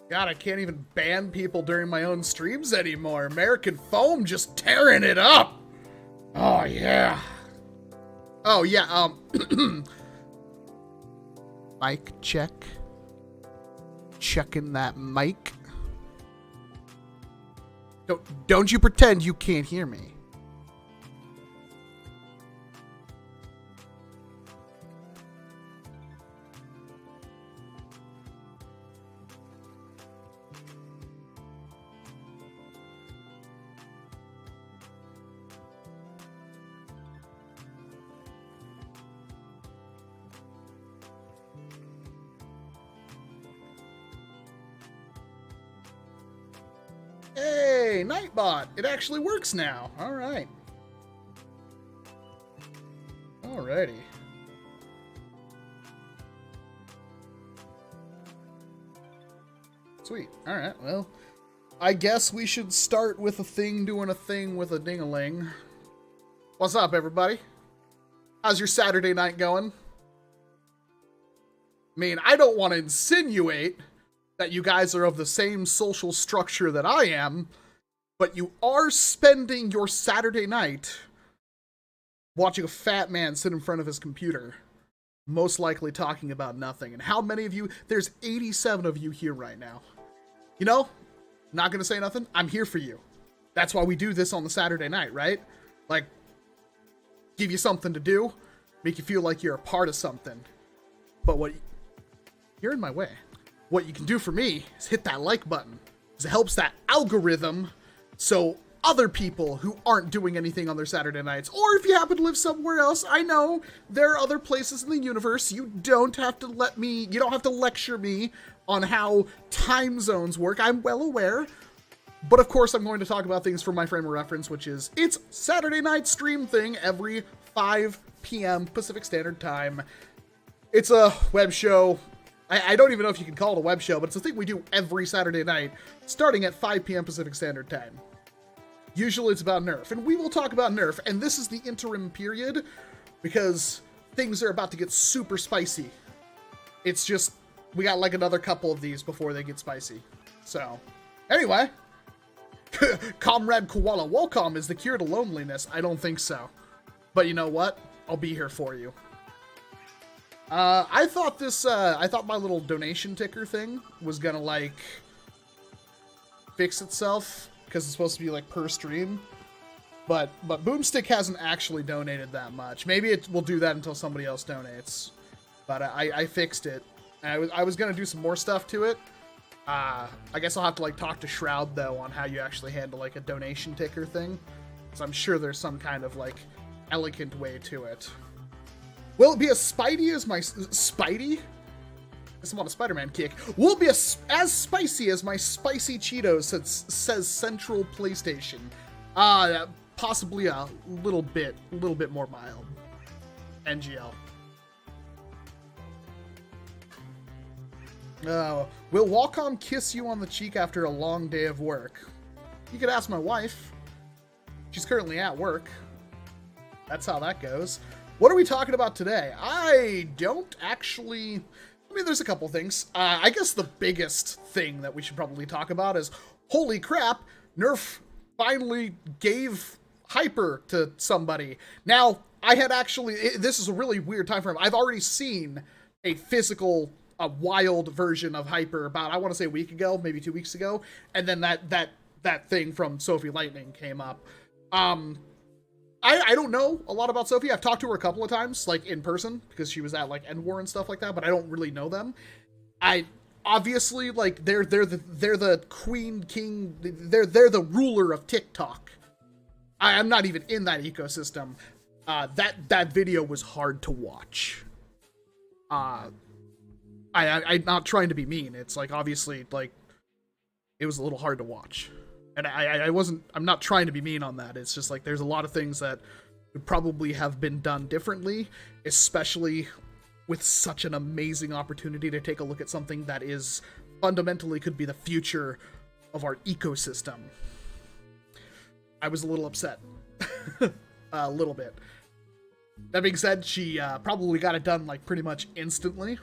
God, I can't even ban people during my own streams anymore. American Foam just tearing it up. Oh, yeah. Oh, yeah, mic check. Checking that mic. Don't you pretend you can't hear me. Hey, Nightbot! It actually works now. All right. Alrighty. Sweet. All right. Well, I guess we should start with a thing doing a thing with a ding-a-ling. What's up, everybody? How's your Saturday night going? I mean, I don't want to insinuate that you guys are of the same social structure that I am, but you are spending your Saturday night watching a fat man sit in front of his computer, most likely talking about nothing. And how many of you? There's 87 of you here right now. You know, not gonna say nothing. I'm here for you. That's why we do this on the Saturday night, right? Like, give you something to do, make you feel like you're a part of something. But you're in my way. What you can do for me is hit that like button, because it helps that algorithm so other people who aren't doing anything on their Saturday nights, or if you happen to live somewhere else, I know there are other places in the universe. You don't have to lecture me on how time zones work. I'm well aware. But of course, I'm going to talk about things from my frame of reference, which is it's Saturday Night Stream Thang every 5 p.m. Pacific Standard Time. It's a web show. I don't even know if you can call it a web show, but it's a thing we do every Saturday night, starting at 5 p.m. Pacific Standard Time. Usually it's about NERF, and we will talk about NERF, and this is the interim period, because things are about to get super spicy. It's just, we got like another couple of these before they get spicy. So, anyway, Comrade Koala, WALCOM is the cure to loneliness. I don't think so. But you know what? I'll be here for you. I thought my little donation ticker thing was gonna, like, fix itself, because it's supposed to be, like, per stream. But Boomstick hasn't actually donated that much. Maybe it will do that until somebody else donates. But I fixed it. I was gonna do some more stuff to it. I guess I'll have to, like, talk to Shroud, though, on how you actually handle, like, a donation ticker thing. So I'm sure there's some kind of, like, elegant way to it. Will it be as Spidey as my... Spidey? I'm on a Spider-Man kick. Will it be as spicy as my spicy Cheetos says Central PlayStation? Possibly a little bit more mild. NGL. Will Walcom kiss you on the cheek after a long day of work? You could ask my wife. She's currently at work. That's how that goes. What are we talking about today? I don't actually... I mean, there's a couple things. I guess the biggest thing that we should probably talk about is, holy crap, NERF finally gave Hyper to somebody. Now, I had actually... This is a really weird time frame. I've already seen a physical, a wild version of Hyper about, I want to say a week ago, maybe 2 weeks ago, and then that thing from Sophie Lightning came up. I don't know a lot about Sophie. I've talked to her a couple of times, like, in person, because she was at, like, End War and stuff like that, but I don't really know them. Obviously, like, they're the queen, king, they're the ruler of TikTok. I'm not even in that ecosystem. That video was hard to watch. I'm not trying to be mean. It's, like, obviously, like, it was a little hard to watch. And I'm not trying to be mean on that. It's just like there's a lot of things that would probably have been done differently, especially with such an amazing opportunity to take a look at something that is fundamentally could be the future of our ecosystem. I was a little upset. A little bit. That being said, she probably got it done like pretty much instantly.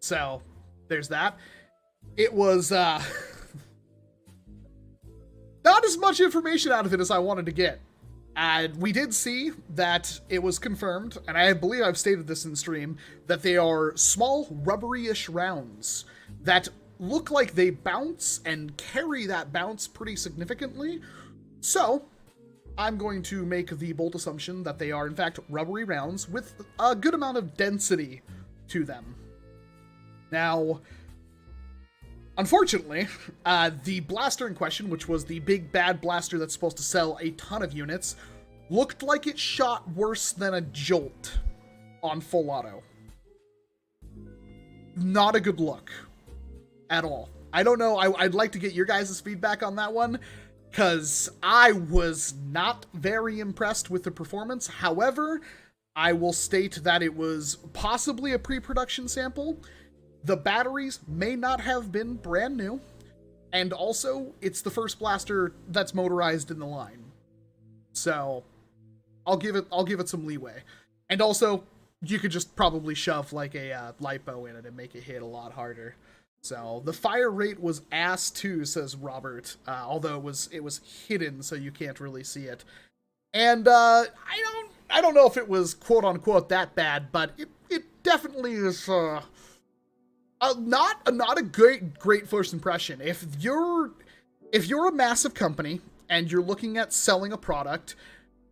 So there's that. it was, not as much information out of it as I wanted to get. And we did see that it was confirmed, and I believe I've stated this in stream, that they are small, rubbery-ish rounds that look like they bounce and carry that bounce pretty significantly. So, I'm going to make the bold assumption that they are, in fact, rubbery rounds with a good amount of density to them. Now, unfortunately, the blaster in question, which was the big bad blaster that's supposed to sell a ton of units, looked like it shot worse than a Jolt on full auto. Not a good look at all. I don't know. I'd like to get your guys' feedback on that one, because I was not very impressed with the performance. However, I will state that it was possibly a pre-production sample. The batteries may not have been brand new, and also it's the first blaster that's motorized in the line. So I'll give it some leeway. And also, you could just probably shove like a lipo in it and make it hit a lot harder. So the fire rate was ass too, says Robert. Although it was hidden, so you can't really see it. And I don't know if it was quote unquote that bad, but it definitely is not a great first impression. If you're a massive company and you're looking at selling a product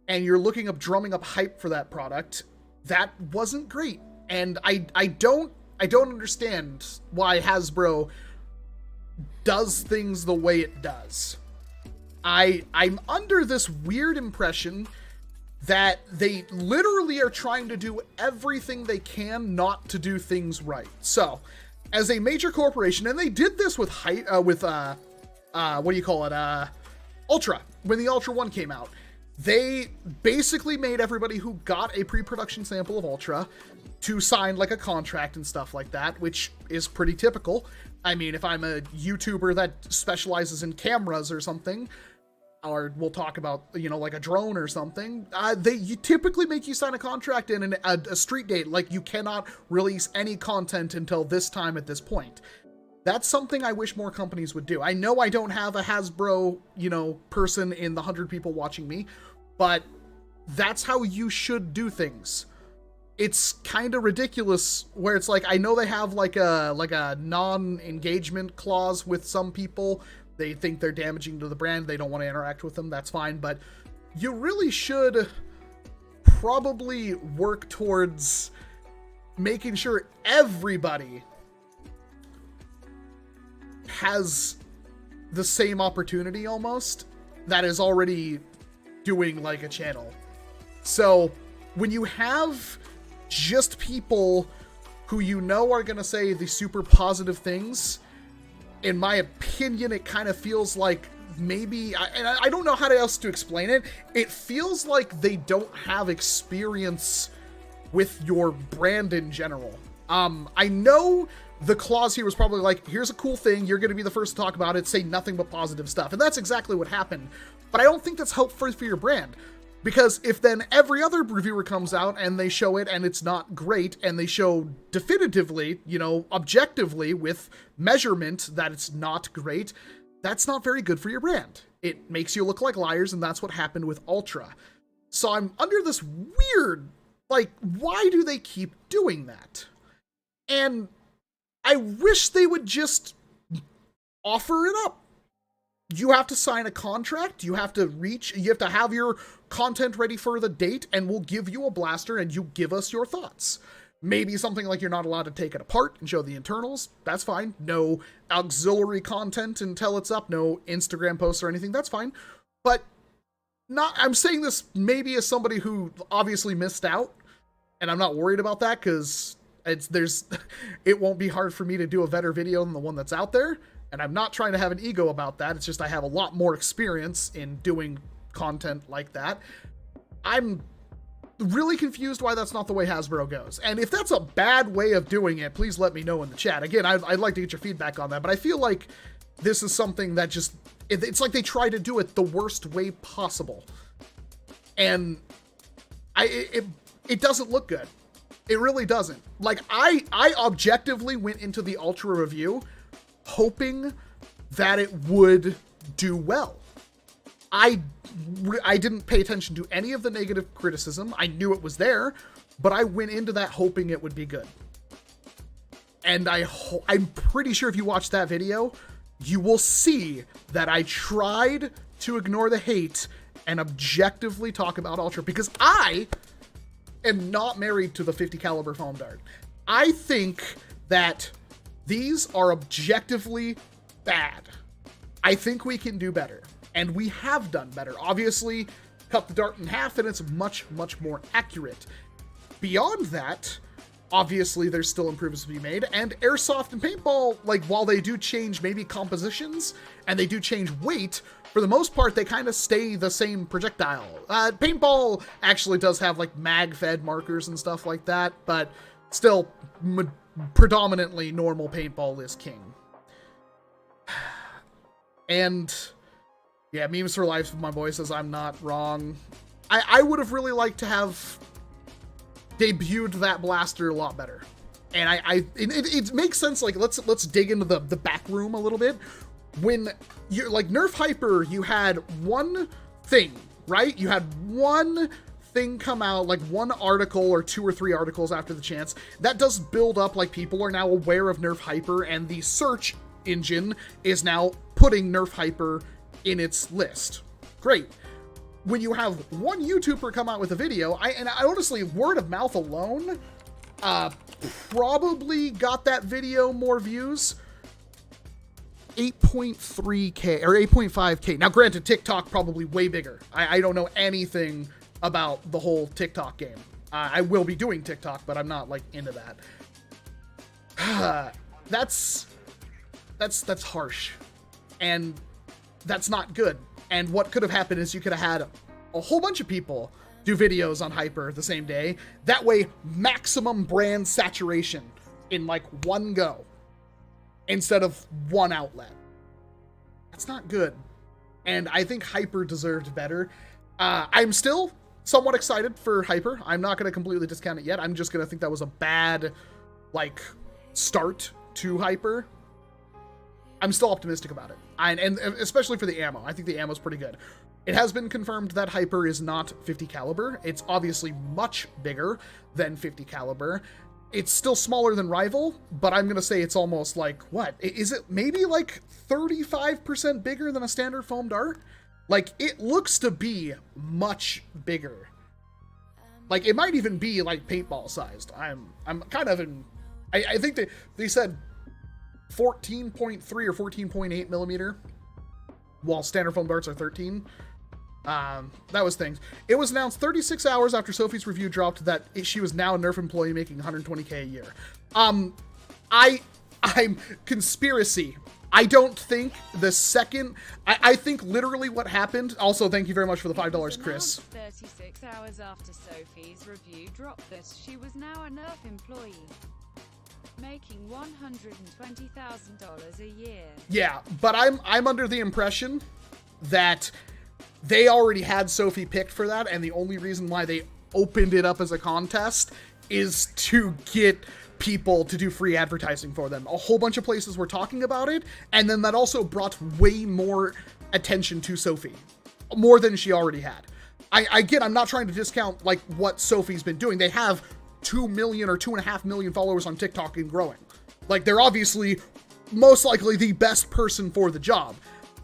and you're looking up drumming up hype for that product, that wasn't great. And I don't understand why Hasbro does things the way it does. I'm under this weird impression that they literally are trying to do everything they can not to do things right. So, as a major corporation, and they did this with Ultra, when the Ultra 1 came out. They basically made everybody who got a pre-production sample of Ultra to sign like a contract and stuff like that, which is pretty typical. I mean, if I'm a YouTuber that specializes in cameras or something, or we'll talk about, like a drone or something, you typically make you sign a contract and a street date, like you cannot release any content until this time at this point. That's something I wish more companies would do. I know I don't have a Hasbro, person in the 100 people watching me, but that's how you should do things. It's kind of ridiculous where it's like, I know they have like a non-engagement clause with some people. They think they're damaging to the brand. They don't want to interact with them. That's fine. But you really should probably work towards making sure everybody has the same opportunity almost that is already doing like a channel. So when you have just people who are going to say the super positive things, in my opinion, it kind of feels like maybe, and I don't know how else to explain it, it feels like they don't have experience with your brand in general. I know the clause here was probably like, here's a cool thing, you're going to be the first to talk about it, say nothing but positive stuff. And that's exactly what happened. But I don't think that's helpful for your brand. Because if then every other reviewer comes out and they show it and it's not great, and they show definitively, objectively with measurement that it's not great, that's not very good for your brand. It makes you look like liars, and that's what happened with Ultra. So I'm under this weird, why do they keep doing that? And I wish they would just offer it up. You have to sign a contract, you have to have your content ready for the date, and we'll give you a blaster and you give us your thoughts. Maybe something like you're not allowed to take it apart and show the internals, that's fine. No auxiliary content until it's up, no Instagram posts or anything, that's fine. But I'm saying this maybe as somebody who obviously missed out, and I'm not worried about that because it won't be hard for me to do a better video than the one that's out there. And I'm not trying to have an ego about that. It's just I have a lot more experience in doing content like that. I'm really confused why that's not the way Hasbro goes. And if that's a bad way of doing it, please let me know in the chat. Again, I'd like to get your feedback on that. But I feel like this is something that just... It's like they try to do it the worst way possible. And it doesn't look good. It really doesn't. I objectively went into the Ultra review hoping that it would do well. I didn't pay attention to any of the negative criticism. I knew it was there, but I went into that hoping it would be good. And I'm pretty sure if you watch that video, you will see that I tried to ignore the hate and objectively talk about Ultra, because I am not married to the 50 caliber foam dart. I think that these are objectively bad. I think we can do better, and we have done better. Obviously, cut the dart in half and it's much, much more accurate. Beyond that, obviously there's still improvements to be made, and airsoft and paintball, like, while they do change maybe compositions and they do change weight, for the most part they kind of stay the same projectile. Paintball actually does have like mag-fed markers and stuff like that, but still predominantly normal paintball is king. And yeah, memes for life, my boy says I'm not wrong. I would have really liked to have debuted that blaster a lot better. And it makes sense. Like, let's dig into the back room a little bit. When you're like Nerf Hyper, you had one thing, right? You had one thing come out, like one article or 2 or 3 articles after the chance. That does build up, like people are now aware of Nerf Hyper, and the search engine is now putting Nerf Hyper in its list. Great. When you have one YouTuber come out with a video, I honestly, word of mouth alone, probably got that video more views. 8.3K or 8.5K. Now, granted, TikTok probably way bigger. I don't know anything about the whole TikTok game. I will be doing TikTok, but I'm not like into that. That's harsh, and that's not good. And what could have happened is you could have had a whole bunch of people do videos on Hyper the same day. That way, maximum brand saturation in like one go instead of one outlet. That's not good. And I think Hyper deserved better. I'm still somewhat excited for Hyper. I'm not going to completely discount it yet. I'm just going to think that was a bad, like, start to Hyper. I'm still optimistic about it. And especially for the ammo. I think the ammo's pretty good. It has been confirmed that Hyper is not 50 caliber. It's obviously much bigger than 50 caliber. It's still smaller than Rival, but I'm going to say it's almost like, what? Is it maybe like 35% bigger than a standard foam dart? Like, it looks to be much bigger. Like, it might even be like paintball sized. I'm kind of in, I think they said 14.3 or 14.8 millimeter, while standard foam darts are 13. That was things. It was announced 36 hours after Sophie's review dropped that she was now a NERF employee making 120K a year. I'm conspiracy. I don't think the second, I think literally what happened, also thank you very much for the $5, Chris. 36 hours after Sophie's review dropped that she was now a NERF employee, making $120,000 a year. Yeah, but I'm under the impression that they already had Sophie picked for that, and the only reason why they opened it up as a contest is to get people to do free advertising for them. A whole bunch of places were talking about it, and then that also brought way more attention to Sophie, more than she already had. I'm not trying to discount like what Sophie's been doing. They have 2 million or 2.5 million followers on TikTok and growing. Like, they're obviously most likely the best person for the job.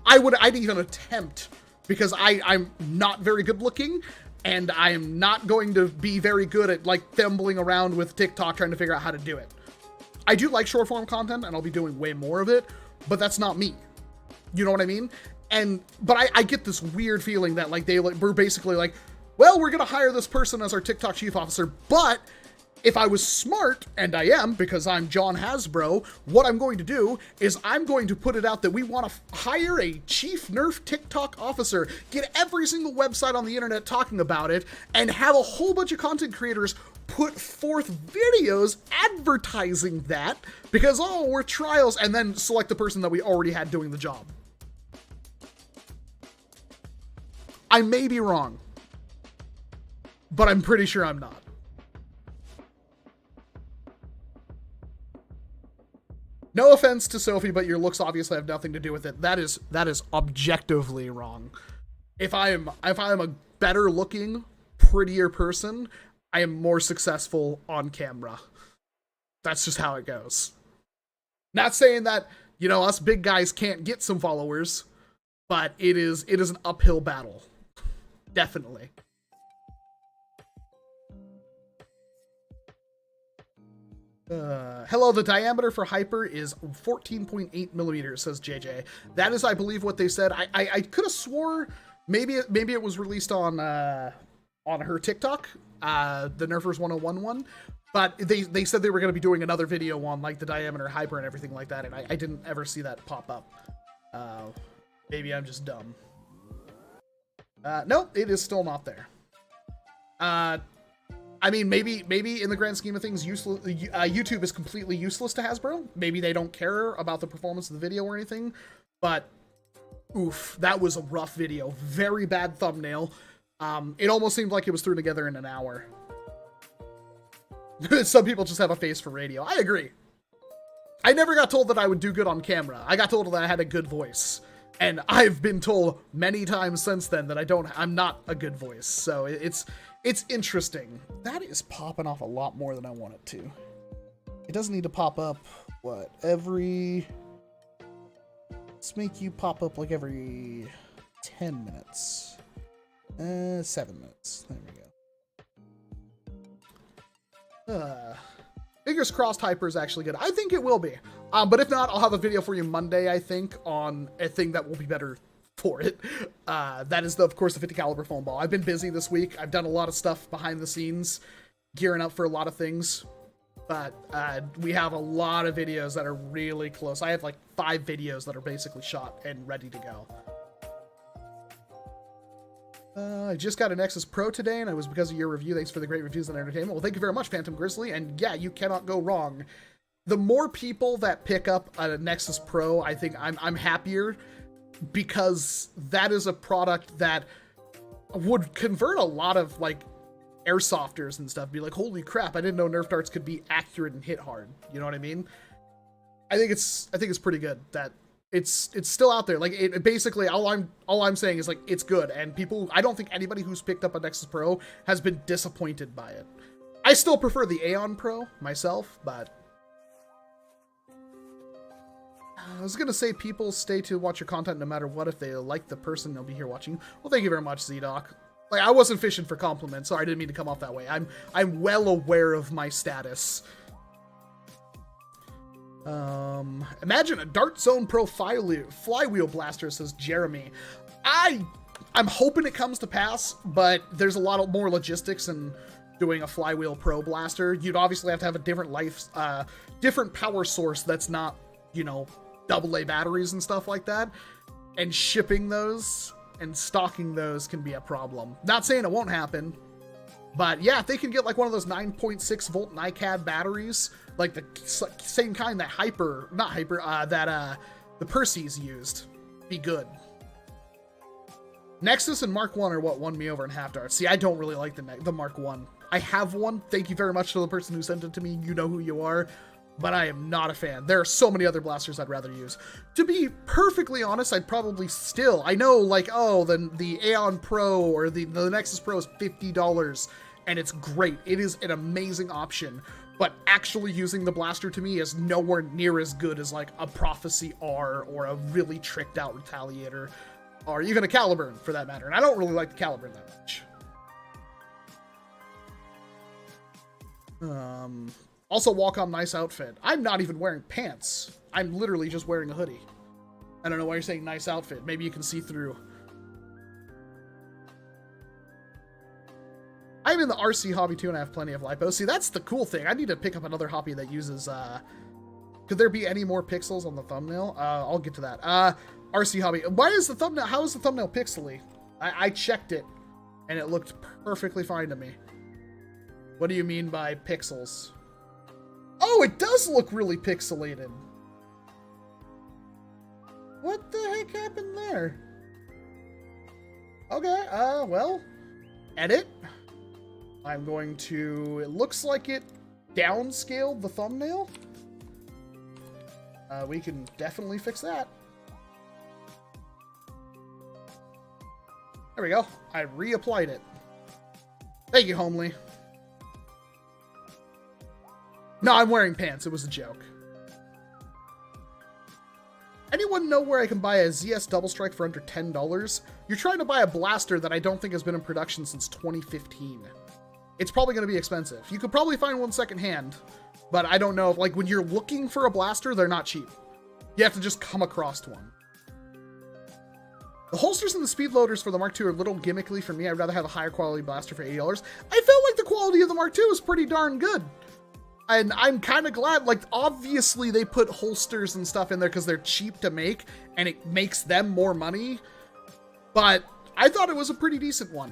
I'd even attempt, because I'm not very good looking, and I am not going to be very good at like fumbling around with TikTok trying to figure out how to do it. I do like short form content, and I'll be doing way more of it, but that's not me. You know what I mean? But I get this weird feeling that like we're basically like, well, we're gonna hire this person as our TikTok chief officer, but if I was smart, and I am, because I'm John Hasbro, what I'm going to do is I'm going to put it out that we want to hire a chief NERF TikTok officer, get every single website on the internet talking about it, and have a whole bunch of content creators put forth videos advertising that, because, oh, we're trials, and then select the person that we already had doing the job. I may be wrong, but I'm pretty sure I'm not. No offense to Sophie, but your looks obviously have nothing to do with it. That is objectively wrong. If I am a better looking, prettier person, I am more successful on camera. That's just how it goes. Not saying that, you know, us big guys can't get some followers, but it is an uphill battle. Definitely. Hello, the diameter for Hyper is 14.8 millimeters, says JJ. That is, I believe, what they said. I could have swore maybe it was released on her TikTok, the Nerfers 101 one, but they said they were going to be doing another video on like the diameter Hyper and everything like that, and I didn't ever see that pop up. Maybe I'm just dumb. No, it is still not there. I mean, maybe in the grand scheme of things, YouTube is completely useless to Hasbro. Maybe they don't care about the performance of the video or anything, but oof, that was a rough video. Very bad thumbnail. It almost seemed like it was thrown together in an hour. Some people just have a face for radio. I agree. I never got told that I would do good on camera. I got told that I had a good voice. And I've been told many times since then that I'm not a good voice. So it's interesting. That is popping off a lot more than I want it to. It doesn't need to pop up, what, every... Let's make you pop up like every 10 minutes. 7 minutes. There we go. Fingers crossed Hyper is actually good. I think it will be. But if not, I'll have a video for you Monday, I think, on a thing that will be better for it. That is, of course, the 50 caliber foam ball. I've been busy this week. I've done a lot of stuff behind the scenes, gearing up for a lot of things. But we have a lot of videos that are really close. I have like 5 videos that are basically shot and ready to go. I just got a Nexus Pro today, and it was because of your review. Thanks for the great reviews and entertainment. Well, thank you very much, Phantom Grizzly. And yeah, you cannot go wrong. The more people that pick up a Nexus Pro, I think I'm happier, because that is a product that would convert a lot of like airsofters and stuff. Be like, holy crap, I didn't know Nerf darts could be accurate and hit hard. You know what I mean? I think it's pretty good that it's still out there. Like, it basically, all I'm saying is like, it's good, and people, I don't think anybody who's picked up a Nexus Pro has been disappointed by it. I still prefer the Aeon Pro myself, but I was gonna say people stay to watch your content no matter what. If they like the person, they'll be here watching. Well, thank you very much, Z-Doc. Like, I wasn't fishing for compliments. Sorry, I didn't mean to come off that way. I'm well aware of my status. Imagine a Dart Zone Pro flywheel blaster, says Jeremy. I'm hoping it comes to pass, but there's a lot more logistics in doing a flywheel pro blaster. You'd obviously have to have a different power source that's not, you know, AA batteries and stuff like that. And shipping those and stocking those can be a problem. Not saying it won't happen, but yeah, if they can get like one of those 9.6 volt NiCad batteries, like the same kind that the Percy's used, be good. Nexus and Mark 1 are what won me over in half darts. See, I don't really like the Mark 1. I have one. Thank you very much to the person who sent it to me. You know who you are. But I am not a fan. There are so many other blasters I'd rather use. To be perfectly honest, I'd probably still... I know, like, oh, the Aeon Pro or the Nexus Pro is $50, and it's great. It is an amazing option. But actually using the blaster to me is nowhere near as good as, like, a Prophecy R or a really tricked-out Retaliator, or even a Caliburn, for that matter. And I don't really like the Caliburn that much. Also, WALCOM, nice outfit. I'm not even wearing pants. I'm literally just wearing a hoodie. I don't know why you're saying nice outfit. Maybe you can see through. I'm in the RC hobby too, and I have plenty of lipo. See, that's the cool thing. I need to pick up another hobby that uses, could there be any more pixels on the thumbnail? I'll get to that. RC hobby. Why is the thumbnail, how is the thumbnail pixely? I checked it, and it looked perfectly fine to me. What do you mean by pixels? Oh, it does look really pixelated. What the heck happened there? Okay, well, edit. I'm going to, it looks like it downscaled the thumbnail. We can definitely fix that. There we go. I reapplied it. Thank you, Homely. No, I'm wearing pants. It was a joke. Anyone know where I can buy a ZS Double Strike for under $10? You're trying to buy a blaster that I don't think has been in production since 2015. It's probably going to be expensive. You could probably find one secondhand, but I don't know if, like, when you're looking for a blaster, they're not cheap. You have to just come across one. The holsters and the speed loaders for the Mark II are a little gimmickly for me. I'd rather have a higher quality blaster for $80. I felt like the quality of the Mark II was pretty darn good. And I'm kind of glad, like, obviously they put holsters and stuff in there because they're cheap to make, and it makes them more money. But I thought it was a pretty decent one.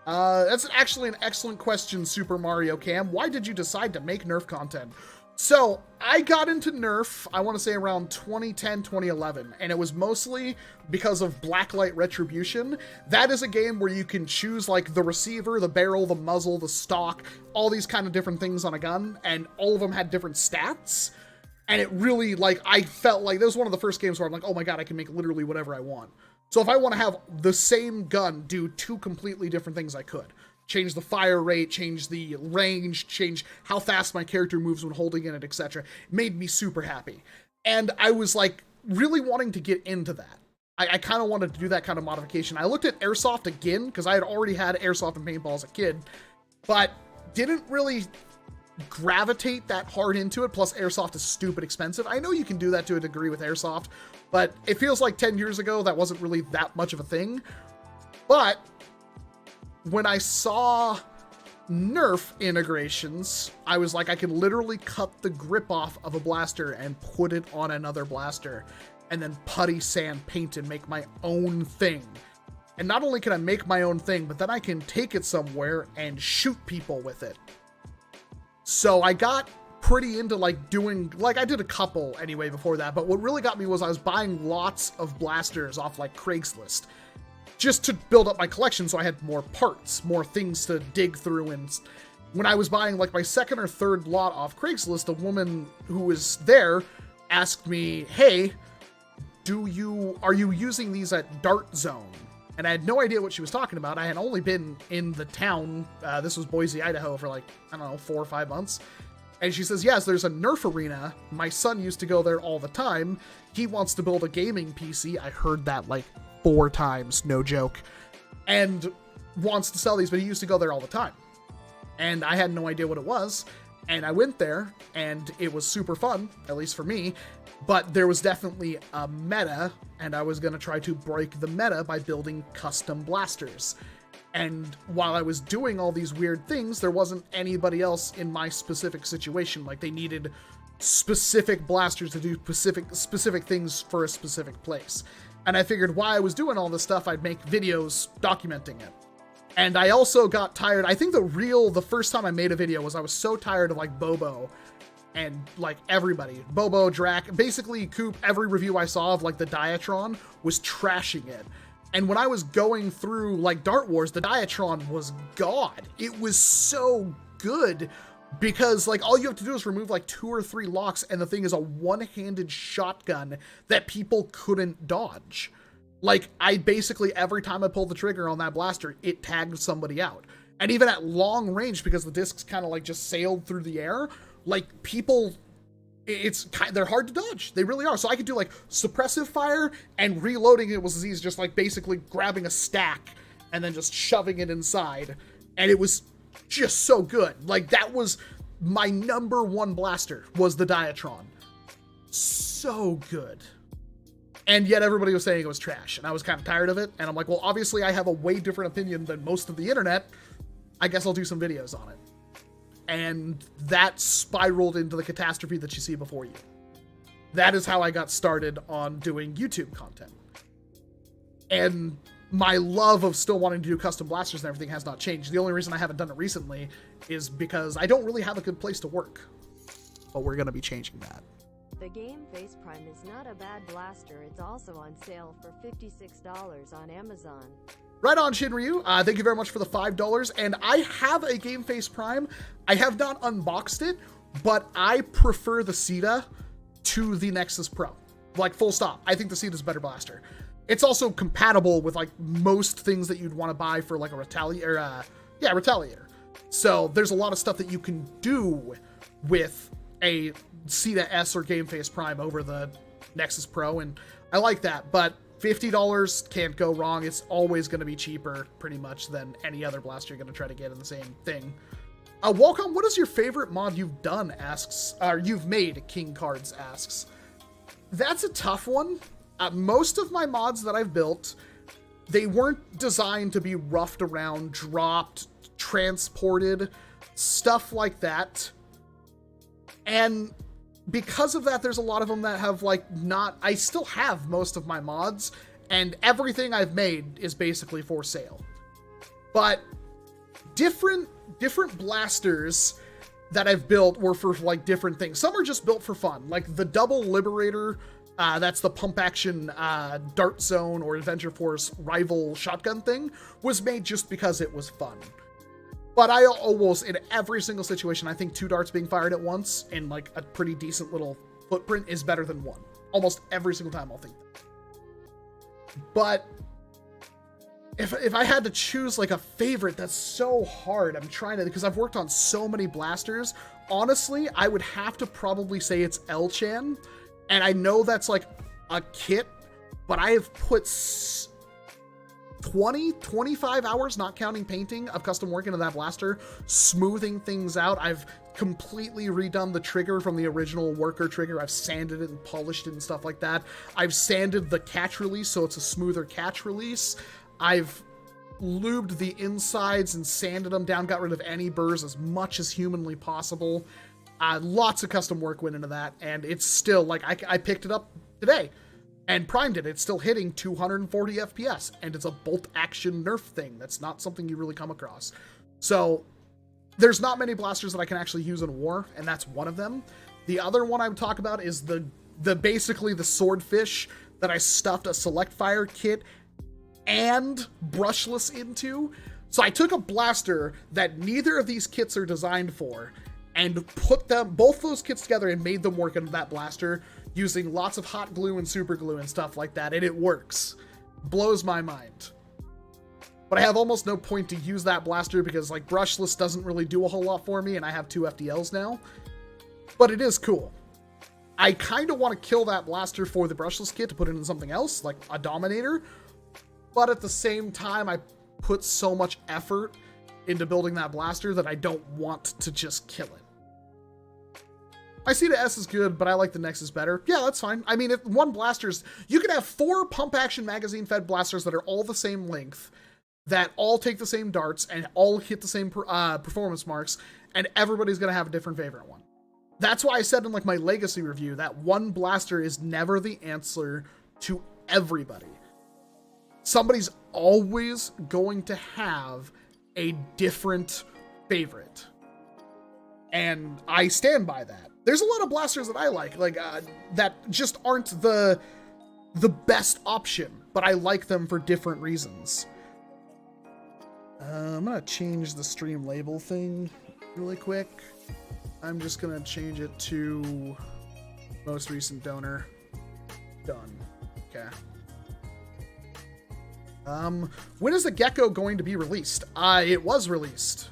That's actually an excellent question, Super Mario Cam. Why did you decide to make NERF content? So, I got into NERF, I want to say around 2010, 2011, and it was mostly because of Blacklight Retribution. That is a game where you can choose, like, the receiver, the barrel, the muzzle, the stock, all these kind of different things on a gun, and all of them had different stats. And it really, like, I felt like, this was one of the first games where I'm like, oh my god, I can make literally whatever I want. So if I want to have the same gun do two completely different things, I could. Change the fire rate, change the range, change how fast my character moves when holding in it, etc. Made me super happy. And I was like really wanting to get into that. I kind of wanted to do that kind of modification. I looked at Airsoft again, because I had already had Airsoft and paintball as a kid, but didn't really gravitate that hard into it. Plus Airsoft is stupid expensive. I know you can do that to a degree with Airsoft, but it feels like 10 years ago that wasn't really that much of a thing. But when I saw NERF integrations, I was like, I can literally cut the grip off of a blaster and put it on another blaster, and then putty sand paint and make my own thing. And not only can I make my own thing, but then I can take it somewhere and shoot people with it. So I got pretty into like doing, like I did a couple anyway before that, but what really got me was I was buying lots of blasters off like Craigslist, just to build up my collection so I had more parts, more things to dig through. And when I was buying like my second or third lot off Craigslist, a woman who was there asked me, hey, are you using these at Dart Zone? And I had no idea what she was talking about. I had only been in the town, this was Boise, Idaho, for like, I don't know, 4 or 5 months. And she says, yes, there's a NERF arena. My son used to go there all the time. He wants to build a gaming PC. I heard that like 4 times, no joke, and wants to sell these, but he used to go there all the time. And I had no idea what it was, and I went there, and it was super fun, at least for me, but there was definitely a meta, and I was going to try to break the meta by building custom blasters. And while I was doing all these weird things, there wasn't anybody else in my specific situation. Like, they needed specific blasters to do specific things for a specific place. And I figured while I was doing all this stuff, I'd make videos documenting it. And I also got tired. I think the first time I made a video was I was so tired of like Bobo and like everybody. Bobo, Drac, basically Coop, every review I saw of like the Diatron was trashing it. And when I was going through like Dart Wars, the Diatron was God. It was so good. Because, like, all you have to do is remove, like, 2 or 3 locks, and the thing is a one-handed shotgun that people couldn't dodge. Like, I basically, every time I pulled the trigger on that blaster, it tagged somebody out. And even at long range, because the discs kind of, like, just sailed through the air, like, people, they're hard to dodge. They really are. So I could do, like, suppressive fire, and reloading it was as easy as just, like, basically grabbing a stack and then just shoving it inside. And it was just so good. Like, that was my number 1 blaster, was the Diatron. So good. And yet everybody was saying it was trash, and I was kind of tired of it, and I'm like, well, obviously I have a way different opinion than most of the internet. I guess I'll do some videos on it. And that spiraled into the catastrophe that you see before you. That is how I got started on doing YouTube content. And my love of still wanting to do custom blasters and everything has not changed. The only reason I haven't done it recently is because I don't really have a good place to work. But we're going to be changing that. The Game Face Prime is not a bad blaster. It's also on sale for $56 on Amazon. Right on, Shinryu. Thank you very much for the $5. And I have a Game Face Prime. I have not unboxed it. but I prefer the Sita to the Nexus Pro. Like, full stop. I think the Sita's a better blaster. It's also compatible with, like, most things that you'd want to buy for, like, a Retaliator. Retaliator. So there's a lot of stuff that you can do with a Sita S or Game Face Prime over the Nexus Pro, and I like that, but $50 can't go wrong. It's always going to be cheaper, pretty much, than any other blaster you're going to try to get in the same thing. WALCOM, what is your favorite mod you've done, asks, or you've made, King Cards asks. That's a tough one. Most of my mods that I've built, they weren't designed to be roughed around, dropped, transported, stuff like that. And because of that, there's a lot of them that have, like, not... I still have most of my mods, and everything I've made is basically for sale. But different blasters that I've built were for, like, different things. Some are just built for fun. Like, the Double Liberator, that's the pump-action Dart Zone or Adventure Force rival shotgun thing, was made just because it was fun. But I almost, in every single situation, I think 2 darts being fired at once in, like, a pretty decent little footprint is better than 1. Almost every single time I'll think that. But if I had to choose, like, a favorite, that's so hard. I'm trying to, because I've worked on so many blasters. Honestly, I would have to probably say it's L-Chan. And I know that's, like, a kit, but I have put 25 hours, not counting painting, of custom work into that blaster, smoothing things out. I've completely redone the trigger from the original worker trigger. I've sanded it and polished it and stuff like that. I've sanded the catch release so it's a smoother catch release. I've lubed the insides and sanded them down, got rid of any burrs as much as humanly possible. Lots of custom work went into that, and it's still, like, I picked it up today and primed it. It's still hitting 240 FPS, and it's a bolt action nerf thing. That's not something you really come across. So there's not many blasters that I can actually use in war, and that's one of them. The other one I would talk about is the basically the swordfish that I stuffed a select fire kit and brushless into. So I took a blaster that neither of these kits are designed for and put them, both those kits together, and made them work into that blaster using lots of hot glue and super glue and stuff like that, and it works. Blows my mind. But I have almost no point to use that blaster because, like, brushless doesn't really do a whole lot for me, and I have 2 FDLs now. But it is cool. I kind of want to kill that blaster for the brushless kit to put it in something else, like a Dominator. But at the same time, I put so much effort into building that blaster that I don't want to just kill it. I see the S is good, but I like the Nexus better. Yeah, that's fine. I mean, if one blaster's... You can have 4 pump-action magazine-fed blasters that are all the same length, that all take the same darts, and all hit the same performance marks, and everybody's going to have a different favorite one. That's why I said in, like, my Legacy review that one blaster is never the answer to everybody. Somebody's always going to have a different favorite. And I stand by that. There's a lot of blasters that I like that just aren't the best option, but I like them for different reasons. I'm gonna change the stream label thing really quick. I'm just gonna change it to most recent donor. Done. Okay. When is the Gecko going to be released? It was released.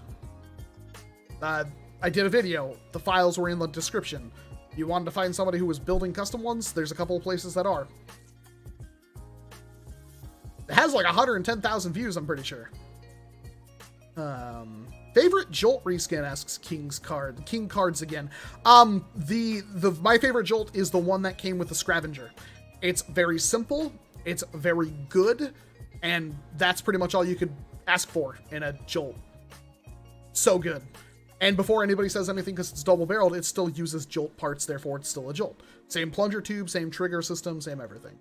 I did a video. The files were in the description. If you wanted to find somebody who was building custom ones, there's a couple of places that are. It has like 110,000 views, I'm pretty sure. Favorite Jolt reskin, asks King Cards again. My favorite Jolt is the one that came with the Scavenger. It's very simple, it's very good, and that's pretty much all you could ask for in a Jolt. So good. And before anybody says anything, because it's double-barreled, it still uses Jolt parts, therefore it's still a Jolt. Same plunger tube, same trigger system, same everything.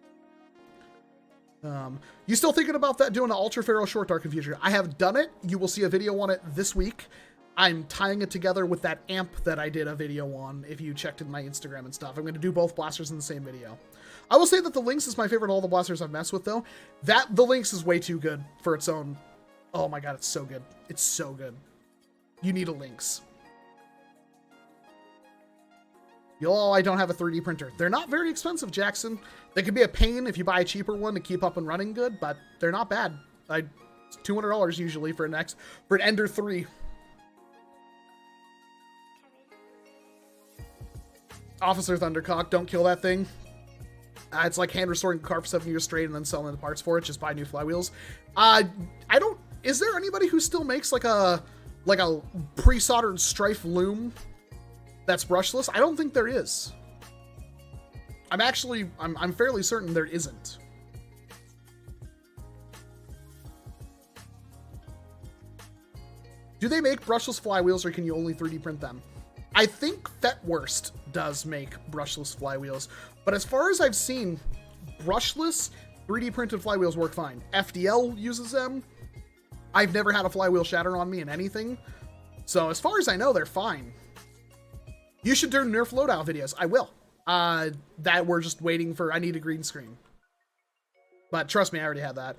You still thinking about that, doing an Ultra Ferro Short Dart Confuser? I have done it. You will see a video on it this week. I'm tying it together with that amp that I did a video on, if you checked in my Instagram and stuff. I'm going to do both blasters in the same video. I will say that the Lynx is my favorite of all the blasters I've messed with, though. The Lynx is way too good for its own. Oh my god, it's so good. It's so good. You need a Lynx. Oh, I don't have a 3D printer. They're not very expensive, Jackson. They could be a pain if you buy a cheaper one to keep up and running good, but they're not bad. It's $200 usually for an Ender 3. Officer Thundercock, don't kill that thing. It's like hand restoring a car for 7 years straight and then selling the parts for it. Just buy new flywheels. Is there anybody who still makes like a pre-soldered Strife loom that's brushless? I don't think there is. I'm fairly certain there isn't. Do they make brushless flywheels, or can you only 3D print them? I think Fetwurst does make brushless flywheels, but as far as I've seen, brushless 3D printed flywheels work fine. FDL uses them. I've never had a flywheel shatter on me in anything, so as far as I know, they're fine. You should do Nerf loadout videos. I will. That we're just waiting for. I need a green screen. But trust me, I already had that.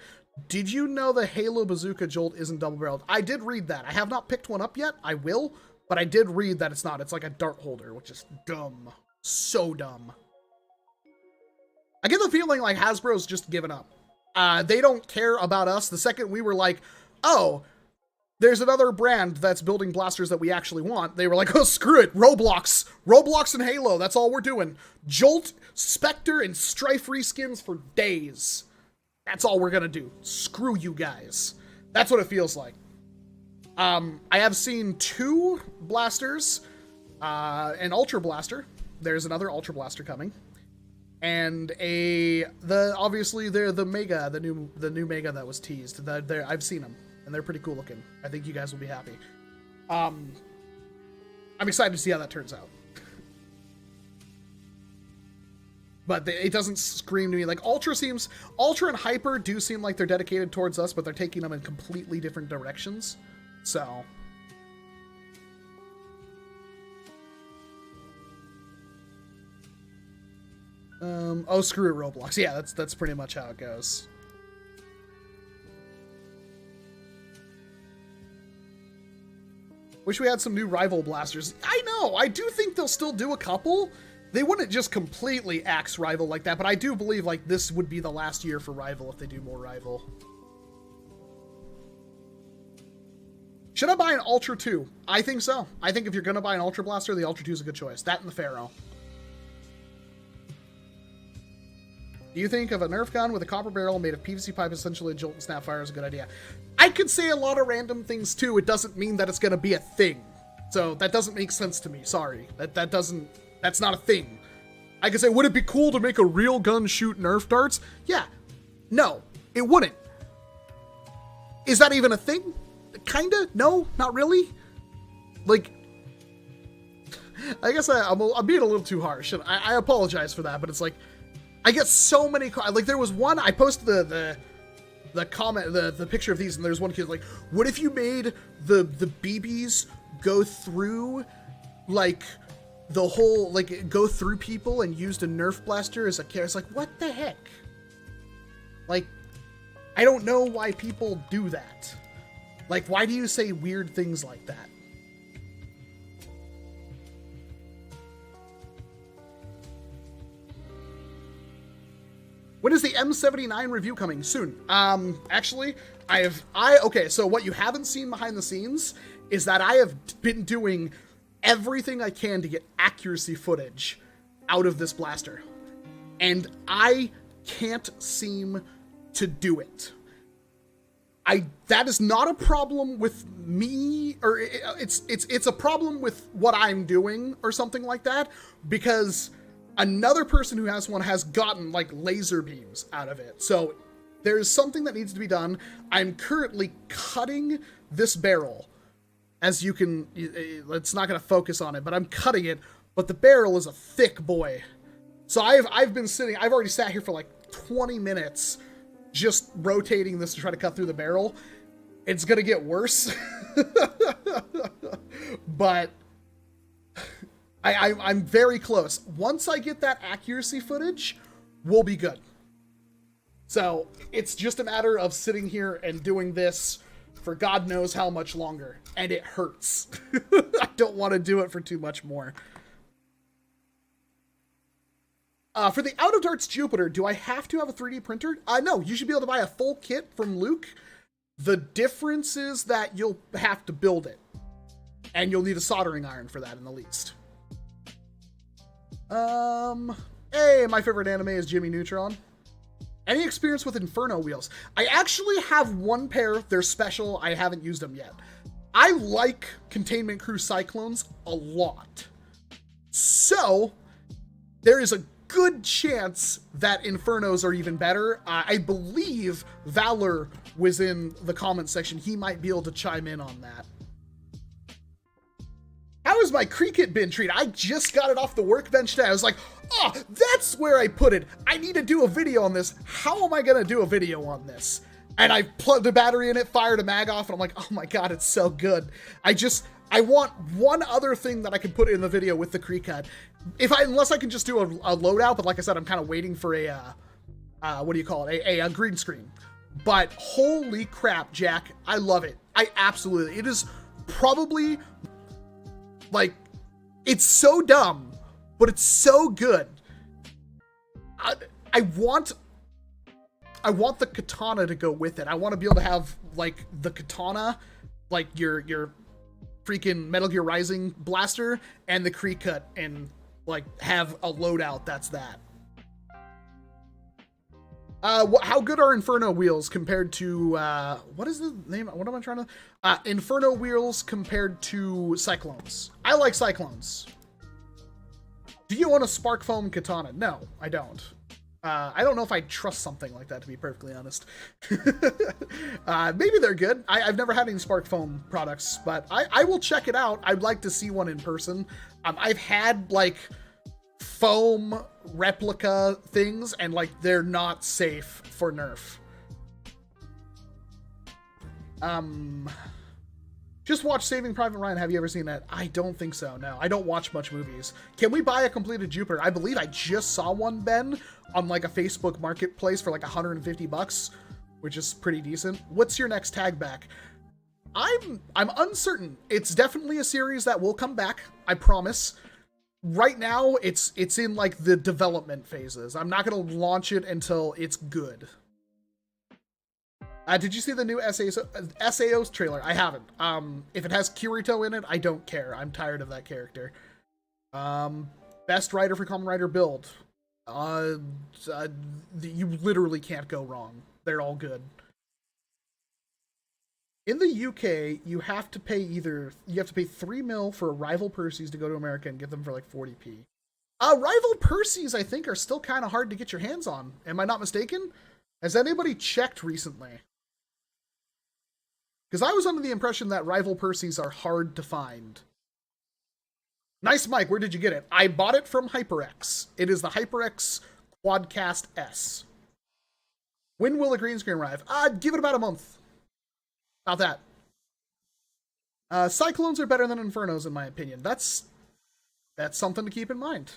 Did you know the Halo Bazooka Jolt isn't double-barreled? I did read that. I have not picked one up yet. I will, but I did read that it's not. It's like a dart holder, which is dumb. So dumb. I get the feeling like Hasbro's just given up. They don't care about us. The second we were like, oh, there's another brand that's building blasters that we actually want, they were like, oh, screw it. Roblox. Roblox and Halo. That's all we're doing. Jolt, Spectre, and Strife reskins for days. That's all we're gonna do. Screw you guys. That's what it feels like. I have seen 2 blasters, an Ultra Blaster. There's another Ultra Blaster coming, and obviously they're the Mega, the new Mega that was teased. I've seen them, and they're pretty cool looking. I think you guys will be happy. I'm excited to see how that turns out. But it doesn't scream to me like Ultra and Hyper do seem like they're dedicated towards us, but they're taking them in completely different directions. So. Oh, screw it, Roblox. Yeah, that's pretty much how it goes. Wish we had some new rival blasters. I know, I do think they'll still do a couple. They wouldn't just completely axe Rival like that, but I do believe like this would be the last year for Rival if they do more Rival. Should I buy an Ultra 2? I think so. I think if you're going to buy an Ultra Blaster, the Ultra 2 is a good choice. That and the Pharaoh. Do you think of a Nerf gun with a copper barrel made of PVC pipe, essentially a Jolt and Snapfire, is a good idea? I could say a lot of random things too. It doesn't mean that it's going to be a thing. So that doesn't make sense to me. Sorry. That's not a thing. I could say, would it be cool to make a real gun shoot Nerf darts? Yeah. No, it wouldn't. Is that even a thing? Kinda? No, not really. Like, I guess I'm being a little too harsh, and I apologize for that, but it's like, I get so many, like there was one, I posted the comment, the picture of these, and there's one kid like, what if you made the BBs go through, like, the whole, like, go through people and used a Nerf blaster as a carry? It's like, what the heck? Like, I don't know why people do that. Like, why do you say weird things like that? When is the M79 review coming? Soon. Actually, okay, so what you haven't seen behind the scenes is that I have been doing everything I can to get accuracy footage out of this blaster. And I can't seem to do it. That is not a problem with me, or it's a problem with what I'm doing or something like that, because another person who has one has gotten like laser beams out of it. So there's something that needs to be done. I'm currently cutting this barrel. As you can, it's not going to focus on it, but I'm cutting it, but the barrel is a thick boy. So I've already sat here for like 20 minutes just rotating this to try to cut through the barrel. It's going to get worse. But I'm very close. Once I get that accuracy footage, we'll be good. So it's just a matter of sitting here and doing this for God knows how much longer. And it hurts. I don't want to do it for too much more. For the Out of Darts Jupiter, do I have to have a 3D printer? No, you should be able to buy a full kit from Luke. The difference is that you'll have to build it. And you'll need a soldering iron for that in the least. Hey, my favorite anime is Jimmy Neutron. Any experience with Inferno wheels? I actually have one pair. They're special. I haven't used them yet. I like Containment Crew Cyclones a lot. So, there is a good chance that Infernos are even better. I believe Valor was in the comment section. He might be able to chime in on that. How is my Cricut bin treated? I just got it off the workbench today. I was like, oh, that's where I put it. I need to do a video on this. How am I going to do a video on this? And I plugged a battery in it, fired a mag off, and I'm like, oh my god, it's so good. I want one other thing that I can put in the video with the Cricut. Unless I can just do a loadout, but like I said, I'm kind of waiting for a, what do you call it? A green screen. But holy crap, Jack, I love it. It is probably, like, it's so dumb, but it's so good. I want the katana to go with it. I want to be able to have, like, the katana, like your freaking Metal Gear Rising blaster, and the Cricut, and, like, have a loadout that's that. How good are Inferno wheels compared to, what is the name? What am I trying to, Inferno wheels compared to Cyclones. I like Cyclones. Do you own a Spark Foam katana? No, I don't. I don't know if I trust something like that, to be perfectly honest. Maybe they're good. I've never had any Spark Foam products, but I will check it out. I'd like to see one in person. I've had, like, foam replica things, and, like, they're not safe for NERF. Just watch Saving Private Ryan. Have you ever seen that? I don't think so, no. I don't watch much movies. Can we buy a completed Jupiter? I believe I just saw one, Ben, on, like, a Facebook marketplace for, like, 150 bucks, which is pretty decent. What's your next tag back? I'm uncertain. It's definitely a series that will come back, I promise. Right now, it's in, like, the development phases. I'm not going to launch it until it's good. Did you see the new SAO's trailer? I haven't. If it has Kirito in it, I don't care. I'm tired of that character. Best writer for Kamen Rider build. You literally can't go wrong. They're all good. In the UK, you have to pay 3 mil for Rival Percy's to go to America and get them for like 40p. Rival Percy's, I think, are still kind of hard to get your hands on. Am I not mistaken? Has anybody checked recently? Because I was under the impression that Rival Percy's are hard to find. Nice, Mike. Where did you get it? I bought it from HyperX. It is the HyperX Quadcast S. When will a green screen arrive? Give it about a month. About that. Cyclones are better than Infernos, in my opinion. That's something to keep in mind.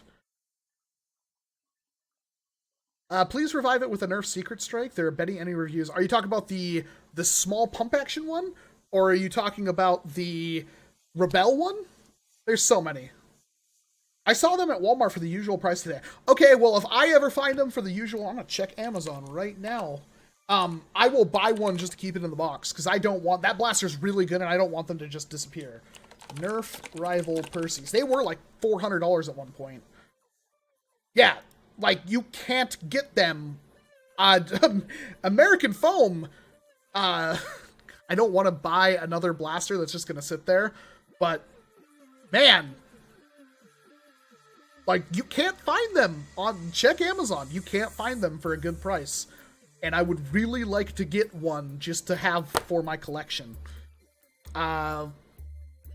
Please revive it with a NERF Secret Strike. There are betting any reviews. Are you talking about the small pump action one? Or are you talking about the Rebel one? There's so many. I saw them at Walmart for the usual price today. Okay, well, if I ever find them for the usual, I'm going to check Amazon right now. I will buy one just to keep it in the box, because I don't want... That blaster's really good, and I don't want them to just disappear. NERF Rival Percy's. They were like $400 at one point. Yeah, like, you can't get them. American Foam, I don't want to buy another blaster that's just going to sit there, but, man, like, you can't find them on... Check Amazon. You can't find them for a good price. And I would really like to get one just to have for my collection. I've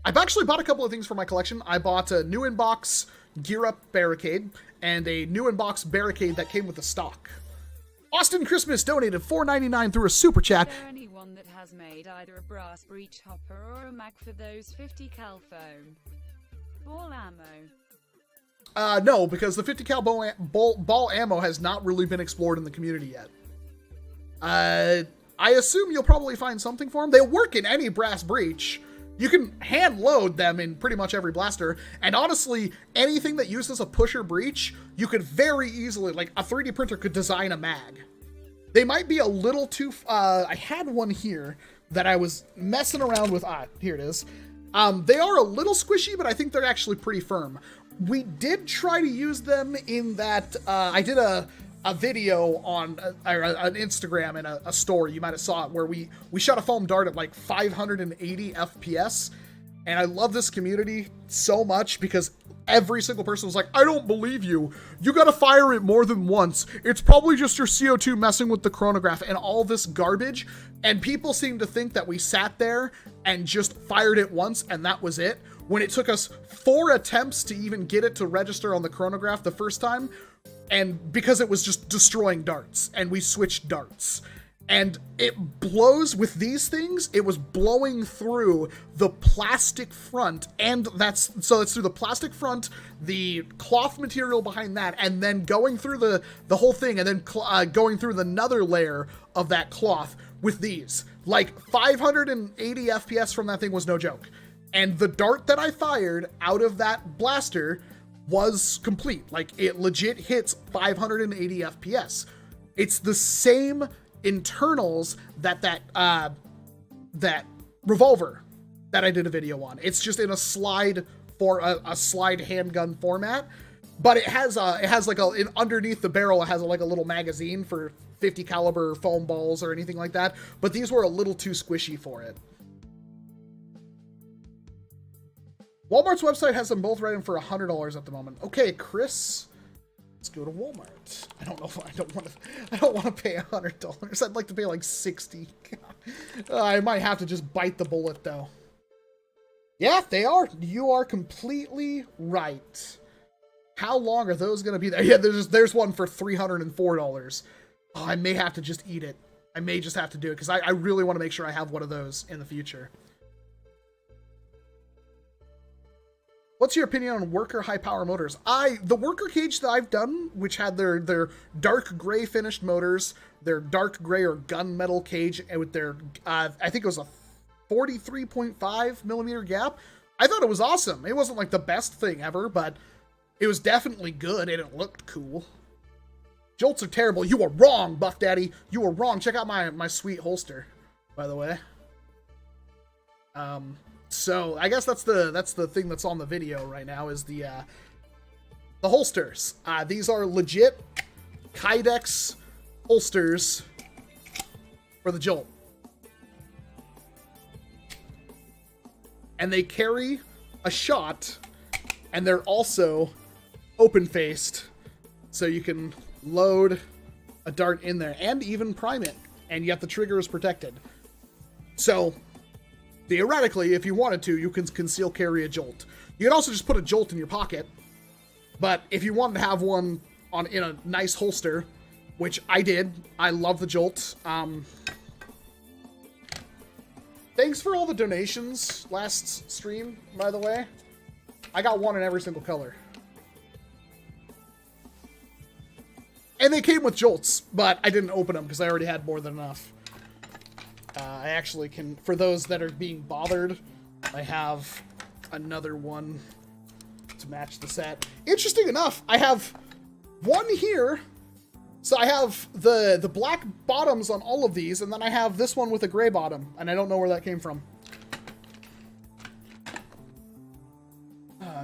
actually bought a couple of things for my collection. I bought a new in-box Gear Up Barricade and a new in-box Barricade that came with the stock. Austin Christmas donated $4.99 through a super chat. Is there anyone that has made either a brass breech hopper or a mag for those 50 cal foam ball ammo? No, because the 50 cal ball ammo has not really been explored in the community yet. I assume you'll probably find something for them. They'll work in any brass breech. You can hand load them in pretty much every blaster, and honestly, anything that uses a pusher breech, you could very easily, like a 3D printer could design a mag. They might be a little too, I had one here that I was messing around with, here it is. They are a little squishy, but I think they're actually pretty firm. We did try to use them in that, I did a video on an Instagram and a story, you might have saw it, where we shot a foam dart at like 580 FPS, and I love this community so much because every single person was like, I don't believe you. You gotta fire it more than once. It's probably just your CO2 messing with the chronograph and all this garbage. And people seem to think that we sat there and just fired it once and that was it, when it took us 4 attempts to even get it to register on the chronograph the first time. And because it was just destroying darts, and we switched darts. And it blows with these things, it was blowing through the plastic front, and so it's through the plastic front, the cloth material behind that, and then going through the whole thing, and then going through another layer of that cloth with these. Like, 580 FPS from that thing was no joke. And the dart that I fired out of that blaster was complete. Like, it legit hits 580 FPS. It's the same internals that revolver that I did a video on. It's just in a slide for a slide handgun format, but it has like underneath the barrel, it has like a little magazine for 50 caliber foam balls or anything like that. But these were a little too squishy for it. Walmart's website has them both rated for $100 at the moment. Okay, Chris, let's go to Walmart. I don't know if I don't want to pay $100. I'd like to pay like 60. I might have to just bite the bullet though. Yeah, they are. You are completely right. How long are those going to be there? Yeah, there's one for $304. Oh, I may have to just eat it. I may just have to do it because I really want to make sure I have one of those in the future. What's your opinion on worker high power motors? The worker cage that I've done, which had their dark gray finished motors, their dark gray or gunmetal cage, and with their, I think it was a 43.5 millimeter gap. I thought it was awesome. It wasn't like the best thing ever, but it was definitely good and it looked cool. Jolts are terrible. You were wrong, Buff Daddy. You were wrong. Check out my sweet holster, by the way. So I guess that's the thing that's on the video right now is the holsters. These are legit kydex holsters for the Jolt. And they carry a shot, and they're also open-faced, so you can load a dart in there and even prime it, and yet the trigger is protected. So theoretically, if you wanted to, you can conceal carry a Jolt. You can also just put a Jolt in your pocket, but if you wanted to have one in a nice holster, which I did, I love the Jolt. Thanks for all the donations last stream, by the way. I got one in every single color. And they came with Jolts, but I didn't open them because I already had more than enough. I actually can, for those that are being bothered, I have another one to match the set. Interesting enough, I have one here. So I have the black bottoms on all of these, and then I have this one with a gray bottom, and I don't know where that came from.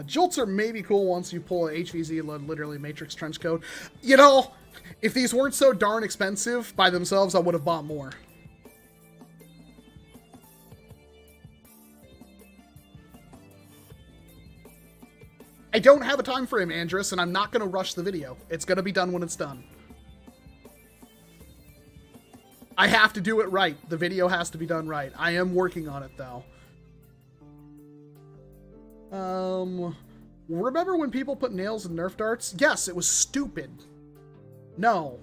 Jolts are maybe cool once you pull a HVZ, literally Matrix trench coat. You know, if these weren't so darn expensive by themselves, I would have bought more. I don't have a time frame, Andrus, and I'm not going to rush the video. It's going to be done when it's done. I have to do it right. The video has to be done right. I am working on it, though. Remember when people put nails in Nerf darts? Yes, it was stupid. No.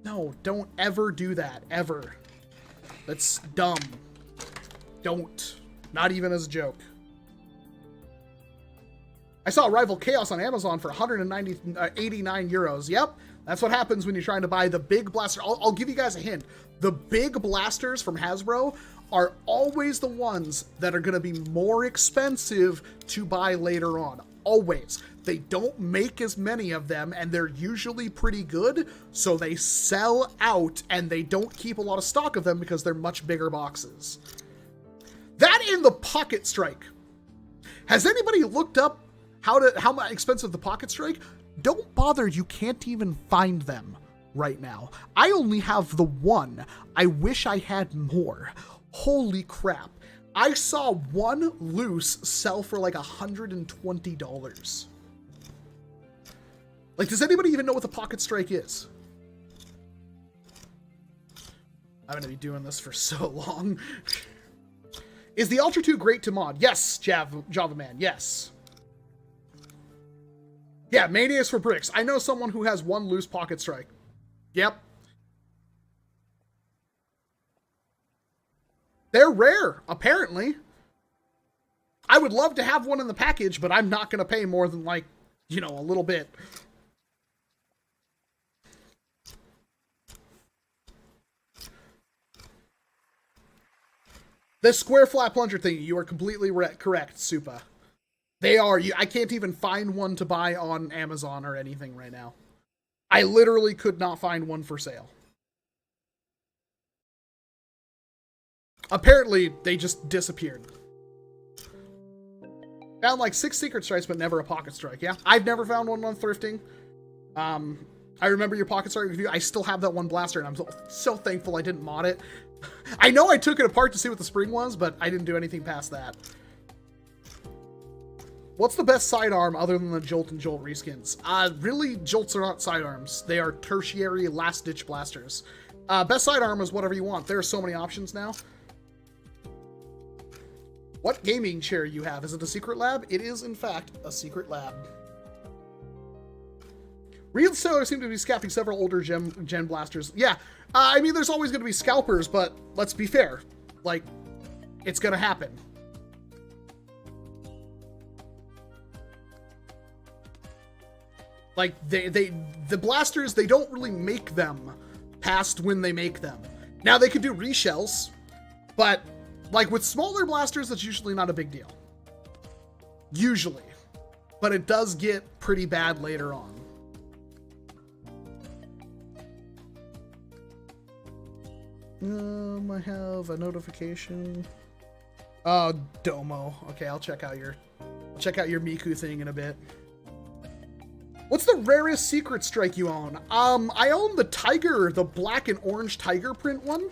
No, don't ever do that. Ever. That's dumb. Don't. Not even as a joke. I saw Rival Chaos on Amazon for 189 euros. Yep, that's what happens when you're trying to buy the big blaster. I'll give you guys a hint. The big blasters from Hasbro are always the ones that are going to be more expensive to buy later on. Always. They don't make as many of them, and they're usually pretty good, so they sell out, and they don't keep a lot of stock of them because they're much bigger boxes. That in the Pocket Strike. Has anybody looked up how expensive the Pocket Strike? Don't bother, you can't even find them right now. I only have the one. I wish I had more. Holy crap. I saw one loose sell for like $120. Like, does anybody even know what the Pocket Strike is? I'm going to be doing this for so long. Is the Ultra 2 great to mod? Yes, Java Man, yes. Yeah, Maniacs for bricks. I know someone who has one loose Pocket Strike. Yep. They're rare, apparently. I would love to have one in the package, but I'm not going to pay more than, like, you know, a little bit. The square flat plunger thing, you are completely correct, Supa. They are. I can't even find one to buy on Amazon or anything right now. I literally could not find one for sale. Apparently, they just disappeared. Found like 6 Secret Strikes, but never a Pocket Strike. Yeah, I've never found one on thrifting. I remember your Pocket Strike review. I still have that one blaster, and I'm so thankful I didn't mod it. I know I took it apart to see what the spring was, but I didn't do anything past that. What's the best sidearm other than the Jolt and Jolt reskins? Really, Jolts are not sidearms. They are tertiary last-ditch blasters. Best sidearm is whatever you want. There are so many options now. What gaming chair you have? Is it a secret lab? It is, in fact, a secret lab. Real sellers seem to be scalping several older gen blasters. Yeah, I mean, there's always going to be scalpers, but let's be fair. Like, it's going to happen. Like, the blasters, they don't really make them past when they make them. Now, they could do reshells, but, like, with smaller blasters, that's usually not a big deal. Usually. But it does get pretty bad later on. I have a notification. Oh, Domo. Okay, I'll check out your Miku thing in a bit. What's the rarest Secret Strike you own? I own the Tiger, the black and orange Tiger print one.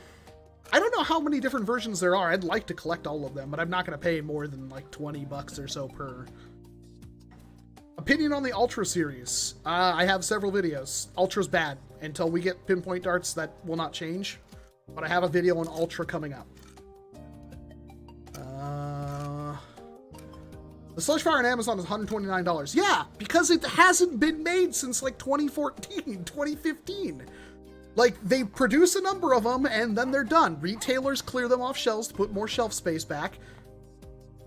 I don't know how many different versions there are. I'd like to collect all of them, but I'm not going to pay more than like 20 bucks or so per. Opinion on the Ultra series. I have several videos. Ultra's bad. Until we get pinpoint darts, that will not change. But I have a video on Ultra coming up. The Sludge Fire on Amazon is $129. Yeah, because it hasn't been made since like 2014, 2015. Like, they produce a number of them and then they're done. Retailers clear them off shelves to put more shelf space back.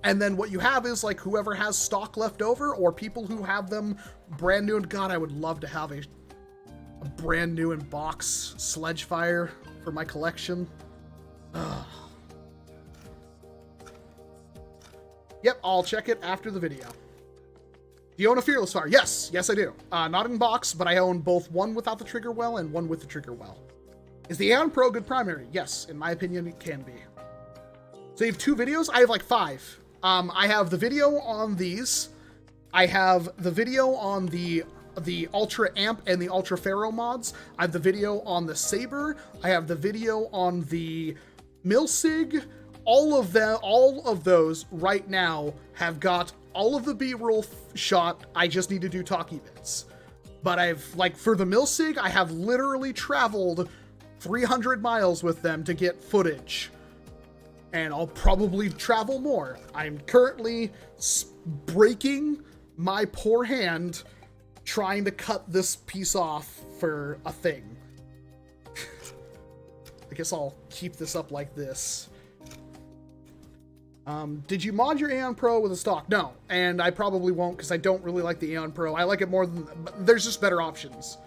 And then what you have is like whoever has stock left over or people who have them brand new. And God, I would love to have a brand new in box Sledge Fire for my collection. Ugh. Yep, I'll check it after the video. Do you own a Fearless Fire? Yes, yes I do. Not in box, but I own both one without the trigger well and one with the trigger well. Is the Aeon Pro good primary? Yes, in my opinion, it can be. So you have 2 videos? I have like 5. I have the video on these. I have the video on the Ultra Amp and the Ultra Ferro mods. I have the video on the Saber. I have the video on the Milsig. All of those right now have got all of the B-roll shot. I just need to do talkie bits. But I've, like, for the Milsig, I have literally traveled 300 miles with them to get footage. And I'll probably travel more. I'm currently breaking my poor hand trying to cut this piece off for a thing. I guess I'll keep this up like this. Did you mod your Aeon Pro with a stock? No, and I probably won't because I don't really like the Aeon Pro. I like it more than... There's just better options.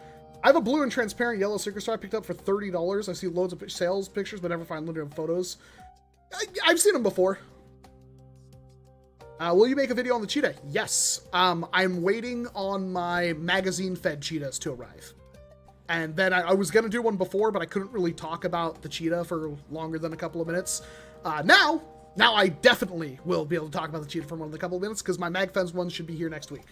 I have a blue and transparent yellow Secret Star I picked up for $30. I see loads of sales pictures, but never find limited photos. I've seen them before. Will you make a video on the cheetah? Yes. I'm waiting on my magazine-fed cheetahs to arrive. And then I was going to do one before, but I couldn't really talk about the cheetah for longer than a couple of minutes. Now I definitely will be able to talk about the cheetah for more than a couple of minutes, because my MagFens one should be here next week.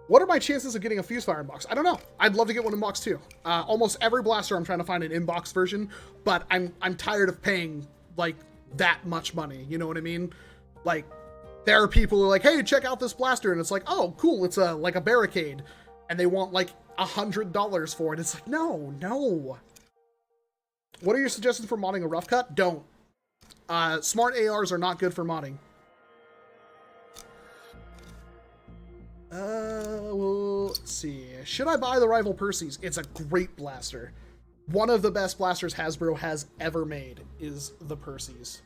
What are my chances of getting a Fuse Fire inbox? I don't know. I'd love to get one inbox too. Almost every blaster I'm trying to find an inbox version, but I'm tired of paying like that much money. You know what I mean? Like, there are people who are like, hey, check out this blaster, and it's like, oh, cool, it's like a barricade, and they want like $100 for it. It's like, no. What are your suggestions for modding a rough cut? Don't. Smart ARs are not good for modding. Well, let's see. Should I buy the Rival Percy's? It's a great blaster. One of the best blasters Hasbro has ever made is the Percy's.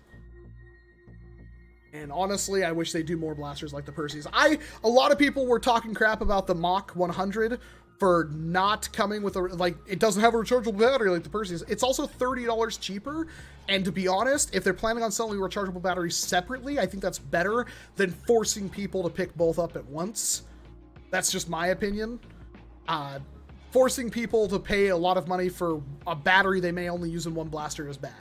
And honestly, I wish they do more blasters like the Percy's. A lot of people were talking crap about the Mach 100 for not coming with a, like, it doesn't have a rechargeable battery like the Percy's. It's also $30 cheaper. And to be honest, if they're planning on selling rechargeable batteries separately, I think that's better than forcing people to pick both up at once. That's just my opinion. Forcing people to pay a lot of money for a battery they may only use in one blaster is bad.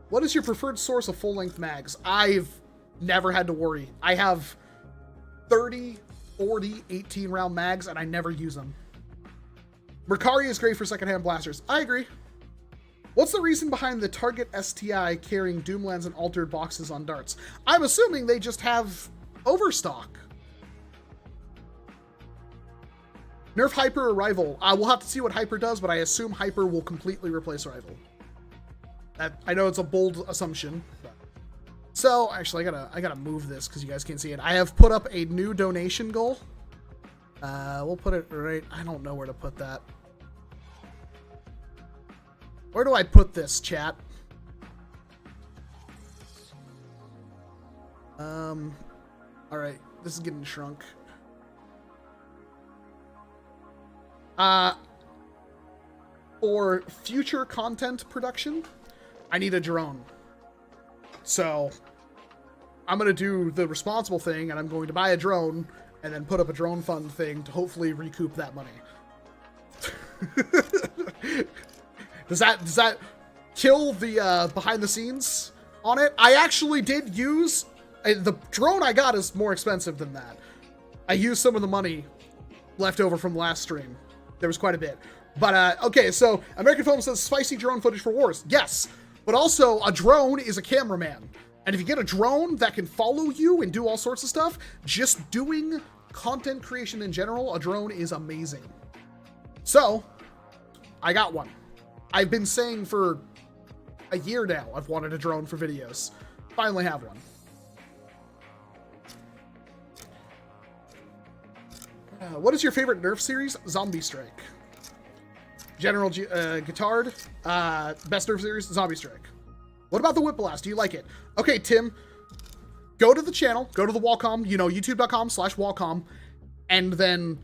What is your preferred source of full-length mags? I've never had to worry. I have 30, 40, 18-round mags, and I never use them. Mercari is great for secondhand blasters. I agree. What's the reason behind the Target STI carrying Doomlands and altered boxes on darts? I'm assuming they just have overstock. Nerf Hyper or Rival? We'll have to see what Hyper does, but I assume Hyper will completely replace Rival. I know it's a bold assumption. But. So, actually, I gotta move this because you guys can't see it. I have put up a new donation goal. We'll put it right. I don't know where to put that. Where do I put this, chat? All right, this is getting shrunk. For future content production, I need a drone. So I'm going to do the responsible thing, and I'm going to buy a drone and then put up a drone fund thing to hopefully recoup that money. Does that kill the behind the scenes on it? I actually did use the drone I got is more expensive than that. I used some of the money left over from last stream. There was quite a bit. But okay, so American Film says spicy drone footage for wars. Yes, but also a drone is a cameraman. And if you get a drone that can follow you and do all sorts of stuff, just doing content creation in general, a drone is amazing. So, I got one. I've been saying for a year now I've wanted a drone for videos. Finally have one. What is your favorite NERF series? Zombie Strike. General Guitard. Best NERF series? Zombie Strike. What about the Whip Blast? Do you like it? Okay, Tim. Go to the channel. Go to the WALCOM. You know, youtube.com/WALCOM. And then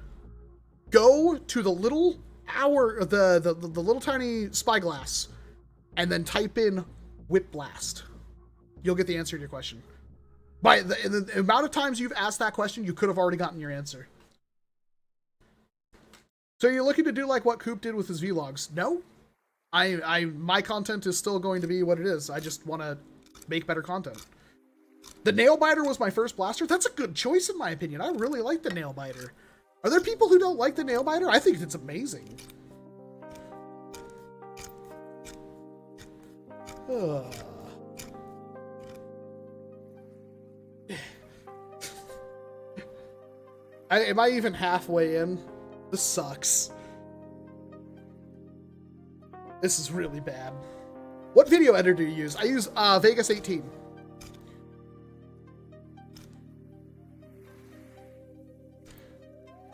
go to the little the little tiny spyglass. And then type in Whip Blast. You'll get the answer to your question. By the amount of times you've asked that question, you could have already gotten your answer. So you're looking to do like what Coop did with his vlogs? No. My content is still going to be what it is. I just want to make better content. The Nail Biter was my first blaster. That's a good choice in my opinion. I really like the Nail Biter. Are there people who don't like the Nail Biter? I think it's amazing. Am I even halfway in? This sucks. This is really bad. What video editor do you use? I use Vegas 18.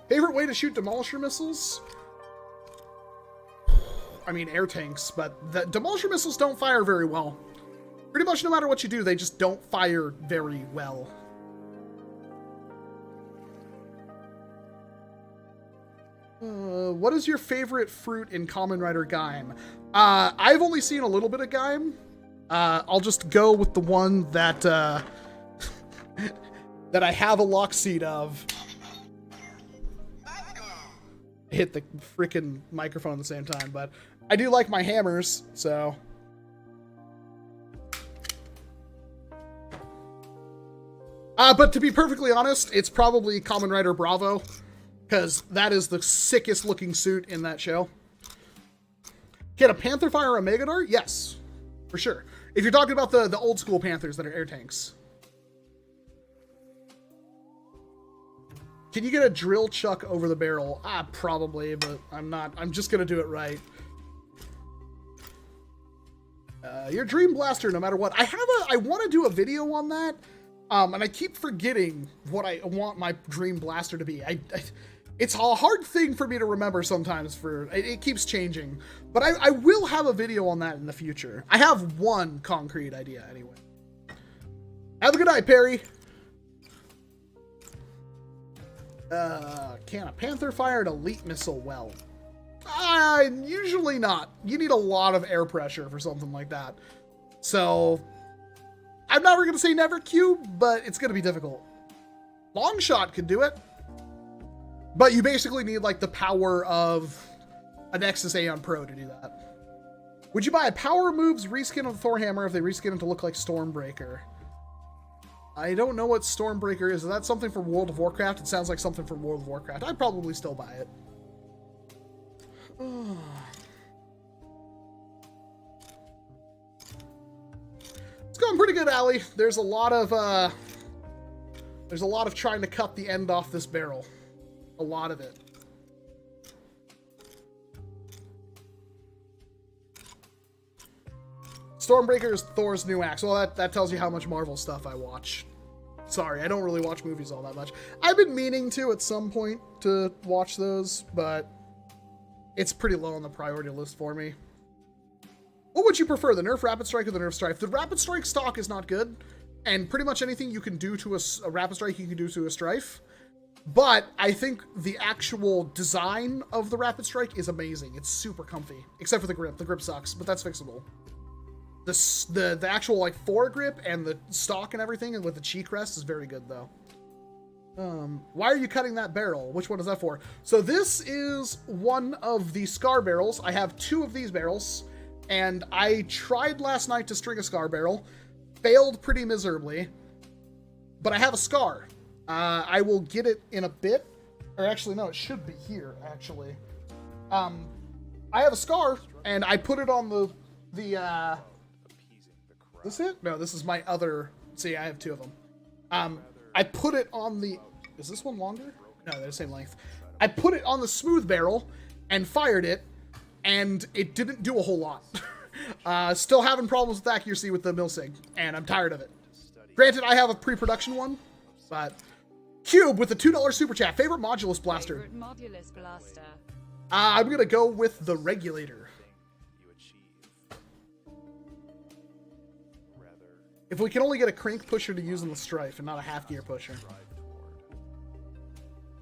Favorite way to shoot demolisher missiles? I mean, air tanks, but the demolisher missiles don't fire very well. Pretty much no matter what you do, they just don't fire very well. What is your favorite fruit in Kamen Rider Gaim? I've only seen a little bit of Gaim. I'll just go with the one that that I have a lock seat of. Hit the freaking microphone at the same time, but I do like my hammers, so. But to be perfectly honest, it's probably Kamen Rider Bravo, because that is the sickest looking suit in that show. Can a Panther fire a Megadar? Yes, for sure. If you're talking about the old school Panthers that are air tanks. Can you get a drill chuck over the barrel? Probably, but I'm not. I'm just going to do it right. Your Dream Blaster, no matter what. I want to do a video on that. And I keep forgetting what I want my Dream Blaster to be. It's a hard thing for me to remember sometimes. It keeps changing. But I will have a video on that in the future. I have one concrete idea anyway. Have a good night, Perry. Can a Panther fire an elite missile well? Usually not. You need a lot of air pressure for something like that. So, I'm never going to say never Cube, but it's going to be difficult. Longshot could do it. But you basically need like the power of a Nexus Aeon Pro to do that. Would you buy a Power Moves reskin of the Thor Hammer if they reskin it to look like Stormbreaker? I don't know what Stormbreaker is. Is that something from World of Warcraft? It sounds like something from World of Warcraft. I'd probably still buy it. It's going pretty good, Allie. There's a lot of trying to cut the end off this barrel. A lot of it. Stormbreaker is Thor's new axe. Well, that tells you how much Marvel stuff I watch. Sorry, I don't really watch movies all that much. I've been meaning to at some point to watch those, but it's pretty low on the priority list for me. What would you prefer, the Nerf Rapid Strike or the Nerf Strife? The Rapid Strike stock is not good, and pretty much anything you can do to a Rapid Strike, you can do to a Strife. But I think the actual design of the Rapid Strike is amazing. It's super comfy, except for the grip. The grip sucks, but that's fixable. The actual like foregrip and the stock and everything, and with the cheek rest is very good though. Why are you cutting that barrel? Which one is that for? So this is one of the Scar barrels. I have two of these barrels, and I tried last night to string a Scar barrel, failed pretty miserably, but I have a Scar. I will get it in a bit, or actually no, it should be here actually. I have a Scar, and I put it on the Is this it? No, this is my other. See, I have two of them. I put it on the. Is this one longer? No, they're the same length. I put it on the smooth barrel and fired it, and it didn't do a whole lot. Still having problems with accuracy with the Milsig, and I'm tired of it. Granted, I have a pre-production one, but Cube with the $2 super chat. Favorite Modulus blaster? Favorite Modulus blaster. I'm gonna go with the Regulator. If we can only get a crank pusher to use on the Strife and not a half gear pusher.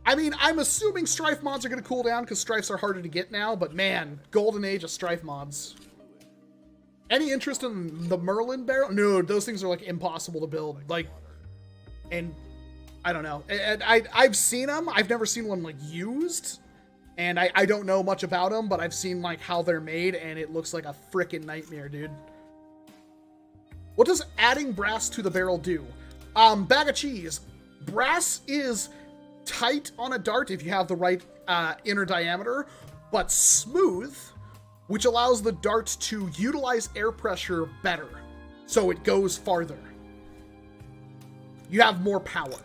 I mean, I'm assuming Strife mods are going to cool down because Strifes are harder to get now, but man, golden age of Strife mods. Any interest in the Merlin barrel? No, those things are like impossible to build. Like, and I don't know. I've seen them. I've never seen one like used, and I don't know much about them, but I've seen like how they're made, and it looks like a freaking nightmare, dude. What does adding brass to the barrel do? Bag of cheese. Brass is tight on a dart if you have the right inner diameter, but smooth, which allows the dart to utilize air pressure better, so it goes farther. You have more power.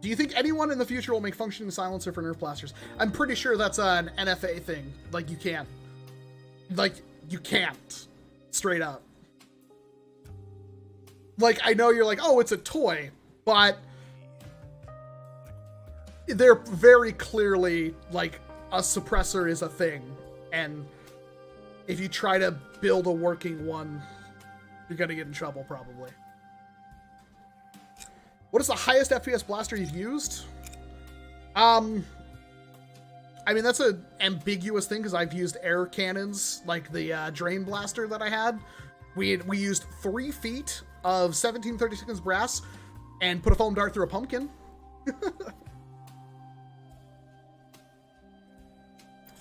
Do you think anyone in the future will make functioning silencer for Nerf blasters? I'm pretty sure that's an NFA thing. Like, you can't. Like, you can't. Straight up. Like, I know you're like, oh, it's a toy, but they're very clearly, like, a suppressor is a thing. And if you try to build a working one, you're gonna get in trouble, probably. What is the highest FPS blaster you've used? I mean, that's an ambiguous thing because I've used air cannons, like the drain blaster that I had. We used 3 feet of 1732 brass and put a foam dart through a pumpkin.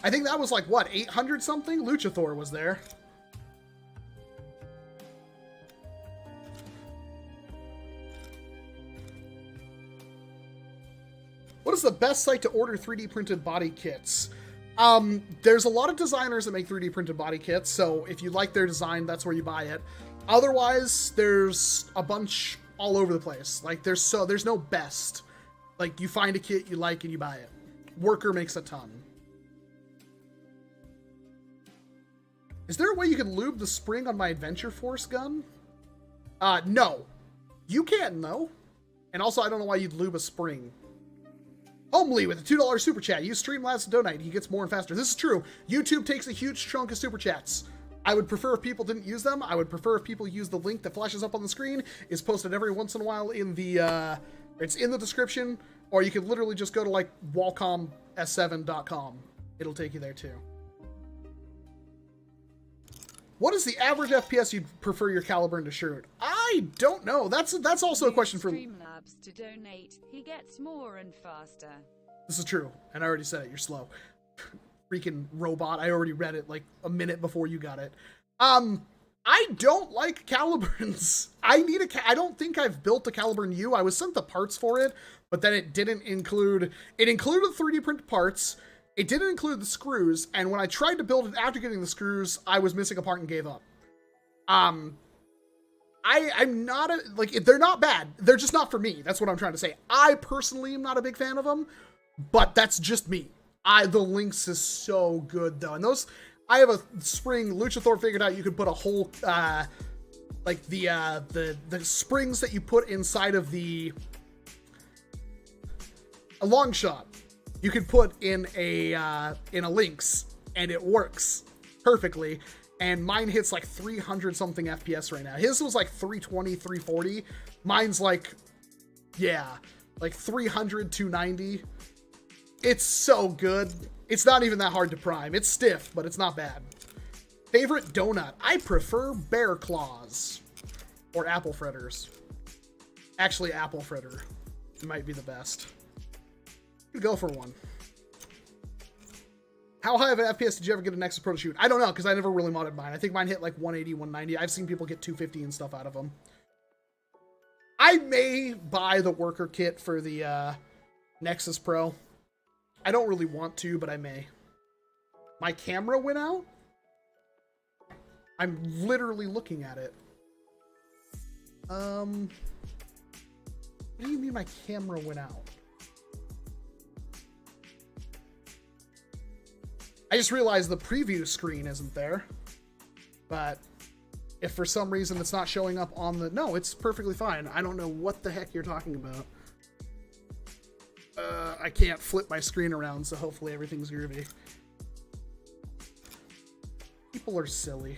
I think that was like, what, 800 something? Luchathor was there. What is the best site to order 3D printed body kits? There's a lot of designers that make 3D printed body kits, so if you like their design, that's where you buy it. Otherwise, there's a bunch all over the place. Like, there's no best. Like, you find a kit you like and you buy it. Worker makes a ton. Is there a way you can lube the spring on my Adventure Force gun? No. You can, though. And also, I don't know why you'd lube a spring. Homely with a $2 super chat. Use Streamlabs to donate. He gets more and faster. This is true. YouTube takes a huge chunk of super chats. I would prefer if people didn't use them. I would prefer if people use the link that flashes up on the screen. Is posted every once in a while in the, it's in the description, or you can literally just go to like WALCOM S7.com. It'll take you there too. What is the average FPS you'd prefer your Caliburn to shoot? I don't know. That's also a question for Streamlabs to donate. He gets more and faster. This is true, and I already said it. You're slow. Freaking robot. I already read it like a minute before you got it. I don't like Caliburns. I don't think I've built a Caliburn U. I was sent the parts for it, but then it didn't include. It included 3D printed parts. It didn't include the screws, and when I tried to build it after getting the screws, I was missing a part and gave up. I'm not they're not bad. They're just not for me. That's what I'm trying to say. I personally am not a big fan of them, but that's just me. The Lynx is so good though, and those. I have a spring. Luchathor figured out you could put a whole, like the springs that you put inside of a long shot. You can put in a Lynx, and it works perfectly. And mine hits like 300 something FPS right now. His was like 320, 340. Mine's like, yeah, like 300, 290. It's so good. It's not even that hard to prime. It's stiff, but it's not bad. Favorite donut? I prefer bear claws or apple fritters. Actually, apple fritter might be the best. Go for one. How high of an FPS did you ever get a Nexus Pro to shoot? I don't know, because I never really modded mine. I think mine hit like 180, 190. I've seen people get 250 and stuff out of them. I may buy the worker kit for the Nexus Pro. I don't really want to, but I may. My camera went out? I'm literally looking at it. What do you mean my camera went out? I just realized the preview screen isn't there, but if for some reason it's not showing up on the... No, it's perfectly fine. I don't know what the heck you're talking about. I can't flip my screen around, so hopefully everything's groovy. People are silly.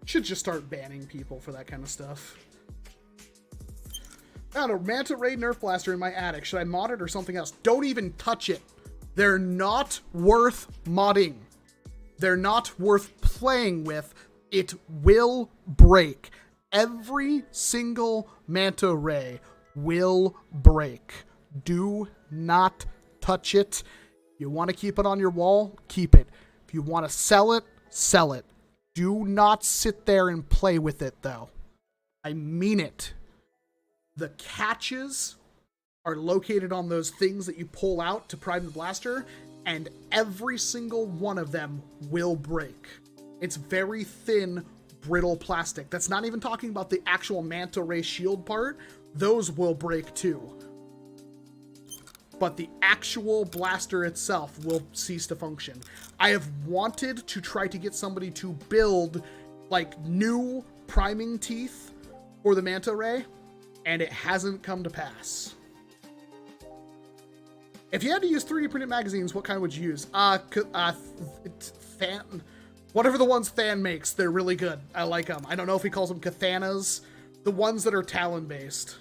Should just start banning people for that kind of stuff. I found a Manta Ray Nerf Blaster in my attic. Should I mod it or something else? Don't even touch it. They're not worth modding. They're not worth playing with. It will break. Every single Manta Ray will break. Do not touch it. You want to keep it on your wall? Keep it. If you want to sell it, sell it. Do not sit there and play with it, though. I mean it. The catches are located on those things that you pull out to prime the blaster, and every single one of them will break. It's very thin, brittle plastic. That's not even talking about the actual Manta Ray shield part. Those will break too. But the actual blaster itself will cease to function. I have wanted to try to get somebody to build like new priming teeth for the Manta Ray, and it hasn't come to pass. If you had to use 3D printed magazines, what kind would you use? Whatever the ones Than makes, they're really good. I like them. I don't know if he calls them Kathanas. The ones that are Talon based.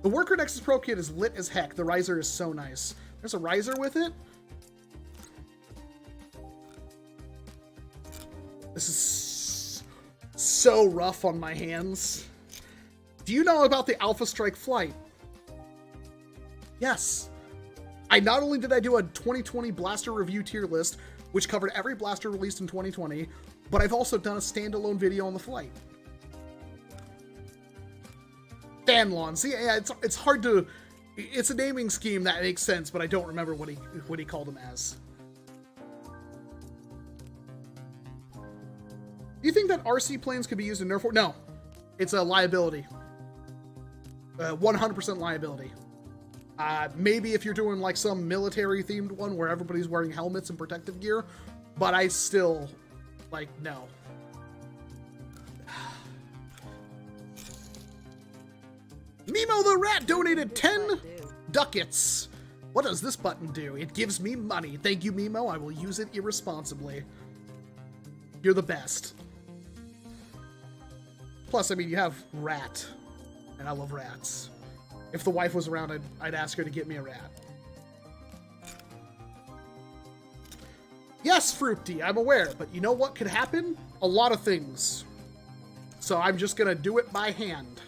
The Worker Nexus Pro kit is lit as heck. The riser is so nice. There's a riser with it. This is so rough on my hands. Do you know about the Alpha Strike flight? Yes. Not only did I do a 2020 blaster review tier list, which covered every blaster released in 2020, but I've also done a standalone video on the flight. Fanlon. See, yeah, it's hard to... It's a naming scheme that makes sense, but I don't remember what he called him as. Do you think that RC planes could be used in NERF? No. It's a liability. 100% liability. Maybe if you're doing like some military-themed one where everybody's wearing helmets and protective gear, but I still, like, no. Mimo the Rat donated 10 ducats. What does this button do? It gives me money. Thank you, Mimo. I will use it irresponsibly. You're the best. Plus, I mean, you have Rat, and I love rats. If the wife was around, I'd ask her to get me a rat. Yes, Fruity, I'm aware, but you know what could happen? A lot of things. So I'm just gonna do it by hand.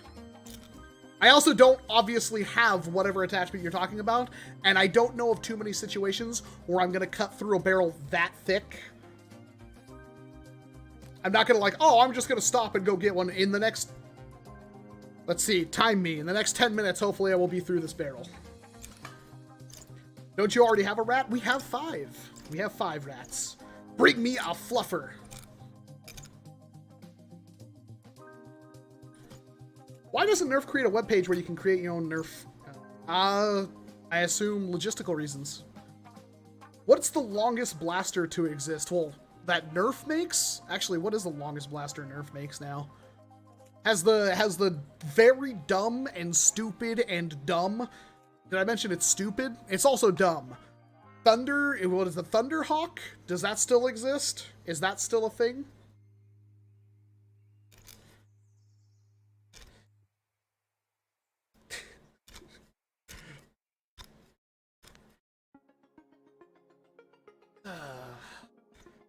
I also don't obviously have whatever attachment you're talking about, and I don't know of too many situations where I'm gonna cut through a barrel that thick. I'm not gonna like, oh, I'm just gonna stop and go get one in the next... Let's see, time me. In the next 10 minutes, hopefully I will be through this barrel. Don't you already have a rat? We have 5. We have 5 rats. Bring me a fluffer. Why doesn't NERF create a webpage where you can create your own NERF? I assume logistical reasons. What's the longest blaster to exist? Well, that NERF makes? Actually, what is the longest blaster NERF makes now? Has the very dumb and stupid and dumb... Did I mention it's stupid? It's also dumb. Thunder, what is the Thunderhawk? Does that still exist? Is that still a thing?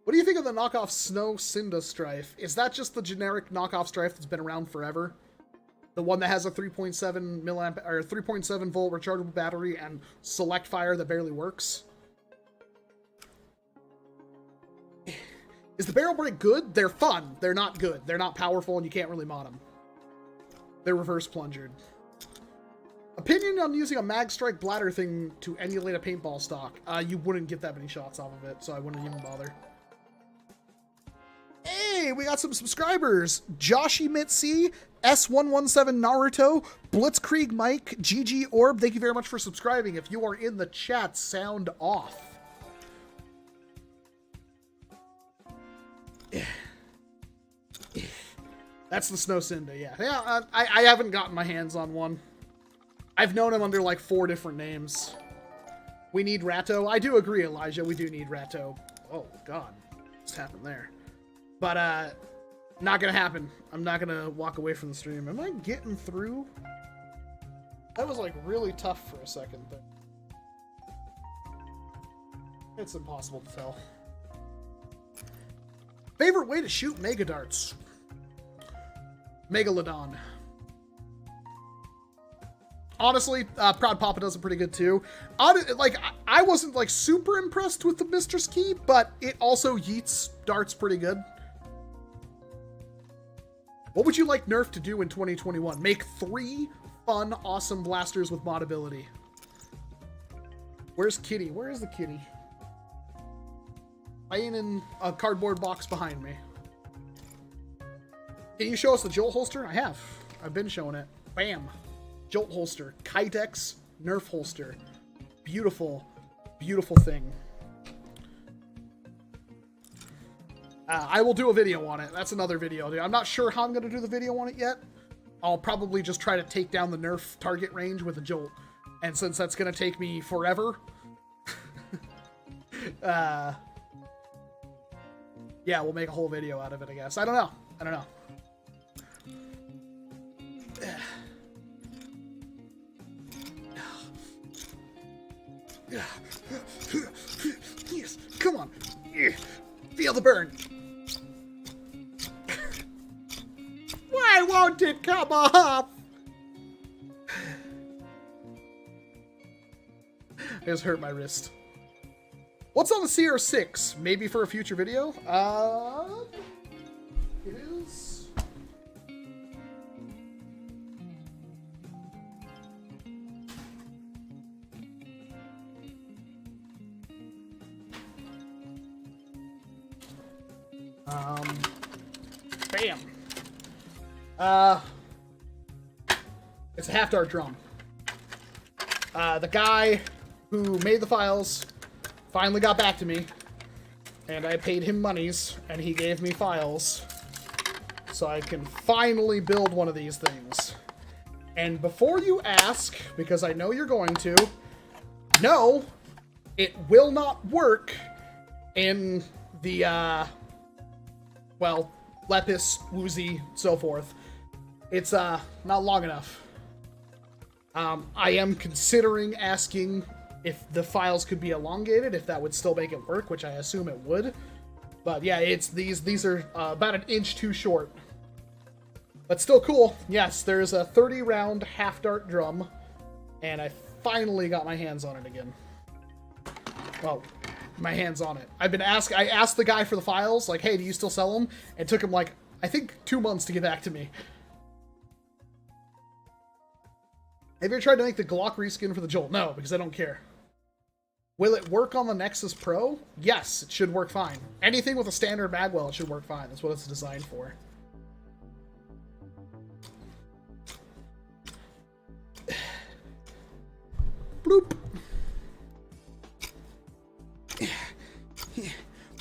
What do you think of the knockoff Snow Cinda Strife? Is that just the generic knockoff Strife that's been around forever? The one that has a 3.7 milliamp or 3.7 volt rechargeable battery and select fire that barely works? Is the barrel brake good? They're fun. They're not good. They're not powerful, and you can't really mod them. They're reverse plungered. Opinion on using a mag strike bladder thing to emulate a paintball stock? You wouldn't get that many shots off of it, so I wouldn't even bother. Hey, we got some subscribers. Joshi Mitzi, S117 Naruto, Blitzkrieg Mike, GG Orb. Thank you very much for subscribing. If you are in the chat, sound off. That's the Snow Cinda, yeah. Yeah, I haven't gotten my hands on one. I've known him under like 4 different names. We need Ratto. I do agree, Elijah. We do need Ratto. Oh, God. What's happened there? But, not gonna happen. I'm not gonna walk away from the stream. Am I getting through? That was, like, really tough for a second there. It's impossible to tell. Favorite way to shoot Mega Darts? Megalodon. Honestly, Proud Papa does it pretty good too. I wasn't like super impressed with the Mistress Key, but it also yeets darts pretty good. What would you like NERF to do in 2021? Make 3 fun, awesome blasters with mod ability. Where's Kitty? Where is the kitty? Laying in a cardboard box behind me. Can you show us the Jolt holster? I have. I've been showing it. Bam. Jolt holster. Kydex NERF holster. Beautiful, beautiful thing. I will do a video on it. That's another video. I'm not sure how I'm going to do the video on it yet. I'll probably just try to take down the NERF target range with a Jolt. And since that's going to take me forever... yeah, we'll make a whole video out of it, I guess. I don't know. I don't know. Yes, come on. Feel the burn. Why won't it come off? I just hurt my wrist. What's on the CR6? Maybe for a future video? It is... Bam. It's a half-dart drum. The guy who made the files finally got back to me, and I paid him monies, and he gave me files, so I can finally build one of these things. And before you ask, because I know you're going to, no, it will not work in the, well, Lepus, Woozy, so forth. It's, not long enough. I am considering asking if the files could be elongated, if that would still make it work, which I assume it would. But yeah, it's these are about an inch too short. But still cool. Yes, there's a 30-round half-dart drum, and I finally got my hands on it again. Well, my hands on it. I asked the guy for the files, like, hey, do you still sell them? It took him, like, I think 2 months to get back to me. Have you ever tried to make the Glock reskin for the Jolt? No, because I don't care. Will it work on the Nexus Pro? Yes, it should work fine. Anything with a standard magwell, it should work fine. That's what it's designed for. Bloop.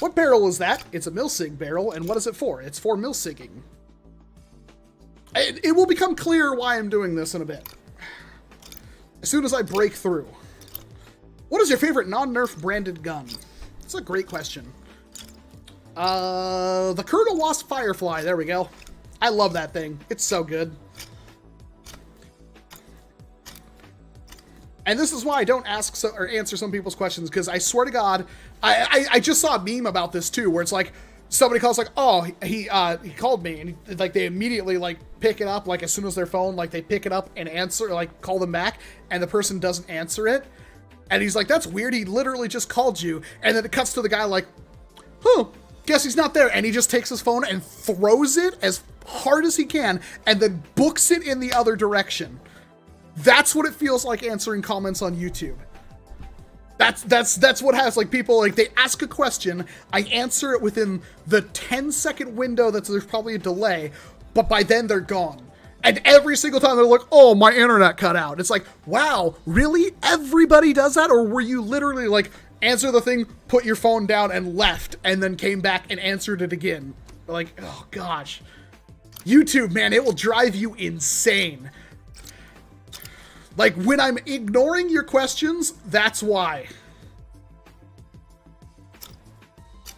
What barrel is that? It's a milsig barrel, and what is it for? It's for milsigging. It will become clear why I'm doing this in a bit. As soon as I break through. What is your favorite non-Nerf branded gun? That's a great question. The Colonel Wasp Firefly. There we go. I love that thing. It's so good. And this is why I don't ask or answer some people's questions, because I swear to God, I just saw a meme about this too, where it's like, somebody calls like, oh, he called me, and like they immediately like pick it up, like as soon as their phone, like they pick it up and answer, like call them back, and the person doesn't answer it, and he's like, that's weird, he literally just called you, and then it cuts to the guy like, huh, guess he's not there, and he just takes his phone and throws it as hard as he can, and then books it in the other direction. That's what it feels like answering comments on YouTube. That's what has, like, people, like, they ask a question, I answer it within the 10-second window there's probably a delay, but by then they're gone. And every single time they're like, oh, my internet cut out. It's like, wow, really? Everybody does that? Or were you literally, like, answer the thing, put your phone down, and left, and then came back and answered it again? Like, oh, gosh. YouTube, man, it will drive you insane. Like, when I'm ignoring your questions, that's why.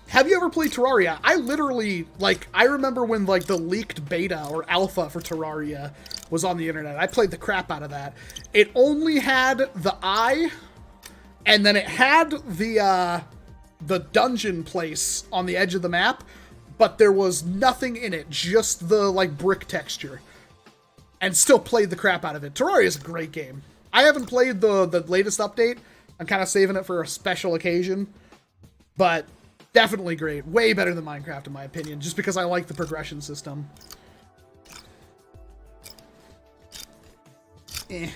Have you ever played Terraria? I literally, like, I remember when, like, the leaked beta or alpha for Terraria was on the internet. I played the crap out of that. It only had the eye, and then it had the dungeon place on the edge of the map, but there was nothing in it, just the, like, brick texture. And still played the crap out of it. Terraria is a great game. I haven't played the latest update. I'm kind of saving it for a special occasion. But definitely great. Way better than Minecraft, in my opinion. Just because I like the progression system. Is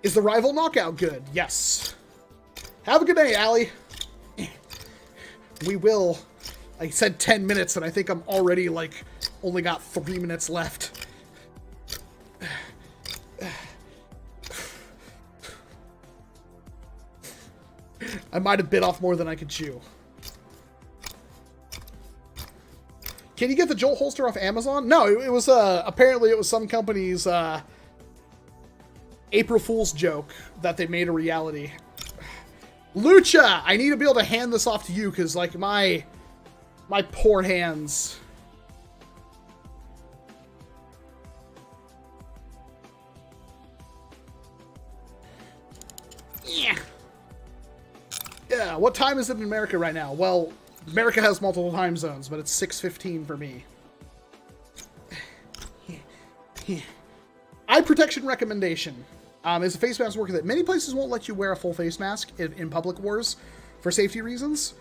the rival knockout good? Yes. Have a good day, Allie. We will. I said 10 minutes, and I think I'm already, like, only got 3 minutes left. I might have bit off more than I could chew. Can you get the Jolt holster off Amazon? No, it was, apparently it was some company's, April Fool's joke that they made a reality. Lucha! I need to be able to hand this off to you, because, like, my poor hands. Yeah. Yeah, what time is it in America right now? Well, America has multiple time zones, but it's 6:15 for me. Eye protection recommendation. Is a face mask working that many places won't let you wear a full face mask in public wars for safety reasons.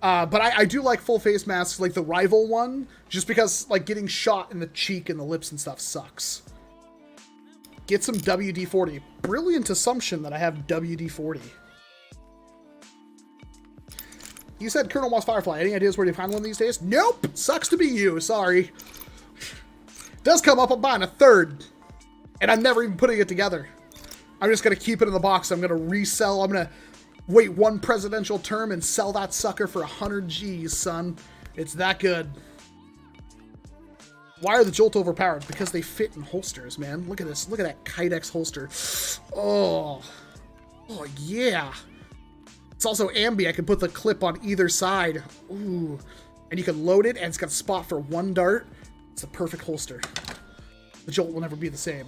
But I do like full face masks, like the rival one, just because like getting shot in the cheek and the lips and stuff sucks. Get some WD-40. Brilliant assumption that I have WD-40. You said Colonel Moss Firefly. Any ideas where you find one these days? Nope. Sucks to be you. Sorry. Does come up. I'm buying a third. And I'm never even putting it together. I'm just going to keep it in the box. I'm going to resell. I'm going to wait one presidential term and sell that sucker for 100 G's, son. It's that good. Why are the Jolt overpowered? Because they fit in holsters, man. Look at this. Look at that kydex holster. Oh. Oh, yeah. It's also ambi. I can put the clip on either side. Ooh. And you can load it, and it's got a spot for one dart. It's the perfect holster. The Jolt will never be the same.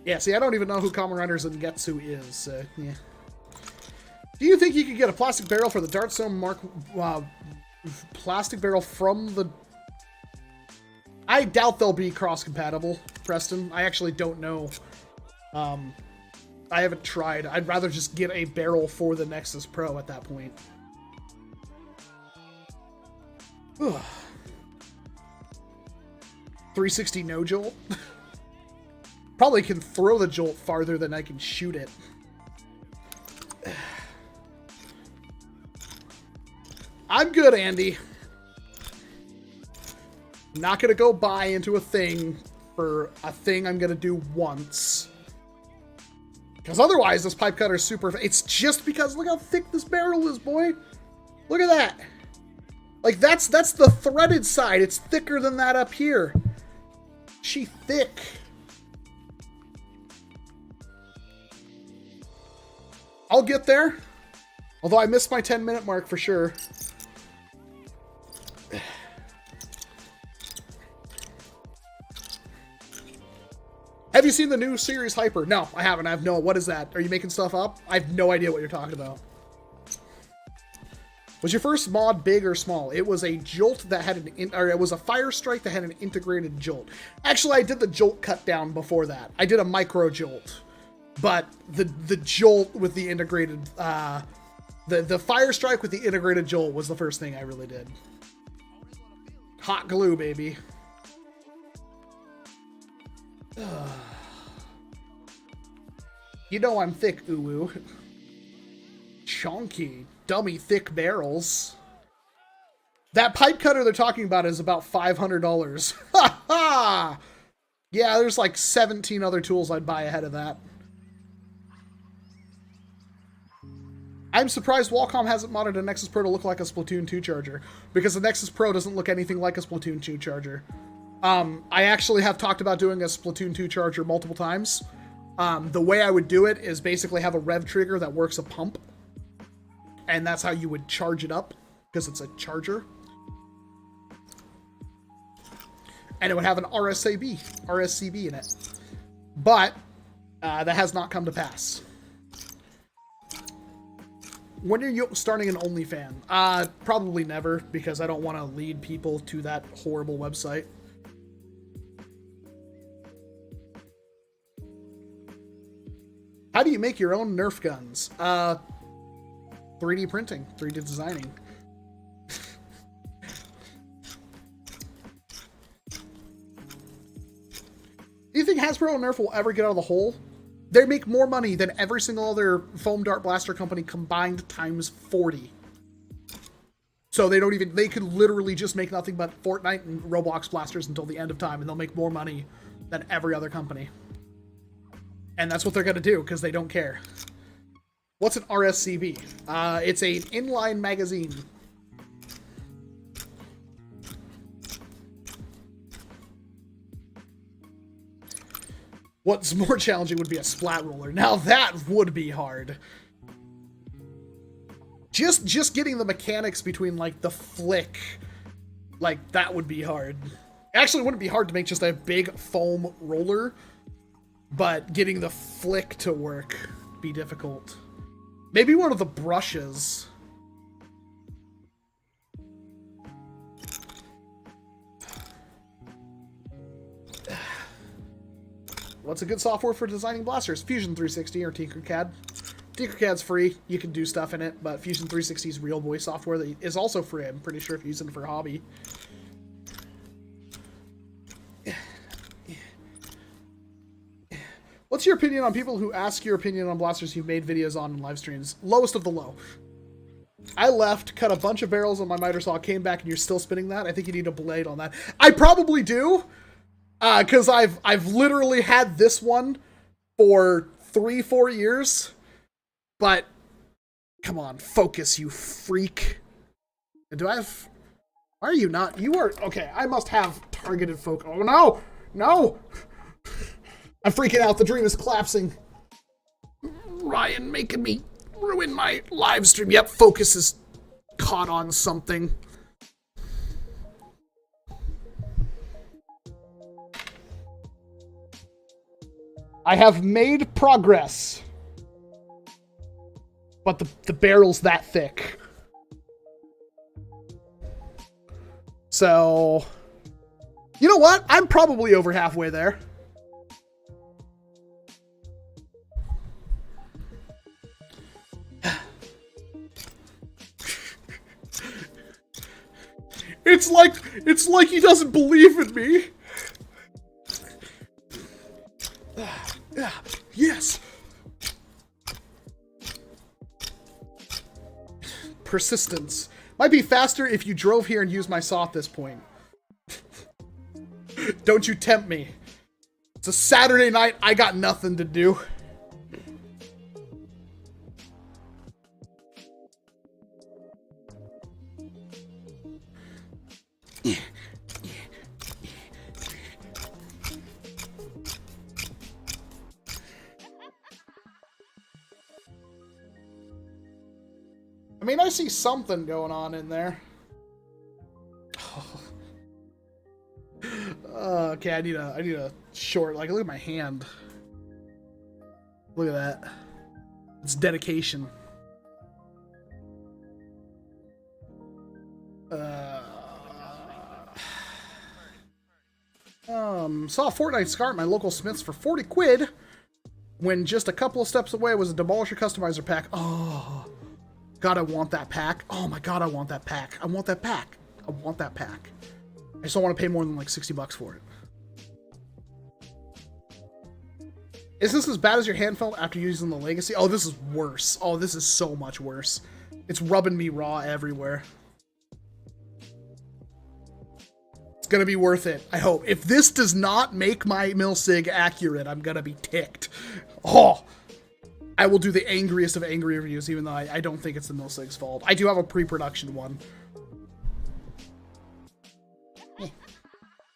Yeah, see, I don't even know who Kamen Rider Zangetsu is. Yeah. Do you think you could get a plastic barrel for the Dart Zone Mark... plastic barrel from the... I doubt they'll be cross-compatible, Preston. I actually don't know. I haven't tried. I'd rather just get a barrel for the Nexus Pro at that point. 360 no Jolt? Probably can throw the Jolt farther than I can shoot it. I'm good, Andy. I'm not going to go buy into a thing for a thing I'm going to do once. Because otherwise, this pipe cutter is super... It's just because... Look how thick this barrel is, boy. Look at that. Like, that's the threaded side. It's thicker than that up here. She thick. I'll get there. Although I missed my 10-minute mark for sure. Have you seen the new series Hyper? No, I haven't. I have no... What is that? Are you making stuff up? I have no idea what you're talking about. Was your first mod big or small? It was a Jolt that had it was a Fire Strike that had an integrated Jolt. Actually, I did the Jolt cut down before that. I did a micro Jolt. But the Jolt with the integrated... The Fire Strike with the integrated Jolt was the first thing I really did. Hot glue, baby. You know I'm thick, uwu. Chunky, dummy thick barrels. That pipe cutter they're talking about is about $500. Ha ha! Yeah, there's like 17 other tools I'd buy ahead of that. I'm surprised WALCOM hasn't modded a Nexus Pro to look like a Splatoon 2 charger, because the Nexus Pro doesn't look anything like a Splatoon 2 charger. I actually have talked about doing a Splatoon 2 charger multiple times. The way I would do it is basically have a rev trigger that works a pump. And that's how you would charge it up, because it's a charger. And it would have an RSCB in it. But that has not come to pass. When are you starting an OnlyFans? Probably never, because I don't want to lead people to that horrible website. How do you make your own Nerf guns? 3D printing, 3D designing. Do you think Hasbro and Nerf will ever get out of the hole? They make more money than every single other foam dart blaster company combined times 40. So they don't even, they could literally just make nothing but Fortnite and Roblox blasters until the end of time, and they'll make more money than every other company. And that's what they're going to do, because they don't care. What's an RSCB? It's an inline magazine. What's more challenging would be a splat roller. Now that would be hard. Just getting the mechanics between, like, the flick, like, that would be hard. Actually, it wouldn't be hard to make just a big foam roller. but getting the flick to work be difficult. Maybe one of the brushes. What's a good software for designing blasters? Fusion 360 or Tinkercad. Tinkercad's free. You can do stuff in it, but Fusion 360 is real voice software that is also free. I'm pretty sure if you're using it for a hobby. What's your opinion on people who ask your opinion on blasters you've made videos on in live streams? Lowest of the low. I left, cut a bunch of barrels on my miter saw, came back, and you're still spinning that? I think you need a blade on that. I probably do, because I've literally had this one for 3-4 years. But, come on, focus, you freak. Do I have... Why are you not... You are... Okay, I must have targeted focus. Oh, no! No! I'm freaking out. The dream is collapsing. Ryan making me ruin my live stream. Yep, focus is caught on something. I have made progress. But the barrel's that thick. So... You know what? I'm probably over halfway there. It's like he doesn't believe in me. Yes. Persistence. Might be faster if you drove here and used my saw at this point. Don't you tempt me. It's a Saturday night. I got nothing to do. I mean, I see something going on in there. Okay, I need a short. Like, look at my hand. Look at that. It's dedication. Saw a Fortnite scar at my local Smith's for 40 quid when just a couple of steps away was a Demolisher Customizer pack. Oh, God, I want that pack. Oh my God, I want that pack. I want that pack. I want that pack. I just don't want to pay more than like 60 bucks for it. Is this as bad as your hand felt after using the Legacy? Oh, this is worse. Oh, this is so much worse. It's rubbing me raw everywhere. It's gonna be worth it, I hope. If this does not make my milsig accurate, I'm gonna be ticked. Oh! I will do the angriest of angry reviews, even though I don't think it's the milsig's fault. I do have a pre-production one.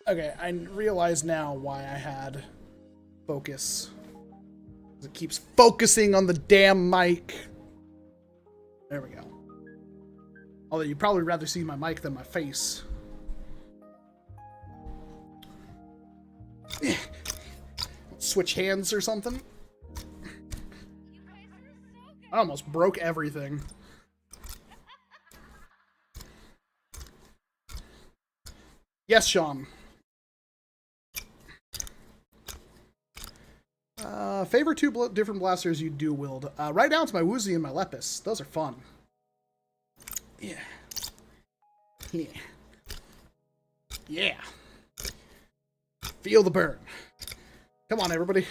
Okay, I realize now why I had focus. It keeps focusing on the damn mic. There we go. Although you'd probably rather see my mic than my face. Switch hands or something. I almost broke everything. Yes, Sean. Favorite two different blasters you do wield. Right now it's my Woozy and my Lepus. Those are fun. Yeah. Yeah. Yeah. Feel the burn. Come on, everybody.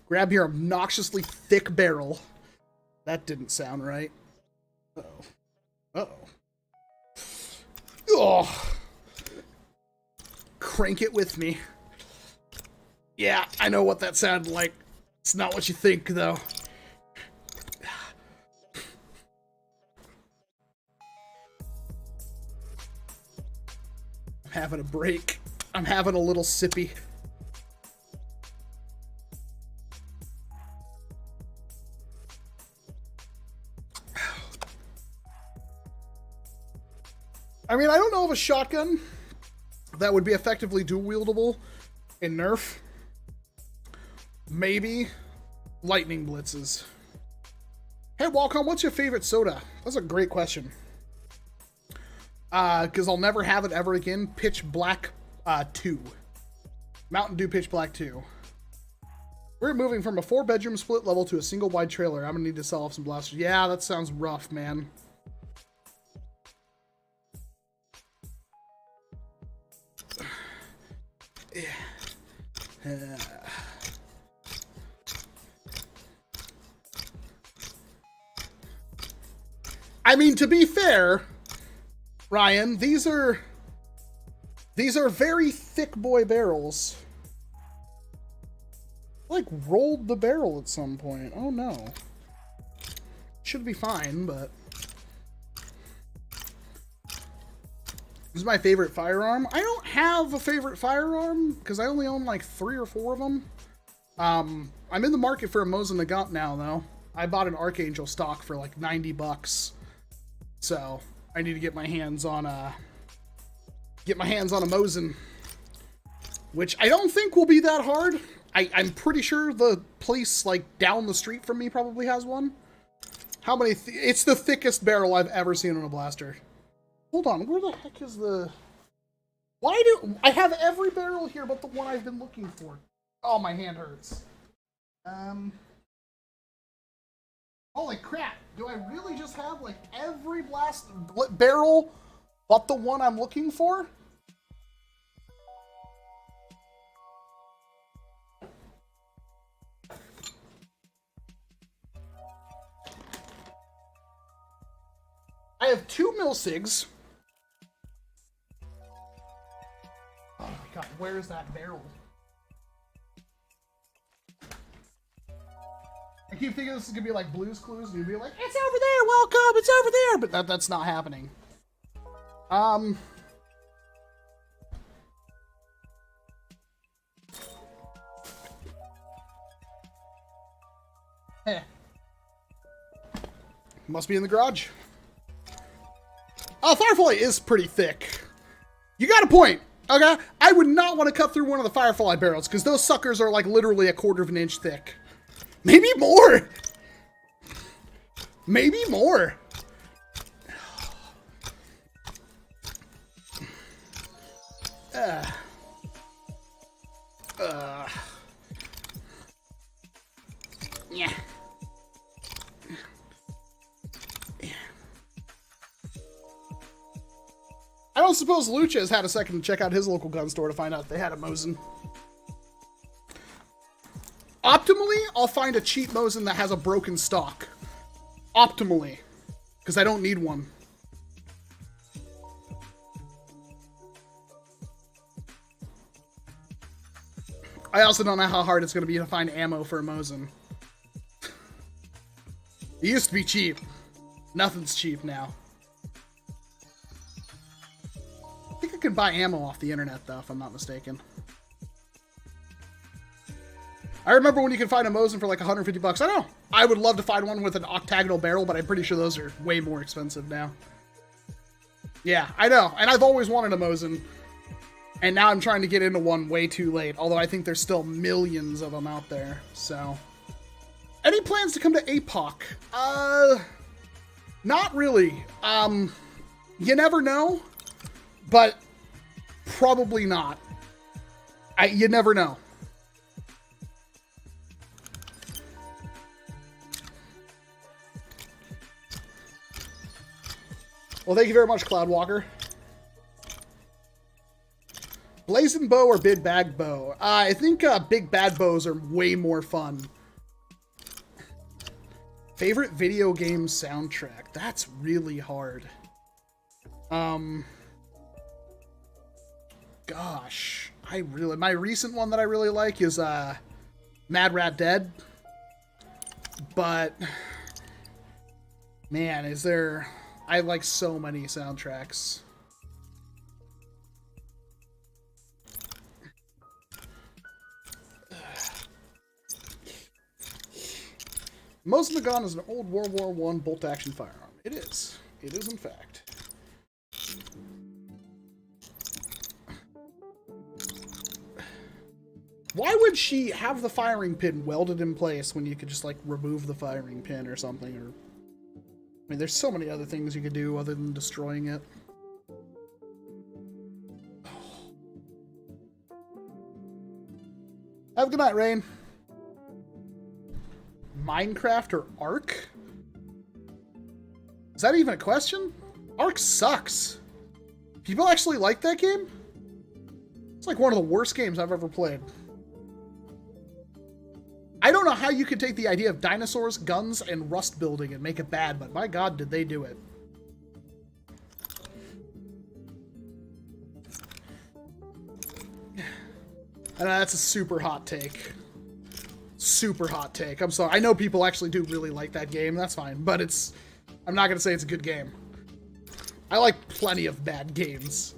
Grab your obnoxiously thick barrel. That didn't sound right. Uh-oh. Uh-oh. Oh. Crank it with me. Yeah, I know what that sounded like. It's not what you think, though. I'm having a break. I'm having a little sippy. I mean, I don't know of a shotgun that would be effectively dual-wieldable in NERF. Maybe lightning blitzes. Hey, WALCOM, what's your favorite soda? That's a great question. Because I'll never have it ever again. Pitch Black 2. Mountain Dew Pitch Black 2. We're moving from a 4-bedroom split level to a single wide trailer. I'm gonna need to sell off some blasters. Yeah, that sounds rough, man. I mean, to be fair, Ryan, these are very thick boy barrels. Like rolled the barrel at some point. Oh no. Should be fine, but this is my favorite firearm. I don't have a favorite firearm because I only own like 3 or 4 of them. I'm in the market for a Mosin Nagant now though. I bought an Archangel stock for like 90 bucks. So I need to get my hands on a Mosin, which I don't think will be that hard. I'm pretty sure the place like down the street from me probably has one. How many? It's the thickest barrel I've ever seen on a blaster. Hold on, where the heck is the? Why do I have every barrel here but the one I've been looking for? Oh, my hand hurts. Holy crap! Do I really just have like every barrel but the one I'm looking for? I have 2 Milsigs. Oh my god, where is that barrel? I keep thinking this is gonna be like Blue's Clues, and you'd be like, "It's over there, WALCOM, it's over there," but that's not happening. Must be in the garage. Oh, Firefly is pretty thick. You got a point, okay? I would not want to cut through one of the Firefly barrels, because those suckers are like literally 1/4 of an inch thick. Maybe more! Maybe more! Yeah. I don't suppose Lucha has had a second to check out his local gun store to find out if they had a Mosin. Optimally, I'll find a cheap Mosin that has a broken stock. Optimally. Because I don't need one. I also don't know how hard it's going to be to find ammo for a Mosin. It used to be cheap. Nothing's cheap now. I think I can buy ammo off the internet, though, if I'm not mistaken. I remember when you could find a Mosin for like 150 bucks. I don't know. I would love to find one with an octagonal barrel, but I'm pretty sure those are way more expensive now. Yeah, I know. And I've always wanted a Mosin. And now I'm trying to get into one way too late. Although I think there's still millions of them out there. So, any plans to come to APOC? Not really. You never know. But probably not. You never know. Well, thank you very much, Cloudwalker. Blazing bow or big bag bow? I think big bad bows are way more fun. Favorite video game soundtrack? That's really hard. Gosh, my recent one that I really like is Mad Rat Dead. But man, I like so many soundtracks. Mosin Nagant is an old World War I bolt-action firearm. It is. It is, in fact. Why would she have the firing pin welded in place when you could just, like, remove the firing pin or something? Or, I mean, there's so many other things you could do other than destroying it. Have a good night, Rain. Minecraft or Ark? Is that even a question? Ark sucks. People actually like that game? It's like one of the worst games I've ever played. I don't know how you could take the idea of dinosaurs, guns, and rust building and make it bad, but my god, did they do it. And that's a super hot take. Super hot take. I'm sorry. I know people actually do really like that game. That's fine. But it's... I'm not going to say it's a good game. I like plenty of bad games.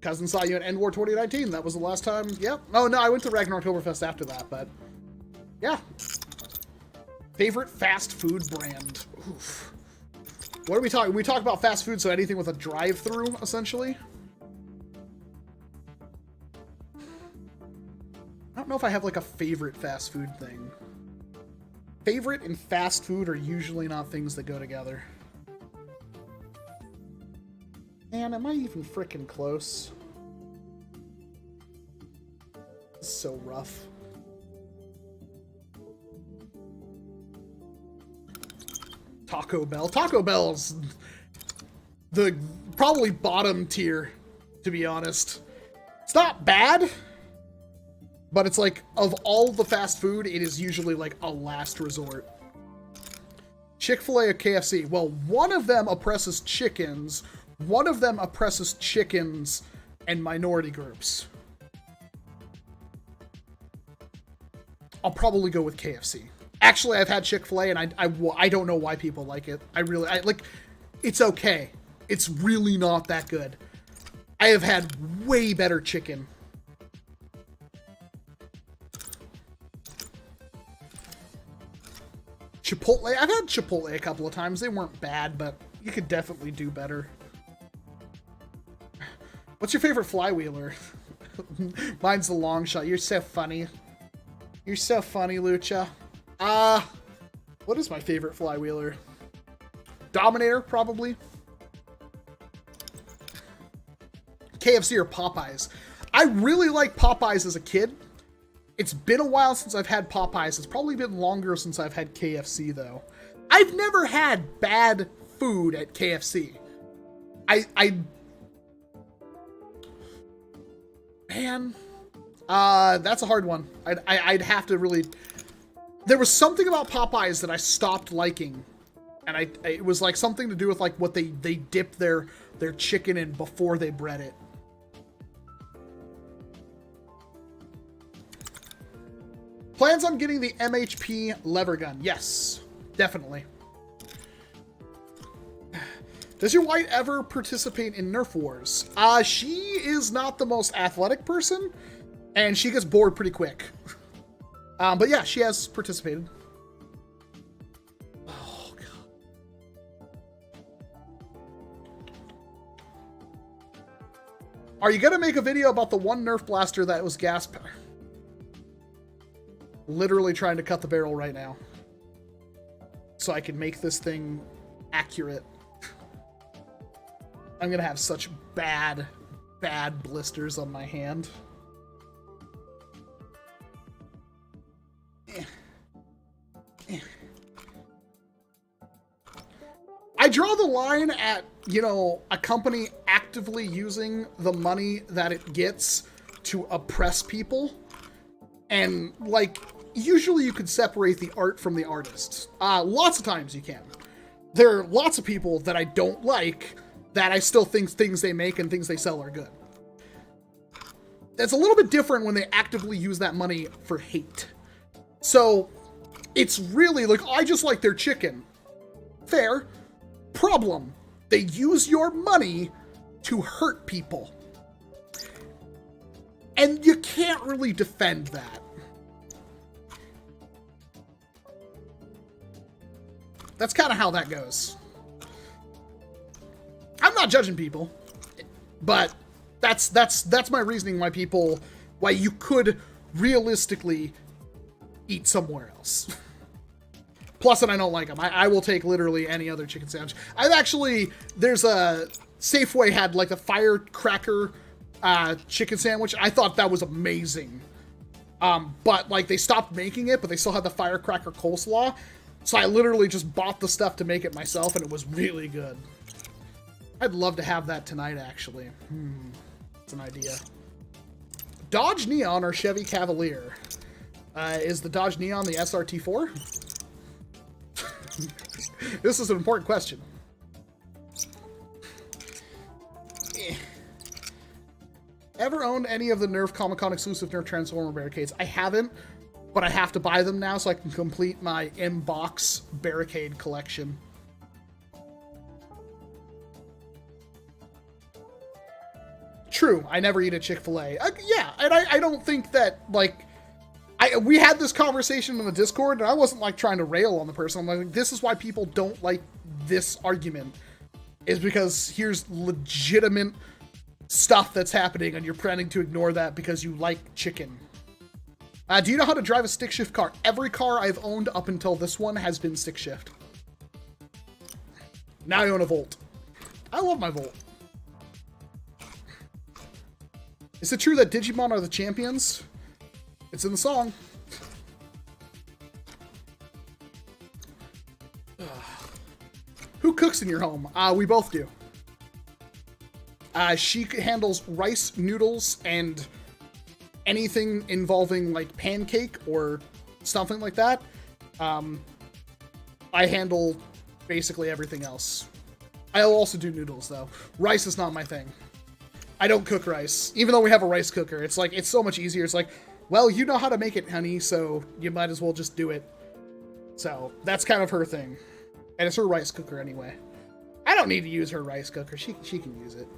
Cousin saw you at End War 2019. That was the last time. Yep. Oh, no. I went to Ragnar Oktoberfest after that, but... Yeah. Favorite fast food brand. Oof. What are we talking? We talk about fast food, so anything with a drive-through, essentially. I don't know if I have, like, a favorite fast food thing. Favorite and fast food are usually not things that go together. Man, am I even frickin' close? This is so rough. Taco Bell. Taco Bell's the probably bottom tier, to be honest. It's not bad, but it's like, of all the fast food, it is usually like a last resort. Chick-fil-A or KFC? Well, one of them oppresses chickens, one of them oppresses chickens and minority groups. I'll probably go with KFC. Actually, I've had Chick-fil-A, and I don't know why people like it. Like, it's okay. It's really not that good. I have had way better chicken. Chipotle. I've had Chipotle a couple of times. They weren't bad, but you could definitely do better. What's your favorite flywheeler? Mine's the long shot. You're so funny. You're so funny, Lucha. What is my favorite flywheeler? Dominator, probably. KFC or Popeyes. I really like Popeyes as a kid. It's been a while since I've had Popeyes. It's probably been longer since I've had KFC, though. I've never had bad food at KFC. Man, that's a hard one. I'd have to really... There was something about Popeyes that I stopped liking, and it was like something to do with like what they dip their chicken in before they bread it. Plans on getting the MHP lever gun? Yes, definitely. Does your wife ever participate in Nerf wars? She is not the most athletic person, and she gets bored pretty quick. But yeah, she has participated. Oh, God. Are you gonna make a video about the one Nerf blaster that was gas? Literally trying to cut the barrel right now, so I can make this thing accurate. I'm gonna have such bad blisters on my hand. I draw the line at, you know, a company actively using the money that it gets to oppress people. And, like, usually you could separate the art from the artist. Lots of times you can. There are lots of people that I don't like that I still think things they make and things they sell are good. It's a little bit different when they actively use that money for hate. So, it's really like, I just like their chicken. Fair. Problem. They use your money to hurt people. And you can't really defend that. That's kind of how that goes. I'm not judging people, but That's my reasoning why you could realistically eat somewhere else. Plus, and I don't like them. I will take literally any other chicken sandwich. There's a Safeway had like the firecracker chicken sandwich. I thought that was amazing. But like they stopped making it, but they still had the firecracker coleslaw. So I literally just bought the stuff to make it myself, and it was really good. I'd love to have that tonight, actually. It's an idea. Dodge Neon or Chevy Cavalier? Is the Dodge Neon the SRT4? This is an important question. Ever owned any of the NERF Comic-Con exclusive NERF Transformer barricades? I haven't, but I have to buy them now so I can complete my in-box barricade collection. True, I never eat at Chick-fil-A. Yeah, and I don't think that, like... we had this conversation in the Discord, and I wasn't, like, trying to rail on the person. I'm like, this is why people don't like this argument. Is because here's legitimate stuff that's happening, and you're planning to ignore that because you like chicken. Do you know how to drive a stick shift car? Every car I've owned up until this one has been stick shift. Now I own a Volt. I love my Volt. Is it true that Digimon are the champions? It's in the song. Who cooks in your home? We both do. She handles rice, noodles, and anything involving like pancake or something like that. I handle basically everything else. I'll also do noodles though. Rice is not my thing. I don't cook rice, even though we have a rice cooker. It's like, it's so much easier. It's like, well, you know how to make it, honey, so you might as well just do it. So that's kind of her thing. And it's her rice cooker anyway. I don't need to use her rice cooker. She can use it.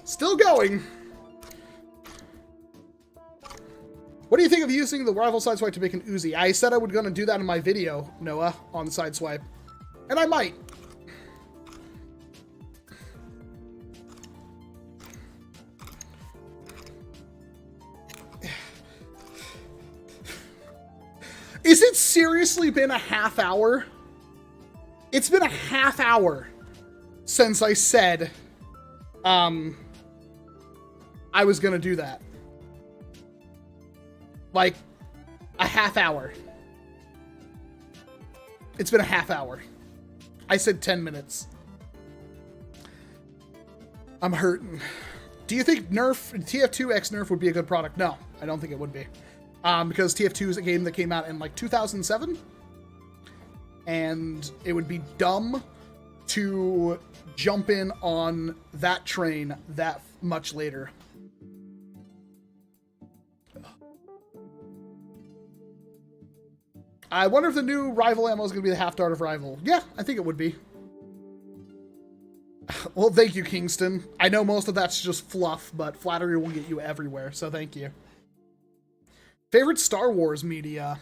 Still going. What do you think of using the rival sideswipe to make an Uzi? I said I was going to do that in my video, Noah, on sideswipe. And I might. Is it seriously been a half hour? It's been a half hour since I said I was gonna do that. Like, a half hour. It's been a half hour. I said 10 minutes. I'm hurting. Do you think TF2 X NERF would be a good product? No, I don't think it would be. Because TF2 is a game that came out in like 2007. And it would be dumb to jump in on that train that much later. I wonder if the new rival ammo is going to be the half dart of rival. Yeah, I think it would be. Well, thank you, Kingston. I know most of that's just fluff, but flattery will get you everywhere, so thank you. Favorite Star Wars media?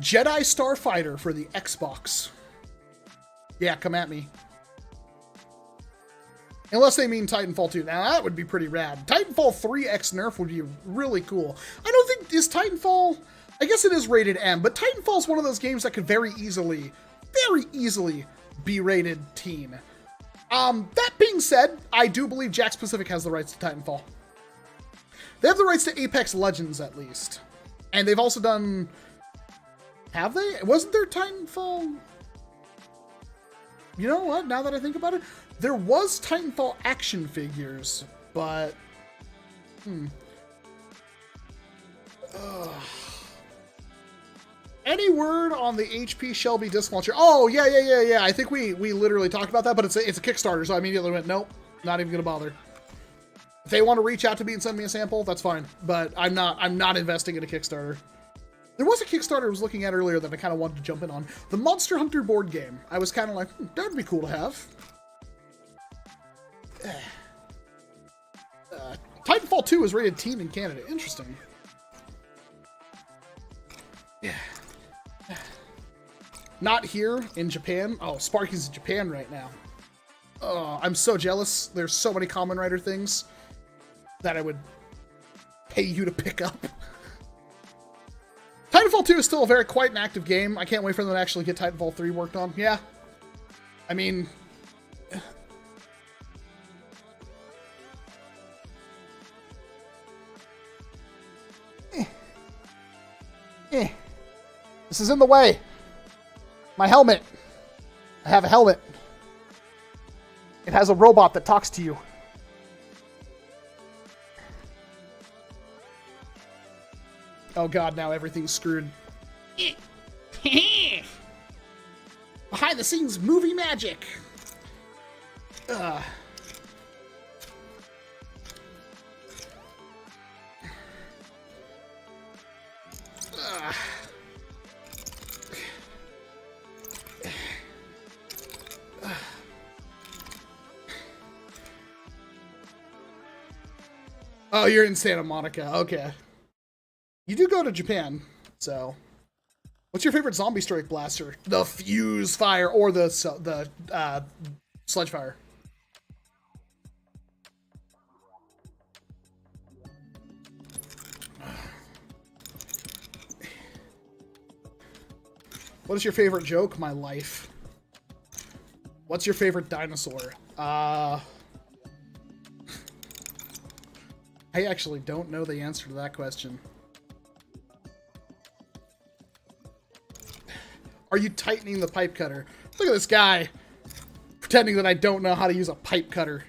Jedi Starfighter for the Xbox. Yeah, come at me. Unless they mean Titanfall 2. Now, that would be pretty rad. Titanfall 3 X NERF would be really cool. I don't think... Is Titanfall... I guess it is rated M, but Titanfall is one of those games that could very easily be rated teen. That being said, I do believe Jax Pacific has the rights to Titanfall. They have the rights to Apex Legends, at least. And they've also done... Have they? Wasn't there Titanfall... You know what? Now that I think about it, there was Titanfall action figures, but... Any word on the HP Shelby disc launcher? Oh, yeah. I think we literally talked about that, but it's a Kickstarter, so I immediately went, nope, not even gonna bother. If they want to reach out to me and send me a sample, that's fine. But I'm not investing in a Kickstarter. There was a Kickstarter I was looking at earlier that I kind of wanted to jump in on. The Monster Hunter board game. I was kind of like, that'd be cool to have. Titanfall 2 is rated teen in Canada. Interesting. Yeah. Not here in Japan. Oh, Sparky's in Japan right now. Oh, I'm so jealous. There's so many Kamen Rider things that I would pay you to pick up. Titanfall 2 is still a very quite an active game. I can't wait for them to actually get Titanfall 3 worked on. Yeah. I mean... This is in the way. My helmet. I have a helmet. It has a robot that talks to you. Oh god, now everything's screwed. Behind the scenes movie magic. Oh, you're in Santa Monica. Okay. You do go to Japan, so... What's your favorite zombie strike blaster? The fuse fire or the sludge fire? What is your favorite joke? My life. What's your favorite dinosaur? I actually don't know the answer to that question. Are you tightening the pipe cutter? Look at this guy pretending that I don't know how to use a pipe cutter.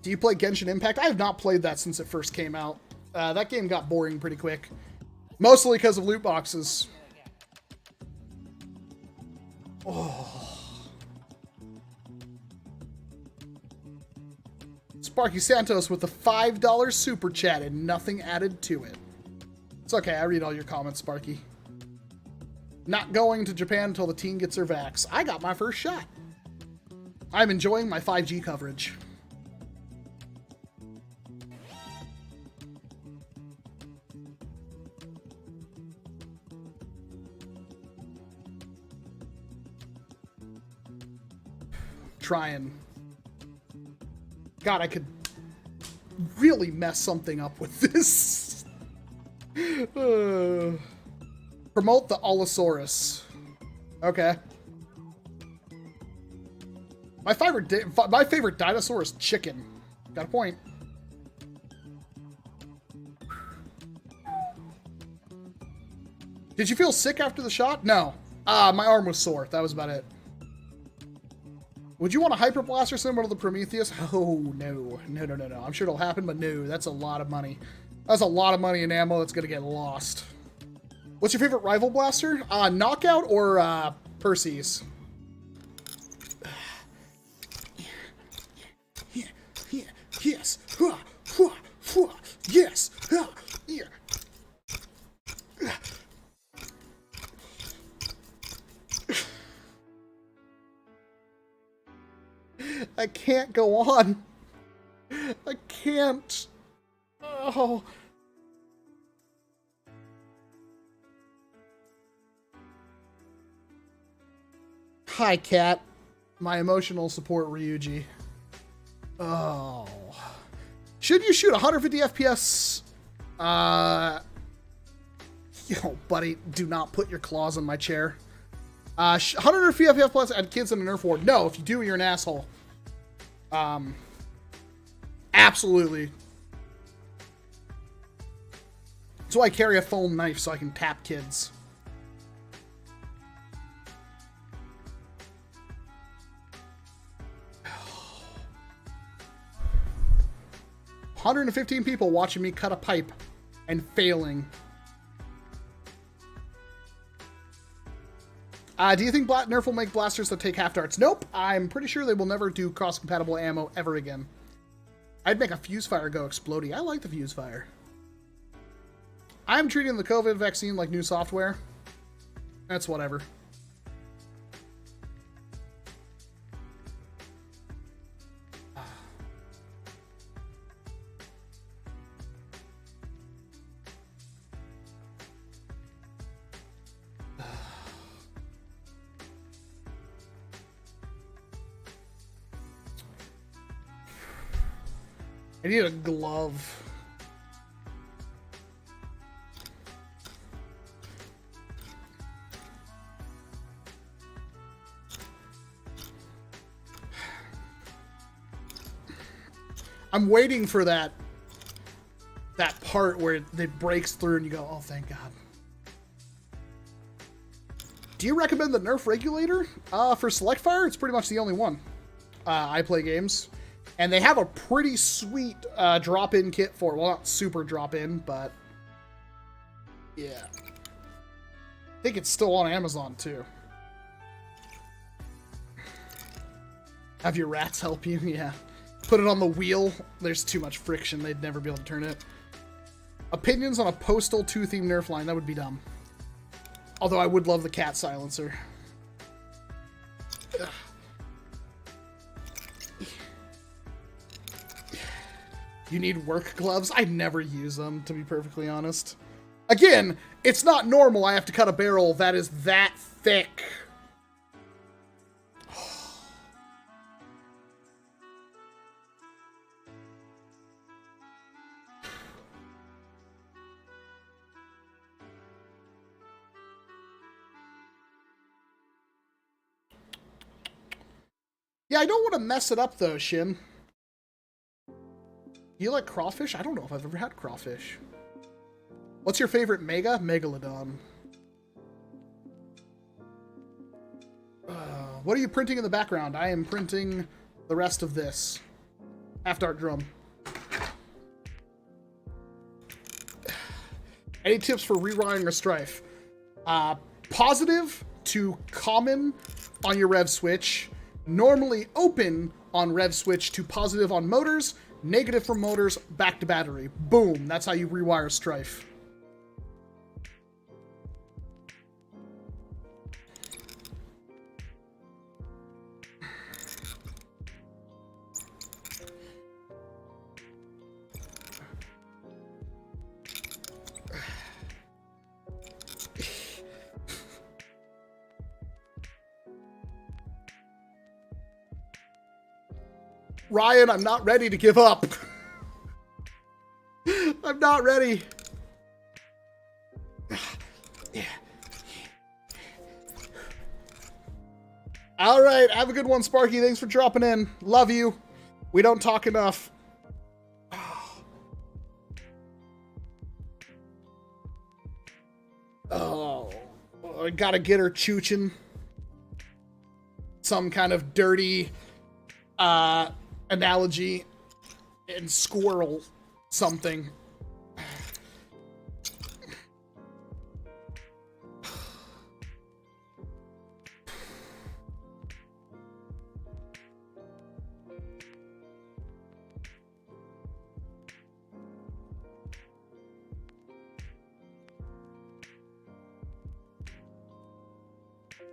Do you play Genshin Impact? I have not played that since it first came out. That game got boring pretty quick. Mostly because of loot boxes. Oh. Sparky Santos with the $5 super chat and nothing added to it. It's okay, I read all your comments, Sparky. Not going to Japan until the teen gets her vax. I got my first shot. I'm enjoying my 5G coverage. Trying. God, I could really mess something up with this. Promote the Allosaurus. Okay. My favorite dinosaur is chicken. Got a point. Did you feel sick after the shot? No. My arm was sore. That was about it. Would you want a Hyper Blaster similar to the Prometheus? Oh, no. No. I'm sure it'll happen, but no. That's a lot of money. That's a lot of money in ammo that's going to get lost. What's your favorite Rival Blaster? Knockout or Percy's? Yes. Yes. I can't go on. I can't. Oh. Hi, cat. My emotional support, Ryuji. Oh. Should you shoot 150 FPS? Yo, buddy, do not put your claws on my chair. 150 FPS plus and kids in a Nerf war. No, if you do, you're an asshole. Absolutely. That's why I carry a foam knife so I can tap kids. $115 people watching me cut a pipe and failing. Do you think Nerf will make blasters that take half darts? Nope. I'm pretty sure they will never do cross-compatible ammo ever again. I'd make a fuse fire go explodey. I like the fuse fire. I'm treating the COVID vaccine like new software. That's whatever. I need a glove. I'm waiting for that part where it breaks through and you go, oh, thank God. Do you recommend the NERF regulator? For select fire, it's pretty much the only one. I play games. And they have a pretty sweet drop-in kit for it. Well, not super drop-in, but yeah. I think it's still on Amazon, too. Have your rats help you? Yeah. Put it on the wheel. There's too much friction. They'd never be able to turn it. Opinions on a Postal 2-themed NERF line. That would be dumb. Although I would love the cat silencer. Ugh. You need work gloves? I never use them, to be perfectly honest. Again, it's not normal I have to cut a barrel that is that thick. Yeah, I don't want to mess it up, though, Shin. You like crawfish? I don't know if I've ever had crawfish. What's your favorite mega? Megalodon. What are you printing in the background? I am printing the rest of this. Half-dart drum. Any tips for rewiring a strife? Positive to common on your rev switch. Normally open on rev switch to positive on motors. Negative from motors, back to battery. Boom. That's how you rewire strife. Ryan, I'm not ready to give up. I'm not ready. All right, have a good one, Sparky. Thanks for dropping in. Love you. We don't talk enough. Oh, I gotta get her chooching. Some kind of dirty analogy and squirrel something.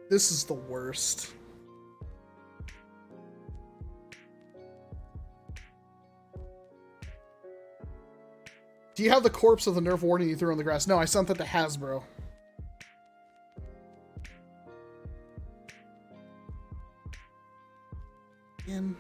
This is the worst. Do you have the corpse of the Nerf warning you threw on the grass? No, I sent that to Hasbro. In.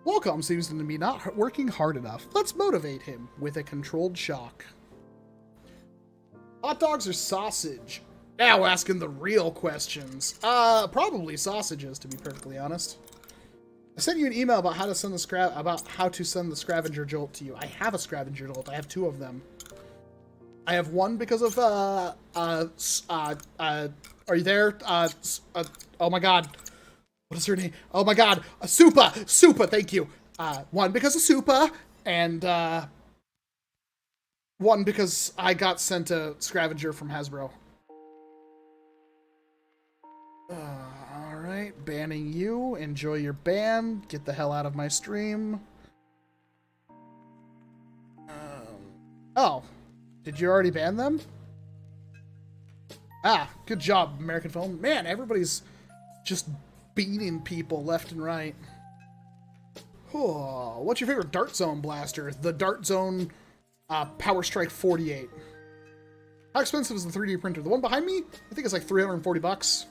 WALCOM seems to be not working hard enough. Let's motivate him with a controlled shock. Hot dogs or sausage? Now asking the real questions. Probably sausages, to be perfectly honest. I sent you an email about how to send the scavenger jolt to you. I have a scavenger jolt. I have 2 of them. I have one because of are you there? Oh my God. What is her name? Oh my God. Supa. Thank you. One because of Supa, and one because I got sent a scavenger from Hasbro. Alright, banning you. Enjoy your ban. Get the hell out of my stream. Oh. Did you already ban them? Ah, good job, American Film. Man, everybody's just beating people left and right. Oh, what's your favorite Dart Zone blaster? The Dart Zone Power Strike 48. How expensive is the 3D printer? The one behind me? I think it's like 340 bucks.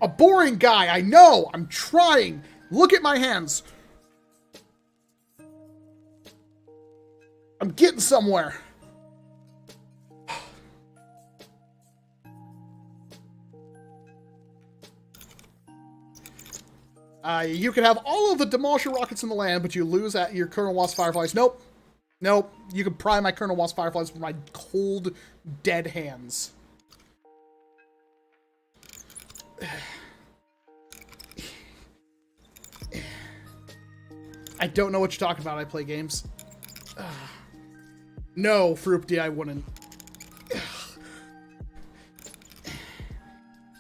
A boring guy, I know! I'm trying! Look at my hands! I'm getting somewhere! You can have all of the Demolisher rockets in the land, but you lose at your Colonel Wasp Fireflies. Nope. Nope. You can pry my Colonel Wasp Fireflies with my cold, dead hands. I don't know what you're talking about. I play games. No, Fruipty, I wouldn't.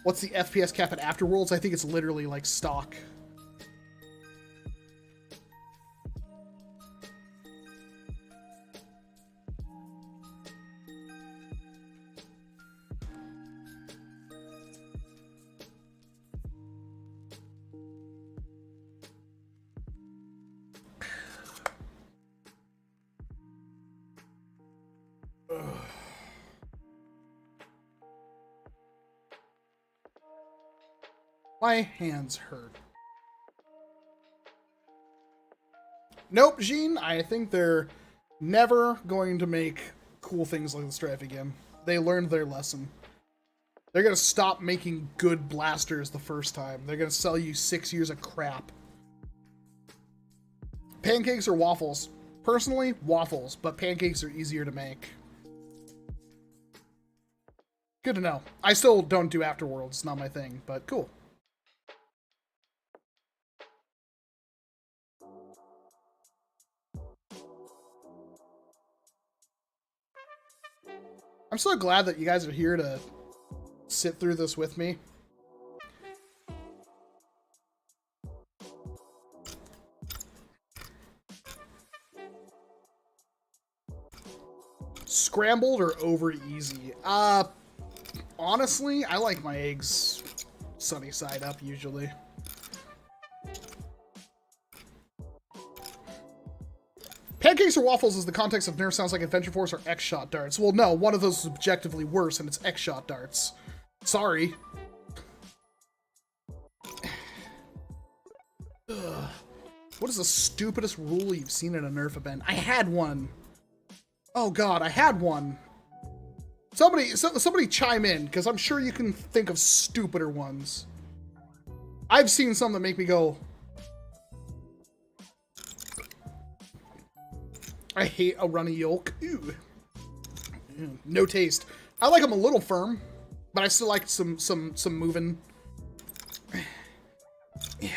What's the FPS cap at Afterworlds? I think it's literally like stock. My hands hurt. Nope, Jean, I think they're never going to make cool things like the Strife again. They learned their lesson. They're gonna stop making good blasters the first time. They're gonna sell you 6 years of crap. Pancakes or waffles? Personally, waffles, but pancakes are easier to make. Good to know. I still don't do Afterworlds, it's not my thing, but cool. I'm so glad that you guys are here to sit through this with me. Scrambled or over easy? Honestly, I like my eggs sunny side up usually. Pancakes or waffles is the context of NERF sounds like Adventure Force or X-Shot darts. Well, no, one of those is objectively worse, and it's X-Shot darts. Sorry. Ugh. What is the stupidest rule you've seen at a NERF event? I had one. Oh god, I had one. Somebody chime in, because I'm sure you can think of stupider ones. I've seen some that make me go... I hate a runny yolk. Ew. Ew. No taste. I like them a little firm, but I still like some moving. Yeah.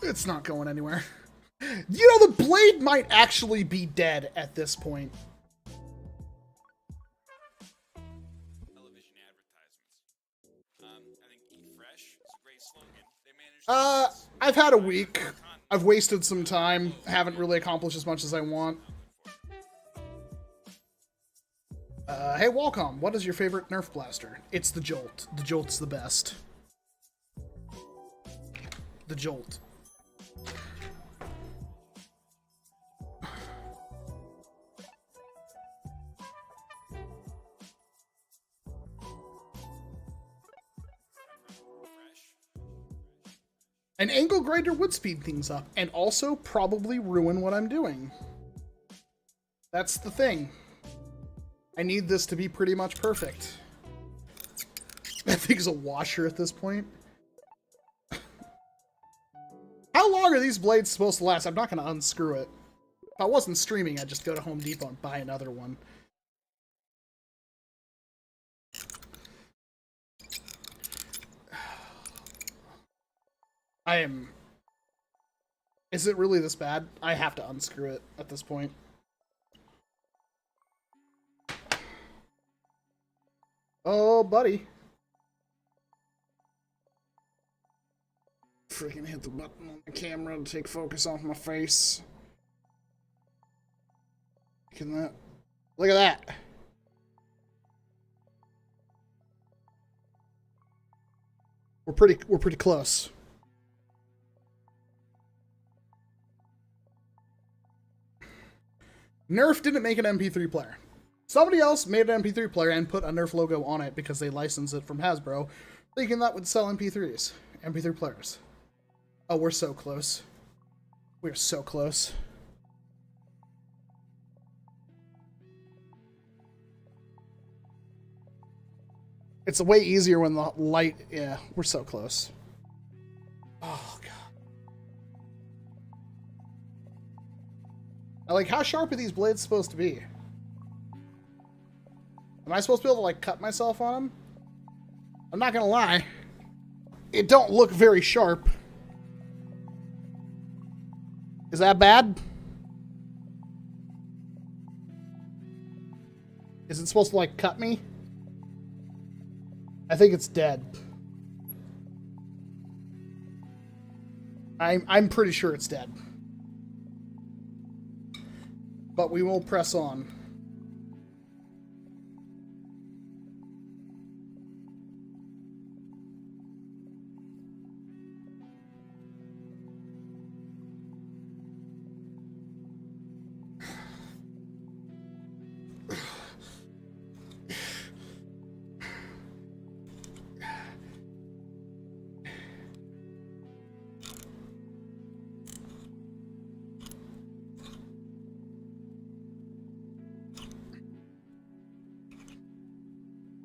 It's not going anywhere. You know, the blade might actually be dead at this point. I've had a week. I've wasted some time. Haven't really accomplished as much as I want. Hey, WALCOM, what is your favorite NERF blaster? It's the Jolt. The Jolt's the best. The Jolt. An angle grinder would speed things up, and also probably ruin what I'm doing. That's the thing. I need this to be pretty much perfect. That thing's a washer at this point. How long are these blades supposed to last? I'm not going to unscrew it. If I wasn't streaming, I'd just go to Home Depot and buy another one. Is it really this bad? I have to unscrew it at this point. Oh, buddy. Freaking hit the button on the camera to take focus off my face. Look at that. We're pretty close. NERF didn't make an MP3 player. Somebody else made an MP3 player and put a NERF logo on it because they licensed it from Hasbro, thinking that would sell MP3s. MP3 players. Oh, we're so close. We're so close. It's way easier when the light... Yeah, we're so close. Oh, God. Like, how sharp are these blades supposed to be? Am I supposed to be able to, like, cut myself on them? I'm not gonna lie. It don't look very sharp. Is that bad? Is it supposed to, like, cut me? I think it's dead. I'm pretty sure it's dead. But we will press on.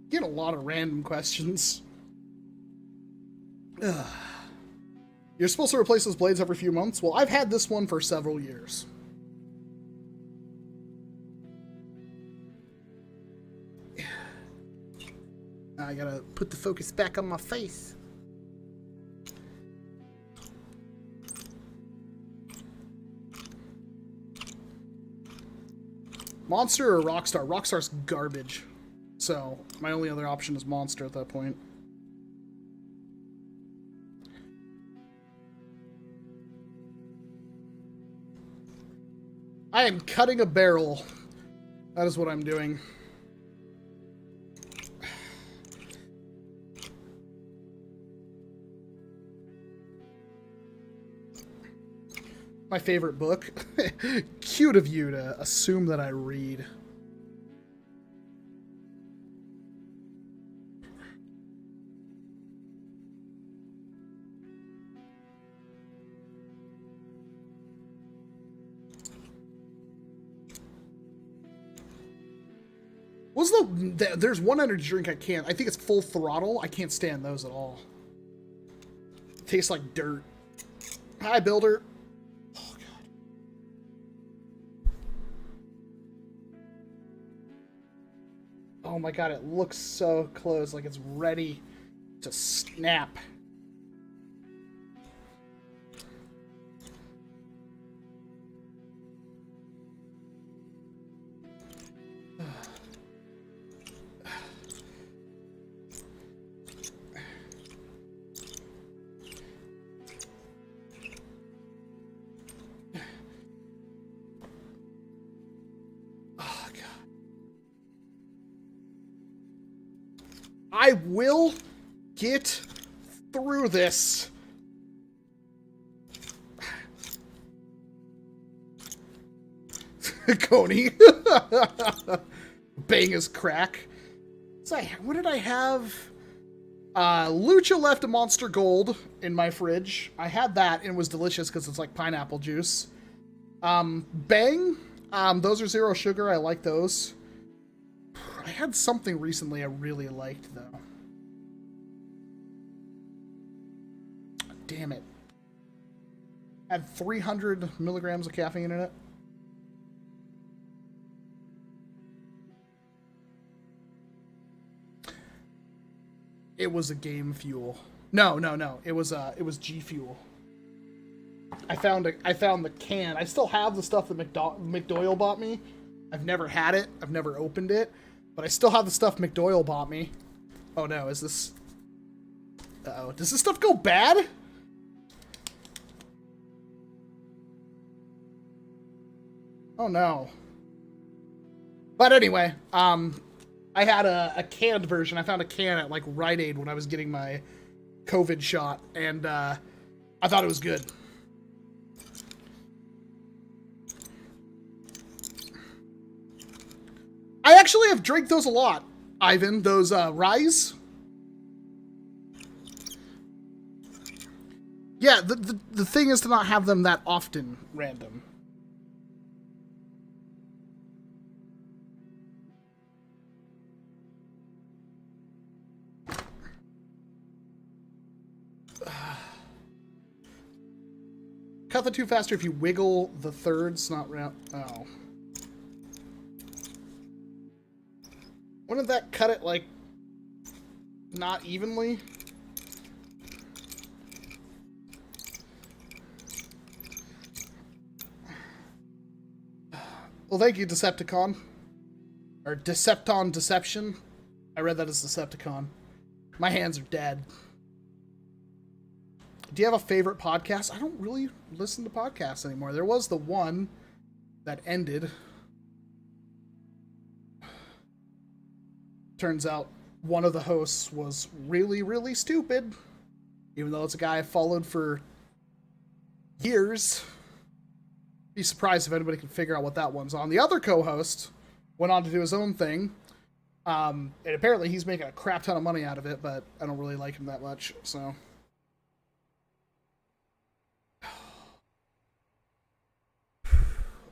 Get a lot of random questions. Ugh. You're supposed to replace those blades every few months? Well, I've had this one for several years. I gotta put the focus back on my face. Monster or Rockstar? Rockstar's garbage. So, my only other option is Monster at that point. I am cutting a barrel. That is what I'm doing. My favorite book. Cute of you to assume that I read. There's one energy drink I can't. I think it's Full Throttle. I can't stand those at all. Tastes like dirt. Hi, Builder. Oh, God. Oh, my God. It looks so close. Like it's ready to snap. I will get through this. Coney. Bang his crack. So what did I have? Lucha left a Monster Gold in my fridge. I had that and it was delicious because it's like pineapple juice. Bang. Those are 0 sugar. I like those. I had something recently I really liked, though. Damn it. Had 300 milligrams of caffeine in it. It was a Game Fuel. No. It was G Fuel. I found the can. I still have the stuff that McDoyle bought me. I've never had it. I've never opened it. But I still have the stuff McDoyle bought me. Oh no, is this... Uh-oh. Does this stuff go bad? Oh no. But anyway, I had a canned version. I found a can at like Rite Aid when I was getting my COVID shot. And I thought it was good. I actually have drank those a lot, Ivan. Those Rise. Yeah, the thing is to not have them that often random. Cut the two faster if you wiggle the thirds, not round. Oh. Wouldn't that cut it, like, not evenly? Well, thank you, Decepticon. Or Decepton Deception. I read that as Decepticon. My hands are dead. Do you have a favorite podcast? I don't really listen to podcasts anymore. There was the one that ended. Turns out one of the hosts was really, really stupid. Even though it's a guy I followed for years. Be surprised if anybody can figure out what that one's on. The other co-host went on to do his own thing. And apparently he's making a crap ton of money out of it, but I don't really like him that much, so...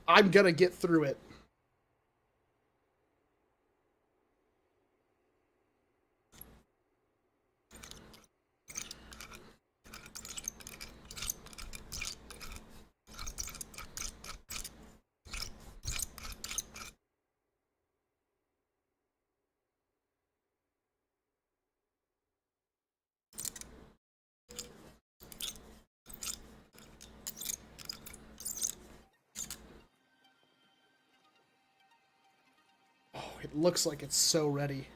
I'm gonna get through it. It looks like it's so ready.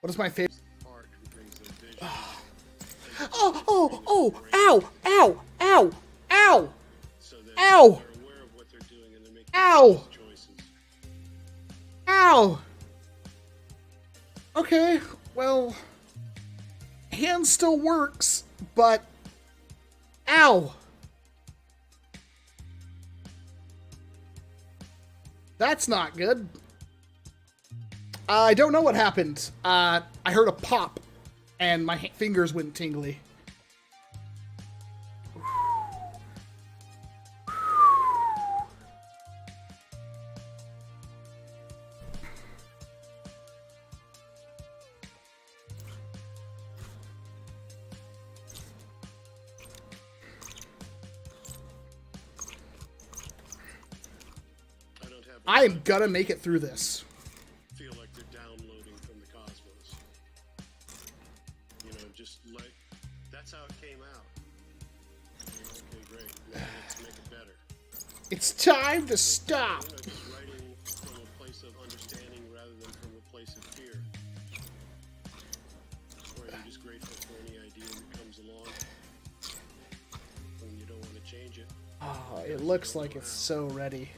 What is my favorite? Oh, ow, ow, ow, ow, ow, ow, ow. Okay, well, hand still works, but ow. That's not good. I don't know what happened. I heard a pop, and my fingers went tingly. I am gonna make it through this. It's time to stop. Just writing from a place of understanding rather than from a place of fear. Or you're just grateful for any idea that comes along when you don't want to change it. Oh, it looks like it's so ready.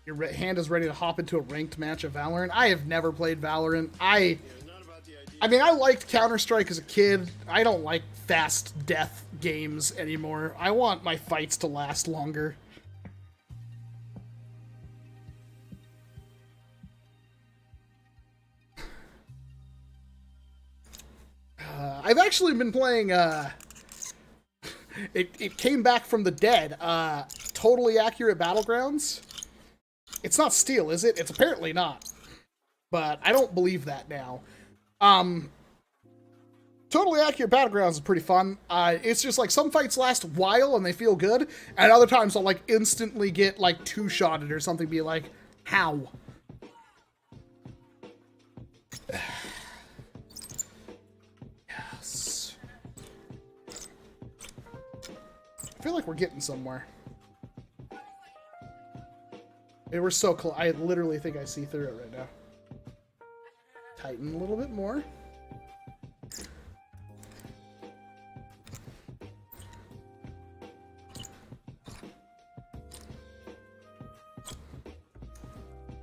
Your hand is ready to hop into a ranked match of Valorant. I have never played Valorant. I mean, I liked Counter-Strike as a kid. I don't like fast death games anymore. I want my fights to last longer. I've actually been playing, it came back from the dead, Totally Accurate Battlegrounds. It's not Steel, is it? It's apparently not. But I don't believe that now. Totally Accurate Battlegrounds is pretty fun. It's just like some fights last a while and they feel good, and other times I'll like instantly get like two-shotted or something, be like, how? Yes. I feel like we're getting somewhere. Hey, we're so close. I literally think I see through it right now. Tighten a little bit more.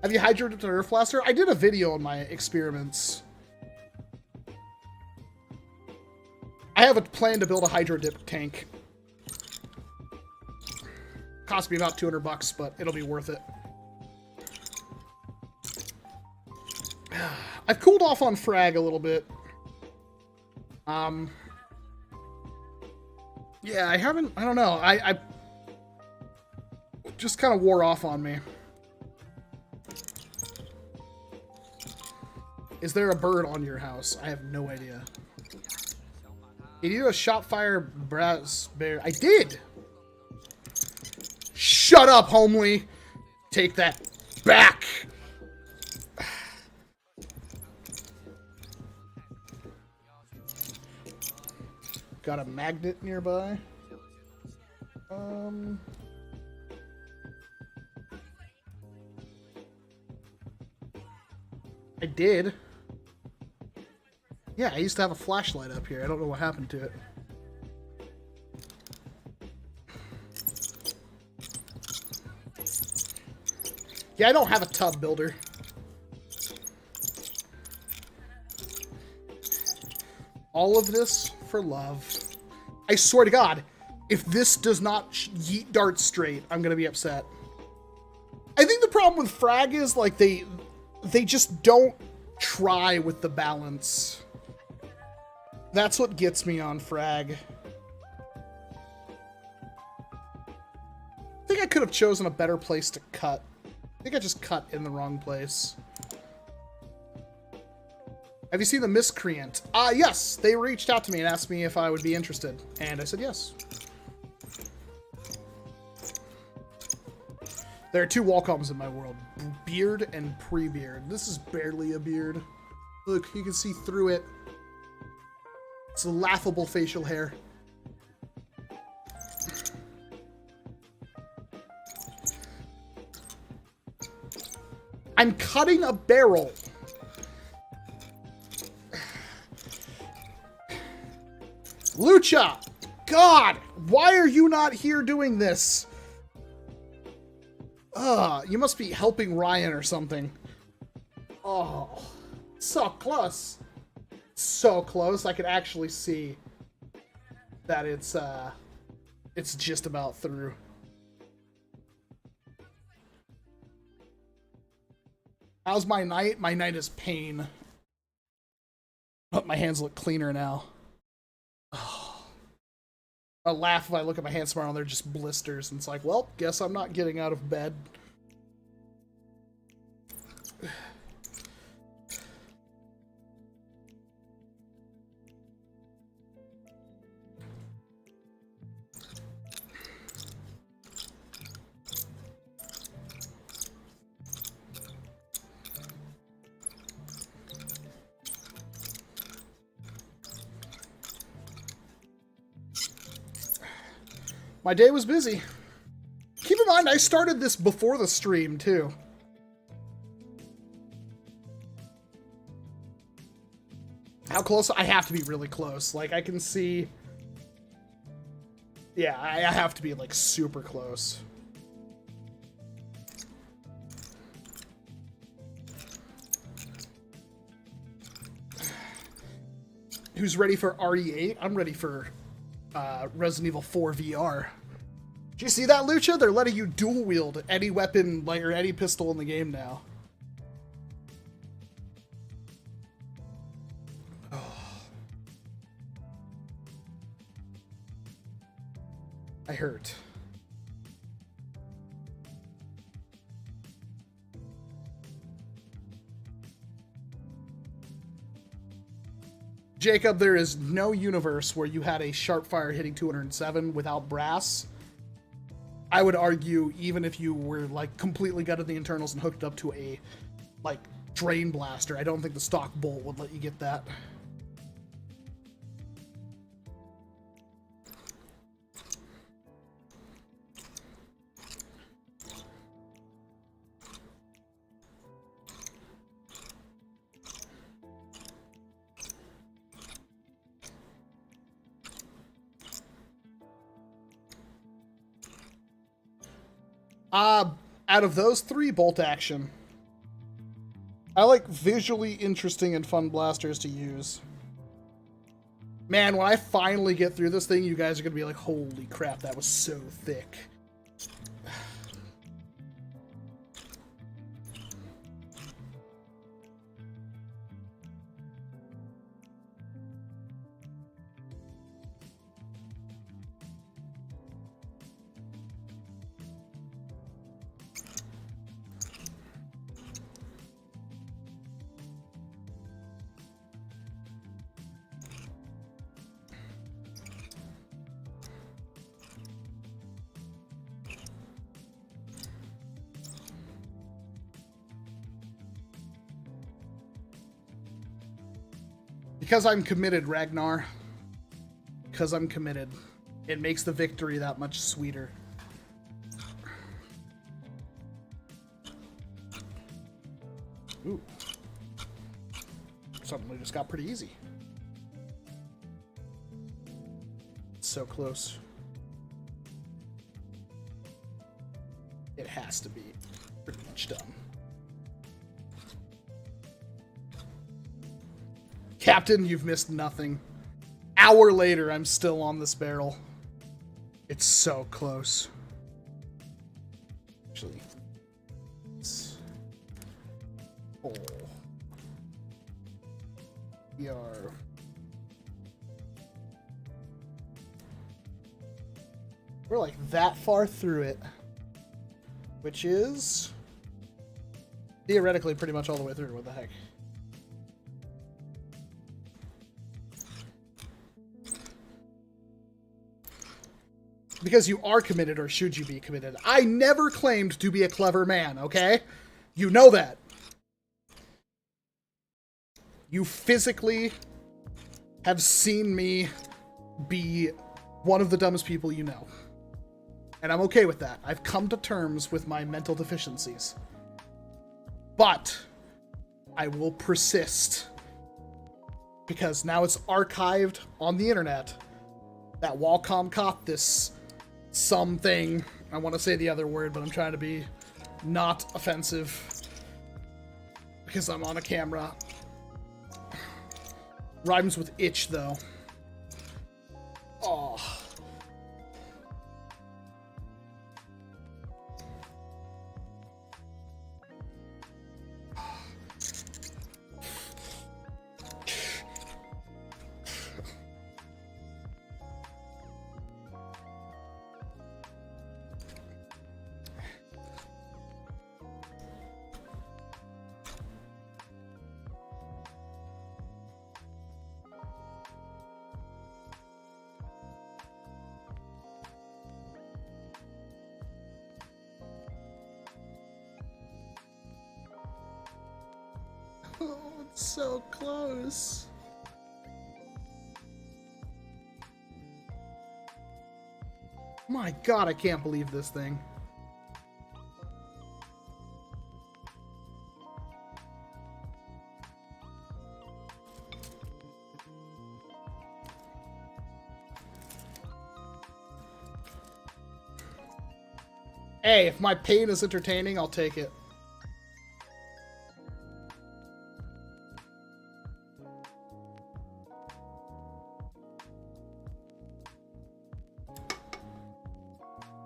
Have you hydrated the Nerf Blaster? I did a video on my experiments. I have a plan to build a Hydro Dip tank. Cost me about 200 bucks, but it'll be worth it. I've cooled off on frag a little bit. Yeah, I don't know. I just kind of wore off on me. Is there a bird on your house? I have no idea. Did you do a shot fire brass bear? I did! Shut up, homely! Take that back! Got a magnet nearby. I did. Yeah, I used to have a flashlight up here. I don't know what happened to it. Yeah, I don't have a tub builder. All of this for love. I swear to God, if this does not yeet darts straight, I'm gonna be upset. I think the problem with frag is, like, they just don't try with the balance. That's what gets me on frag. I think I could have chosen a better place to cut. I think I just cut in the wrong place. Have you seen The Miscreant? Yes! They reached out to me and asked me if I would be interested. And I said yes. There are two WALCOMs in my world. Beard and pre-beard. This is barely a beard. Look, you can see through it. It's a laughable facial hair. I'm cutting a barrel. Lucha! God! Why are you not here doing this? You must be helping Ryan or something. Oh, so close. So close. I could actually see that it's just about through. How's my night? My night is pain. But my hands look cleaner now. Oh. I'll laugh if I look at my hands tomorrow and they're just blisters. And it's like, well, guess I'm not getting out of bed. My day was busy. Keep in mind, I started this before the stream, too. How close? I have to be really close. Like, I can see... Yeah, I have to be, like, super close. Who's ready for RE8? I'm ready for... Resident Evil 4 VR. Did you see that, Lucha? They're letting you dual wield any weapon, like, or any pistol in the game now. Oh. I hurt. Jacob, there is no universe where you had a sharp fire hitting 207 without brass. I would argue, even if you were, like, completely gutted the internals and hooked up to a, like, drain blaster, I don't think the stock bolt would let you get that. Out of those three, bolt action. I like visually interesting and fun blasters to use. Man, when I finally get through this thing, you guys are gonna be like, holy crap, that was so thick. Because I'm committed, Ragnar. Because I'm committed. It makes the victory that much sweeter. Ooh. Suddenly just got pretty easy. It's so close. It has to be pretty much done. Captain, you've missed nothing. Hour later, I'm still on this barrel. It's so close. Actually, it's... Oh. We are... We're like that far through it. Which is... theoretically pretty much all the way through. What the heck? Because you are committed, or should you be committed? I never claimed to be a clever man, okay? You know that. You physically have seen me be one of the dumbest people you know. And I'm okay with that. I've come to terms with my mental deficiencies. But I will persist. Because now it's archived on the internet that WALCOM caught this something. I want to say the other word, but I'm trying to be not offensive. Because I'm on a camera. Rhymes with itch, though. Oh. Oh, it's so close. My God, I can't believe this thing. Hey, if my pain is entertaining, I'll take it.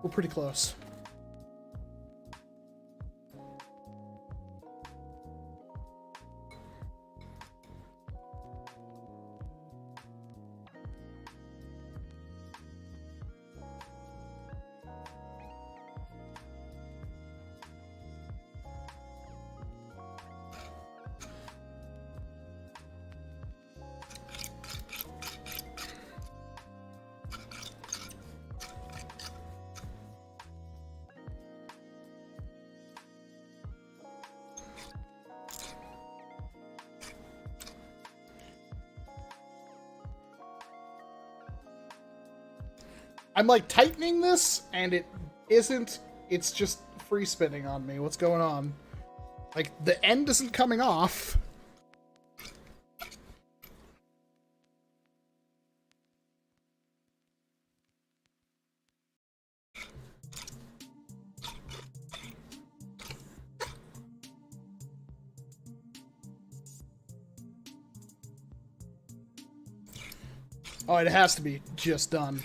We're pretty close. I'm like tightening this, and it isn't. It's just free spinning on me. What's going on? Like, the end isn't coming off. Oh, it has to be just done.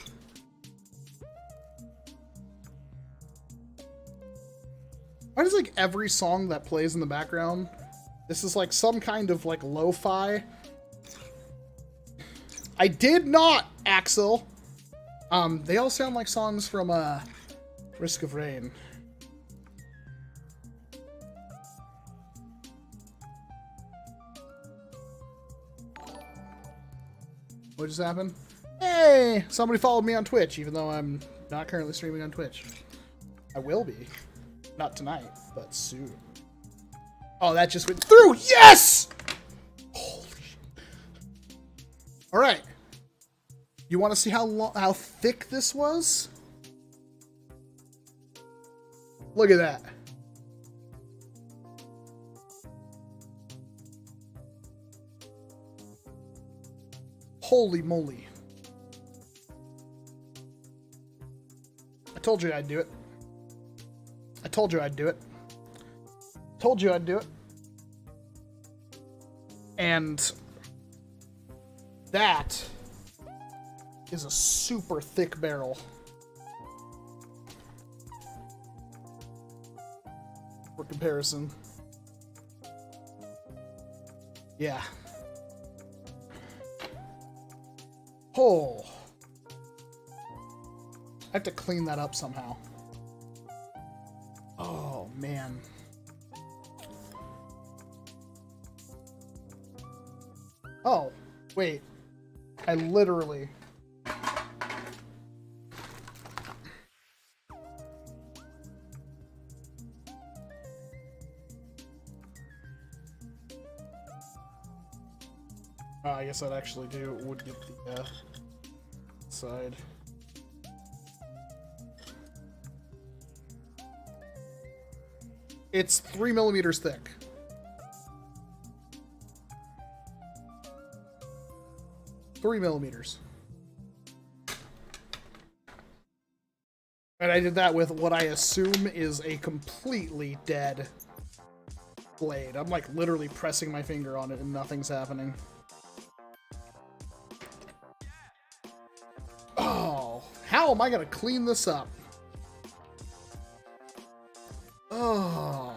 Why does, like, every song that plays in the background, this is like some kind of like lo-fi? I did not, Axel. They all sound like songs from Risk of Rain. What just happened? Hey! Somebody followed me on Twitch, even though I'm not currently streaming on Twitch. I will be. Not tonight, but soon. Oh, that just went through! Yes! Holy shit. All right. You want to see how thick this was? Look at that. Holy moly. I told you I'd do it. I told you I'd do it. Told you I'd do it. And that is a super thick barrel. For comparison. Yeah. Oh. I have to clean that up somehow. Oh, man. Oh, wait. I literally... I guess I'd actually would get the side. It's 3 millimeters thick. Three millimeters. And I did that with what I assume is a completely dead blade. I'm like literally pressing my finger on it and nothing's happening. Oh, how am I gonna clean this up? Oh.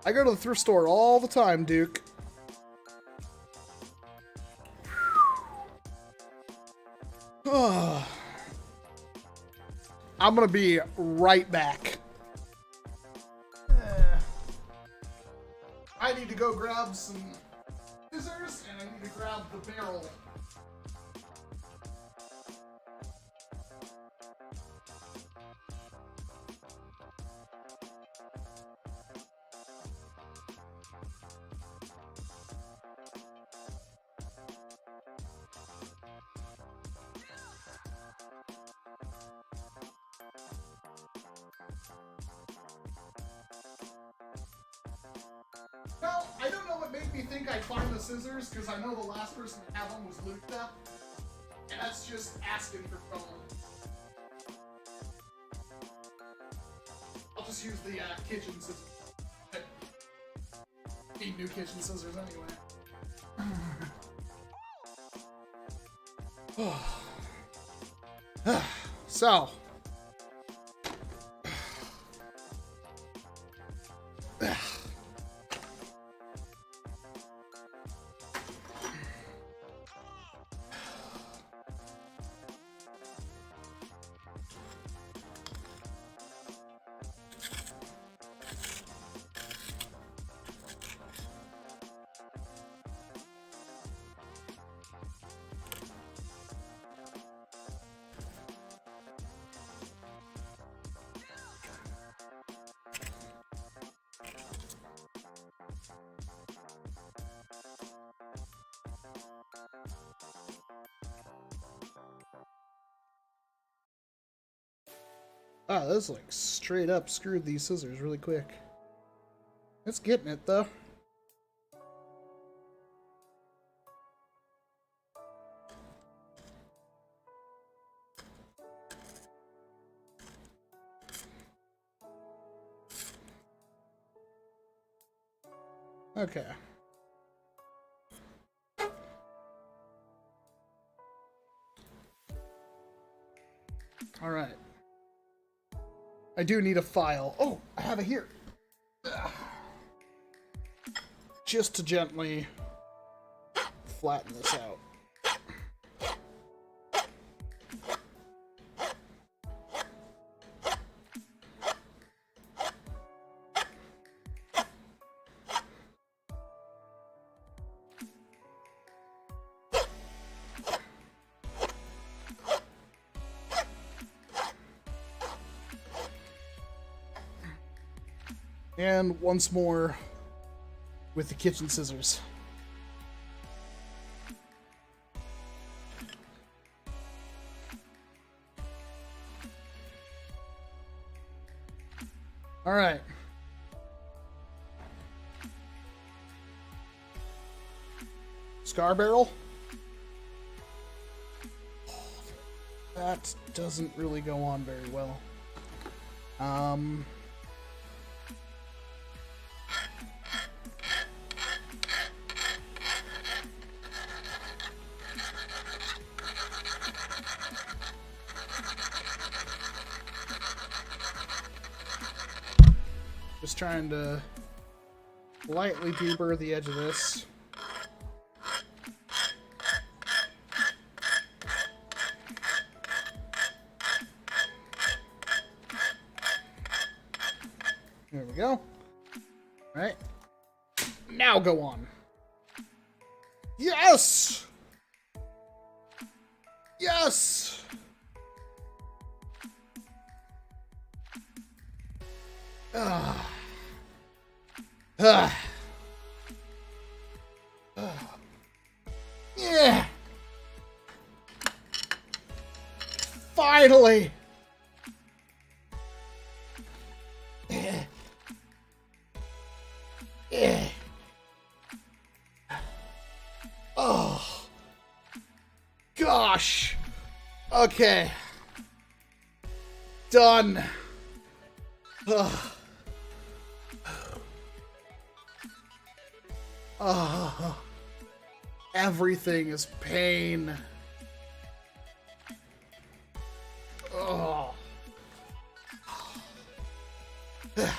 I go to the thrift store all the time, Duke. I'm gonna be right back. I need to go grab some scissors and I need to grab the barrel. Well, I don't know what made me think I'd find the scissors, because I know the last person to have them was Luca, and that's just asking for trouble. I'll just use the kitchen scissors. Need new kitchen scissors anyway. So. Oh, those like straight up screwed these scissors really quick. It's getting it though. Okay. All right. I do need a file. Oh, I have it here. Just to gently flatten this out. And once more with the kitchen scissors. All right. Scar barrel. That doesn't really go on very well. Just trying to lightly deburr the edge of this. There we go. All right. Now go on. Yes! Yes! Ah. Ah. Ah. Yeah! Finally! Yeah. Yeah. Oh. Gosh. Okay. Done. Ugh. Everything is pain. Oh. I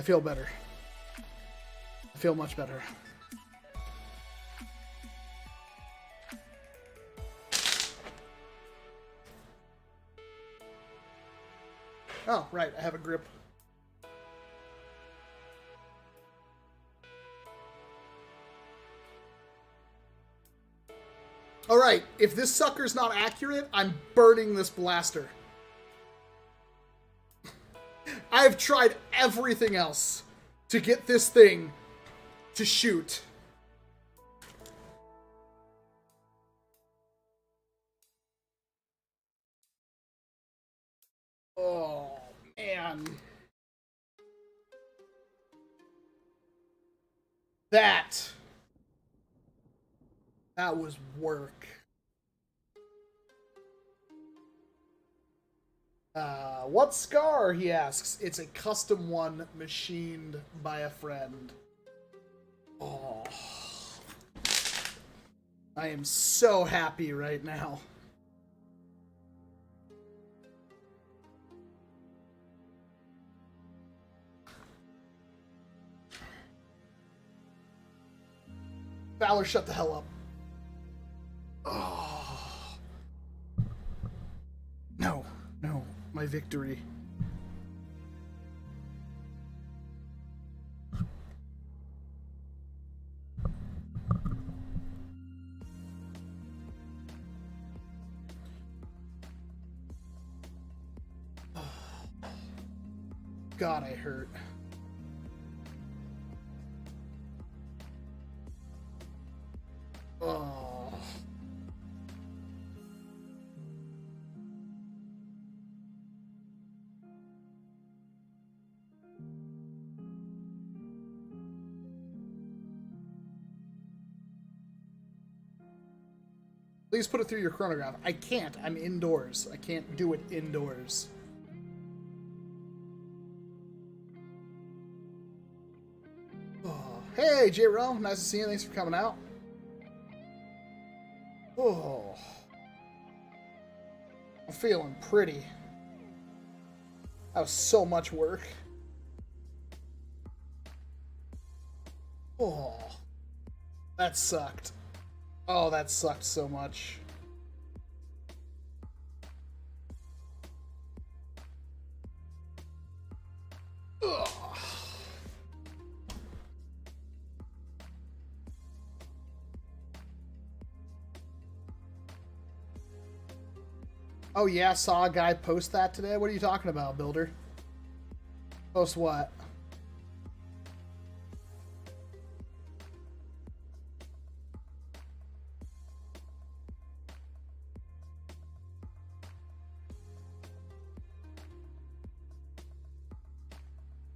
feel better. I feel much better. Oh, right, I have a grip. Alright, if this sucker's not accurate, I'm burning this blaster. I've tried everything else to get this thing to shoot. Oh, man. That was work. What scar, he asks. It's a custom one machined by a friend. Oh. I am so happy right now. Fowler, shut the hell up. Oh. No, no, my victory. God, I hurt. Oh. Please put it through your chronograph. I can't. I'm indoors. I can't do it indoors. Oh. Hey, J-Ro. Nice to see you. Thanks for coming out. Oh. I'm feeling pretty. That was so much work. Oh. That sucked. Oh, that sucked so much. Ugh. Oh yeah, saw a guy post that today. What are you talking about, Builder? Post what?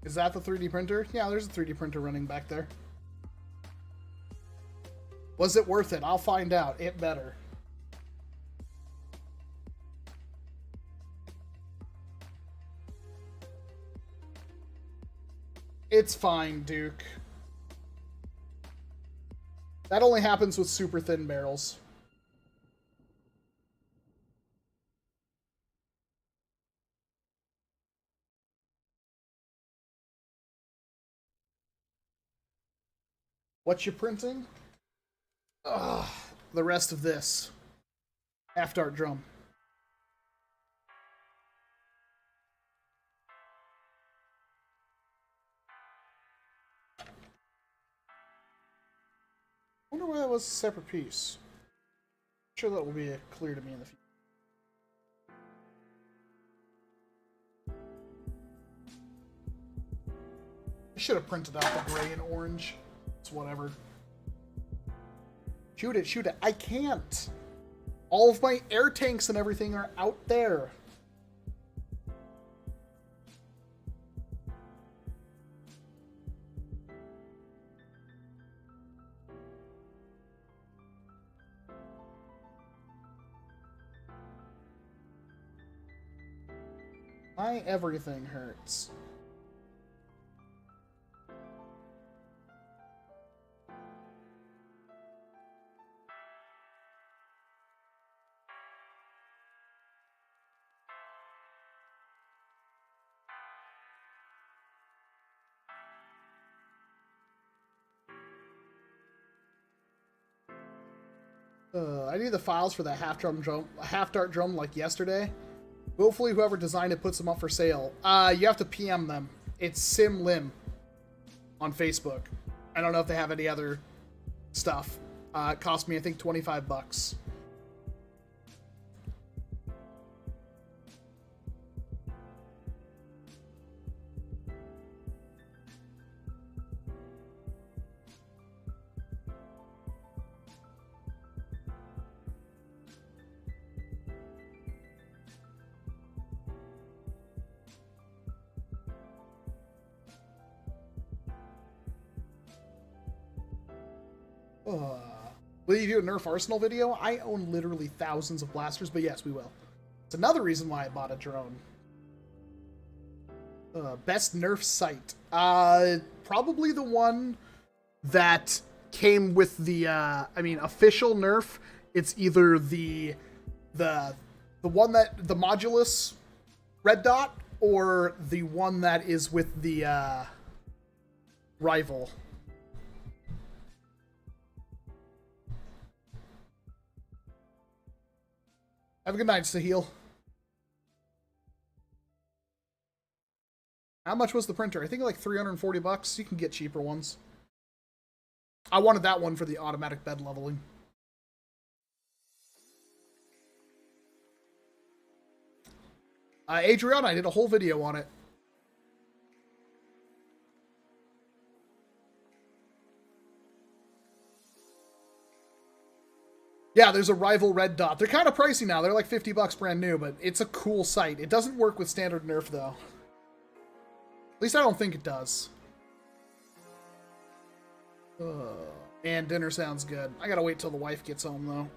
Is that the 3D printer? Yeah, there's a 3D printer running back there. Was it worth it? I'll find out. It better. It's fine, Duke. That only happens with super thin barrels. What you printing? Ugh, the rest of this. Half-dart drum. I wonder why that was a separate piece. I'm sure that will be clear to me in the future. I should have printed out the gray and orange. It's whatever. Shoot it, shoot it. I can't. All of my air tanks and everything are out there. My everything hurts. I need the files for that half-dart drum like yesterday. Hopefully whoever designed it puts them up for sale. You have to PM them. It's SimLim on Facebook. I don't know if they have any other stuff. It cost me, I think, 25 bucks. Will you do a Nerf Arsenal video? I own literally thousands of blasters, but yes, we will. It's another reason why I bought a drone. Best Nerf site. Probably the one that came with the, I mean, official Nerf. It's either the one that, the Modulus red dot, or the one that is with the, rival. Have a good night, Sahil. How much was the printer? I think like 340 bucks. You can get cheaper ones. I wanted that one for the automatic bed leveling. Adriana, I did a whole video on it. Yeah, there's a rival red dot. They're kind of pricey now. They're like 50 bucks brand new, but it's a cool sight. It doesn't work with standard Nerf, though. At least I don't think it does. And dinner sounds good. I gotta wait till the wife gets home, though.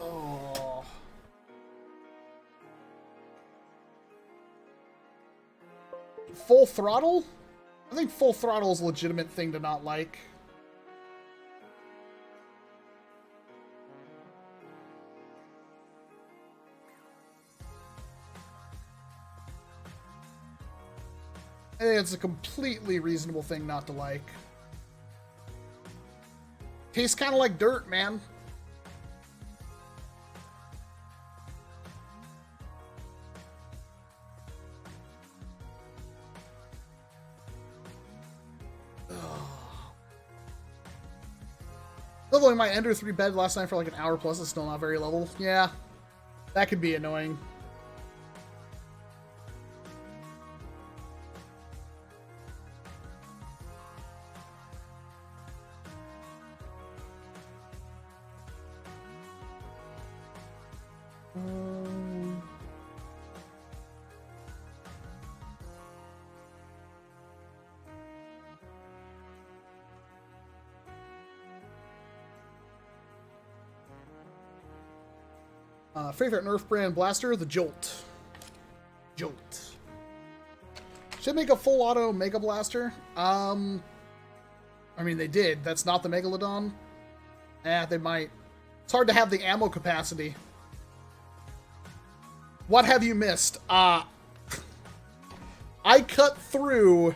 Oh. Full throttle? I think full throttle is a legitimate thing to not like. I think it's a completely reasonable thing not to like. Tastes kind of like dirt, man. Leveling my Ender 3 bed last night for like an hour plus is still not very level. Yeah, that could be annoying. Favorite Nerf brand blaster? The Jolt. Jolt. Should make a full auto Mega Blaster. I mean, they did. That's not the Megalodon. They might. It's hard to have the ammo capacity. What have you missed? I cut through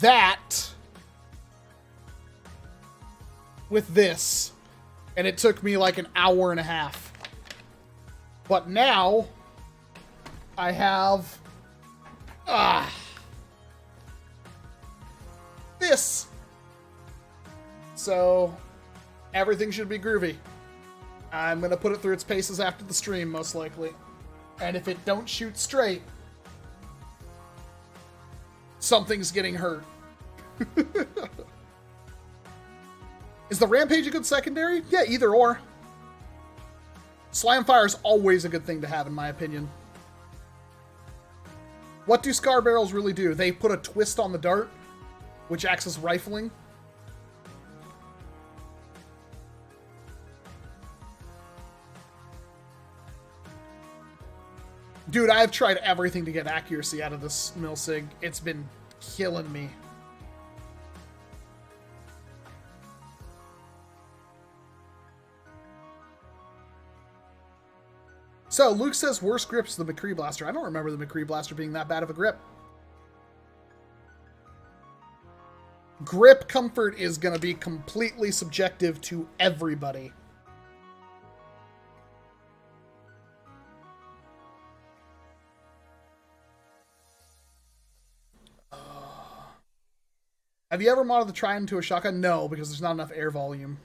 that with this, and it took me like an hour and a half. But now I have this. So everything should be groovy. I'm going to put it through its paces after the stream, most likely. And if it don't shoot straight, something's getting hurt. Is the Rampage a good secondary? Yeah, either or. Slam Fire is always a good thing to have, in my opinion. What do Scar Barrels really do? They put a twist on the dart, which acts as rifling. Dude, I have tried everything to get accuracy out of this Milsig. It's been killing me. So, Luke says worst grip's the McCree Blaster. I don't remember the McCree Blaster being that bad of a grip. Grip comfort is going to be completely subjective to everybody. Have you ever modded the Trident to a shotgun? No, because there's not enough air volume.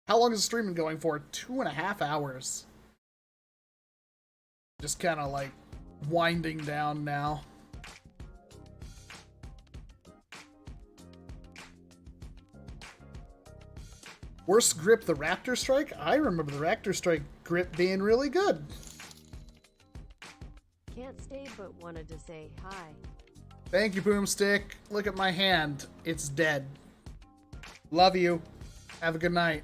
How long is the stream been going for? 2.5 hours. Just kind of like winding down now. Worst grip, the Raptor Strike? I remember the Raptor Strike grip being really good. Can't stay but wanted to say hi. Thank you, Boomstick. Look at my hand. It's dead. Love you. Have a good night.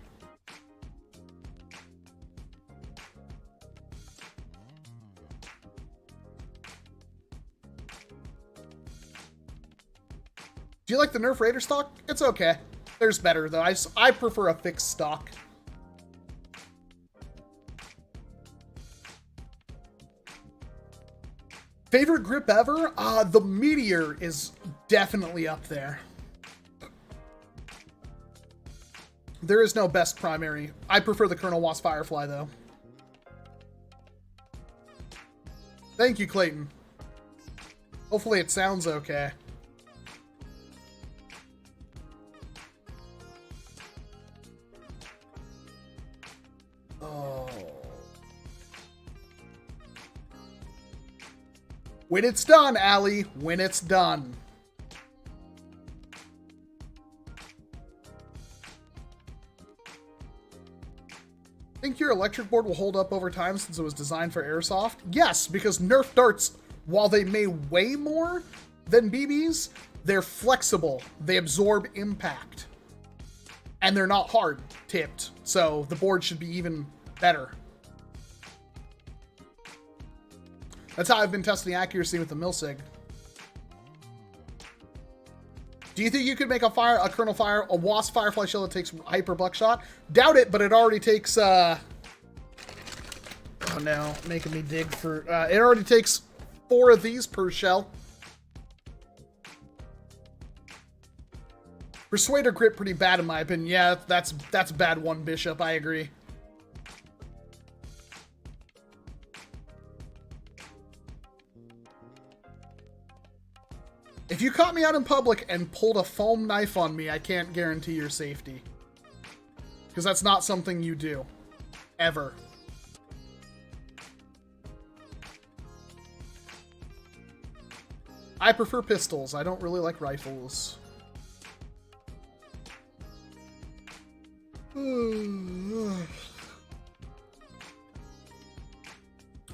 Do you like the Nerf Raider stock? It's okay. There's better, though. I prefer a fixed stock. Favorite grip ever? The Meteor is definitely up there. There is no best primary. I prefer the Colonel Wasp Firefly, though. Thank you, Clayton. Hopefully it sounds okay. Oh. When it's done, Allie. When it's done. Think your electric board will hold up over time since it was designed for airsoft? Yes, because Nerf darts, while they may weigh more than BBs, they're flexible. They absorb impact. And they're not hard tipped, so the board should be even better. That's how I've been testing accuracy with the Milsig. Do you think you could make a Wasp Firefly shell that takes Hyper Buckshot? Doubt it, but it already takes, oh no, making me dig for, it already takes 4 of these per shell. Persuader grip pretty bad in my opinion. Yeah, that's bad one, Bishop, I agree. If you caught me out in public and pulled a foam knife on me, I can't guarantee your safety. Because that's not something you do. Ever. I prefer pistols. I don't really like rifles.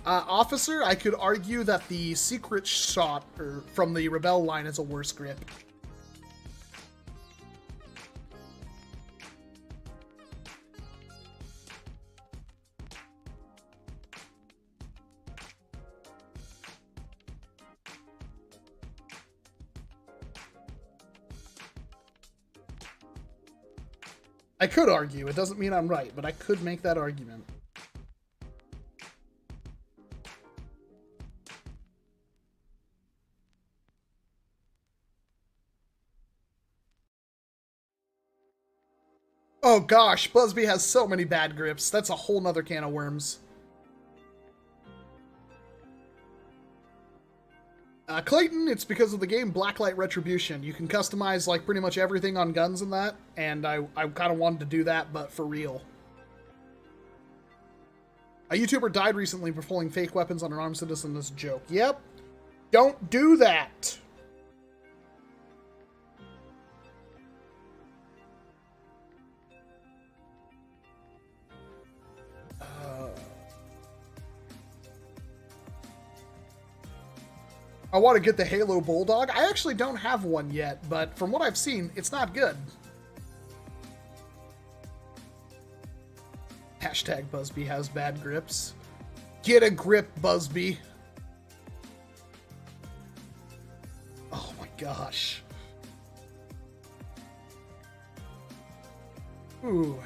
Officer, I could argue that the secret shot from the Rebel line is a worse grip. I could argue. It doesn't mean I'm right, but I could make that argument. Oh gosh, Busby has so many bad grips. That's a whole nother can of worms. Clayton, it's because of the game Blacklight Retribution. You can customize like pretty much everything on guns and that, and I kind of wanted to do that, but for real. A YouTuber died recently for pulling fake weapons on an armed citizen as a joke. Yep. Don't do that. I want to get the Halo Bulldog. I actually don't have one yet, but from what I've seen, it's not good. Hashtag Busby has bad grips. Get a grip, Busby. Oh my gosh. Ooh.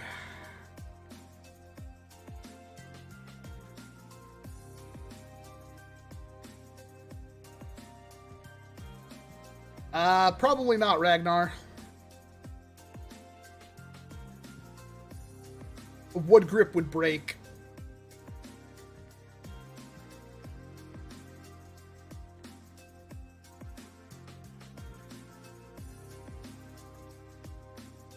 Probably not, Ragnar. A wood grip would break.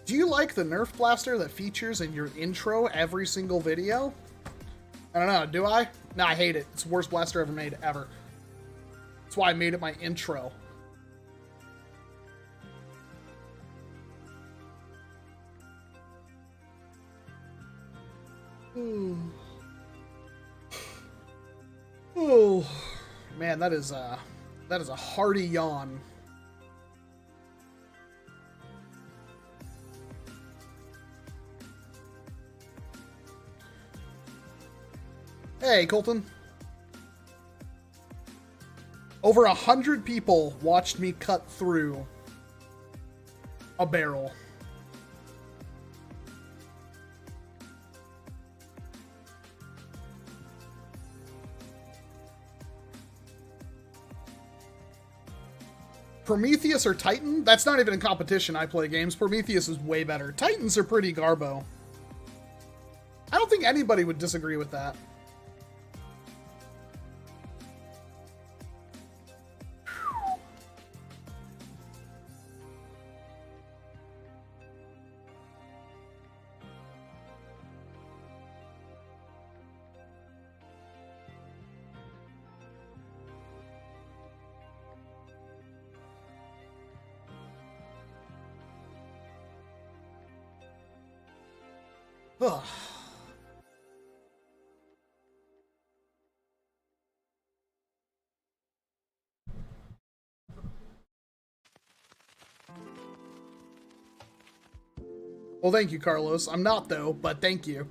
Do you like the Nerf blaster that features in your intro every single video? I don't know, do I? No, I hate it. It's the worst blaster ever made, ever. That's why I made it my intro. Oh man, that is a hearty yawn. Hey, Colton. Over 100 people watched me cut through a barrel. Prometheus or Titan? That's not even in competition. I play games. Prometheus is way better. Titans are pretty garbo. I don't think anybody would disagree with that. Ugh. Well, thank you, Carlos. I'm not, though, but thank you.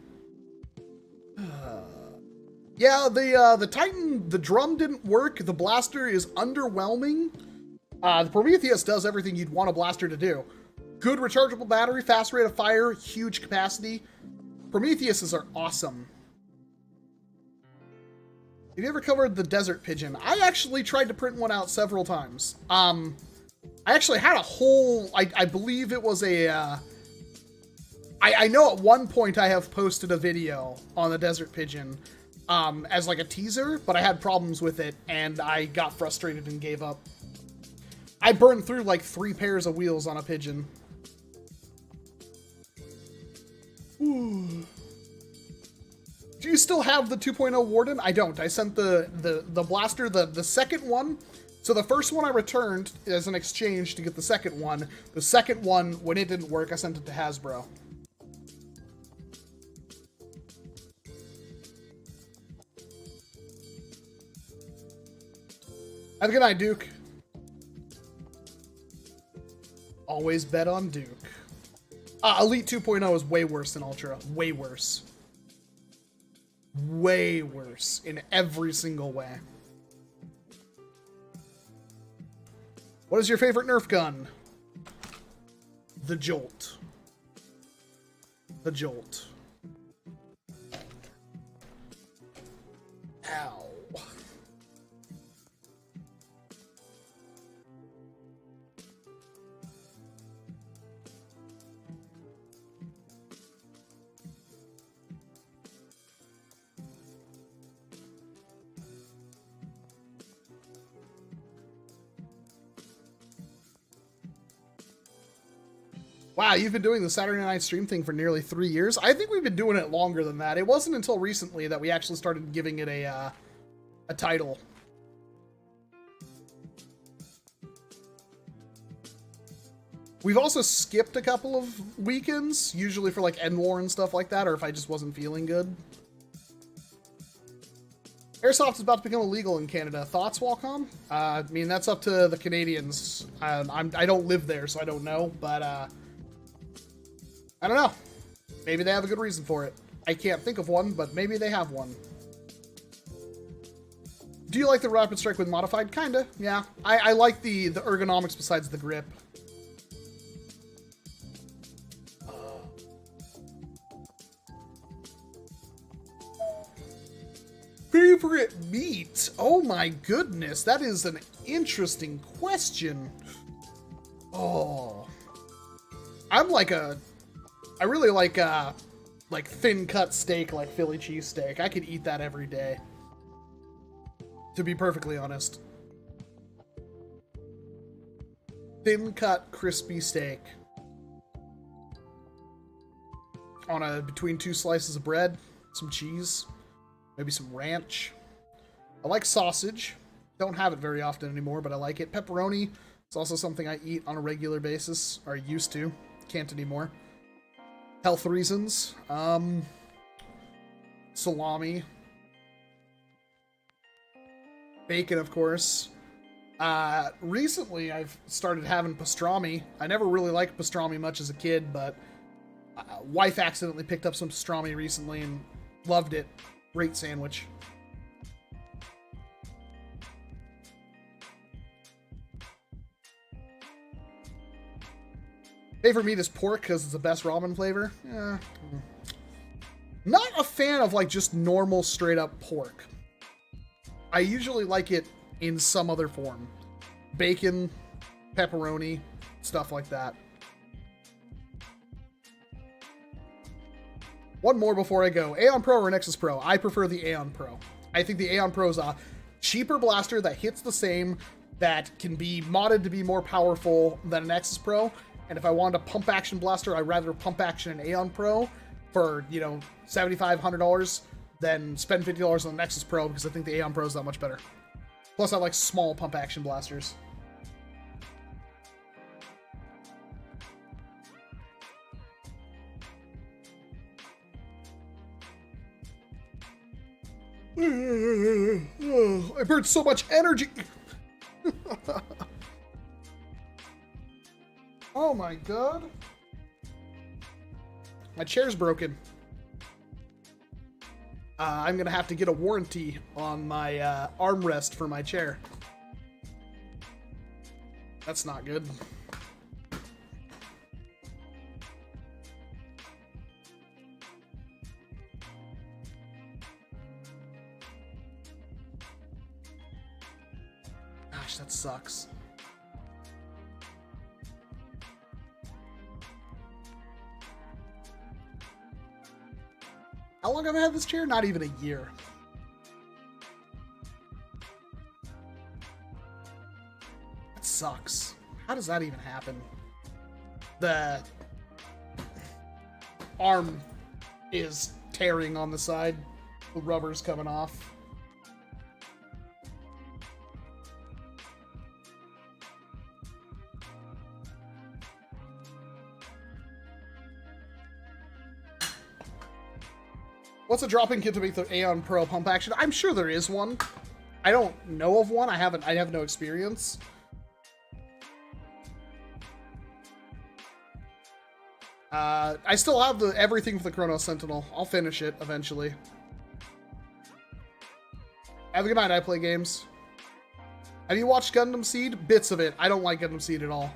Yeah, the Titan, the drum didn't work. The blaster is underwhelming. The Prometheus does everything you'd want a blaster to do. Good rechargeable battery, fast rate of fire, huge capacity. Prometheuses are awesome. Have you ever covered the Desert Pigeon? I actually tried to print one out several times. I actually had a whole, I believe it was a, I know at one point I have posted a video on the Desert Pigeon as like a teaser, but I had problems with it and I got frustrated and gave up. I burned through like 3 pairs of wheels on a pigeon. Ooh. Do you still have the 2.0 Warden? I don't. I sent the blaster, the second one. So the first one I returned as an exchange to get the second one. The second one, when it didn't work, I sent it to Hasbro. Have a good night, Duke. Always bet on Duke. Elite 2.0 is way worse than Ultra. Way worse. Way worse in every single way. What is your favorite Nerf gun? The Jolt. the Jolt. Ow. Wow, you've been doing the Saturday Night Stream Thing for nearly 3 years? I think we've been doing it longer than that. It wasn't until recently that we actually started giving it a title. We've also skipped a couple of weekends, usually for like N-War and stuff like that, or if I just wasn't feeling good. Airsoft is about to become illegal in Canada. Thoughts, WALCOM? I mean, that's up to the Canadians. I don't live there, so I don't know, but I don't know. Maybe they have a good reason for it. I can't think of one, but maybe they have one. Do you like the Rapid Strike with modified? Kinda, yeah. I like the ergonomics besides the grip. Favorite meat? Oh my goodness, that is an interesting question. Oh. I really like thin cut steak, like Philly cheesesteak. I could eat that every day, to be perfectly honest. Thin cut, crispy steak on between 2 slices of bread, some cheese, maybe some ranch. I like sausage. Don't have it very often anymore, but I like it. Pepperoni. It's also something I eat on a regular basis, or used to. Can't anymore. Health reasons. Salami. Bacon, of course. Recently, I've started having pastrami. I never really liked pastrami much as a kid, but wife accidentally picked up some pastrami recently and loved it. Great sandwich. Favorite meat is pork because it's the best ramen flavor. Yeah. Not a fan of like just normal straight up pork. I usually like it in some other form. Bacon, pepperoni, stuff like that. One more before I go. Aeon Pro or Nexus Pro? I prefer the Aeon Pro. I think the Aeon Pro is a cheaper blaster that hits the same, that can be modded to be more powerful than an Nexus Pro. And if I wanted a pump action blaster, I'd rather pump action an Aeon Pro for, you know, $75, $100 than spend $50 on the Nexus Pro, because I think the Aeon Pro is that much better. Plus, I like small pump action blasters. I burned so much energy. Oh my god. My chair's broken. I'm gonna have to get a warranty on my armrest for my chair. That's not good. Gosh, that sucks. How long have I had this chair? Not even a year. That sucks. How does that even happen? The arm is tearing on the side. The rubber's coming off. What's a drop-in kit to make the Aeon Pro pump action? I'm sure there is one. I don't know of one. I have no experience. I still have everything for the Chrono Sentinel. I'll finish it eventually. Have a good night. I play games. Have you watched Gundam Seed? Bits of it. I don't like Gundam Seed at all.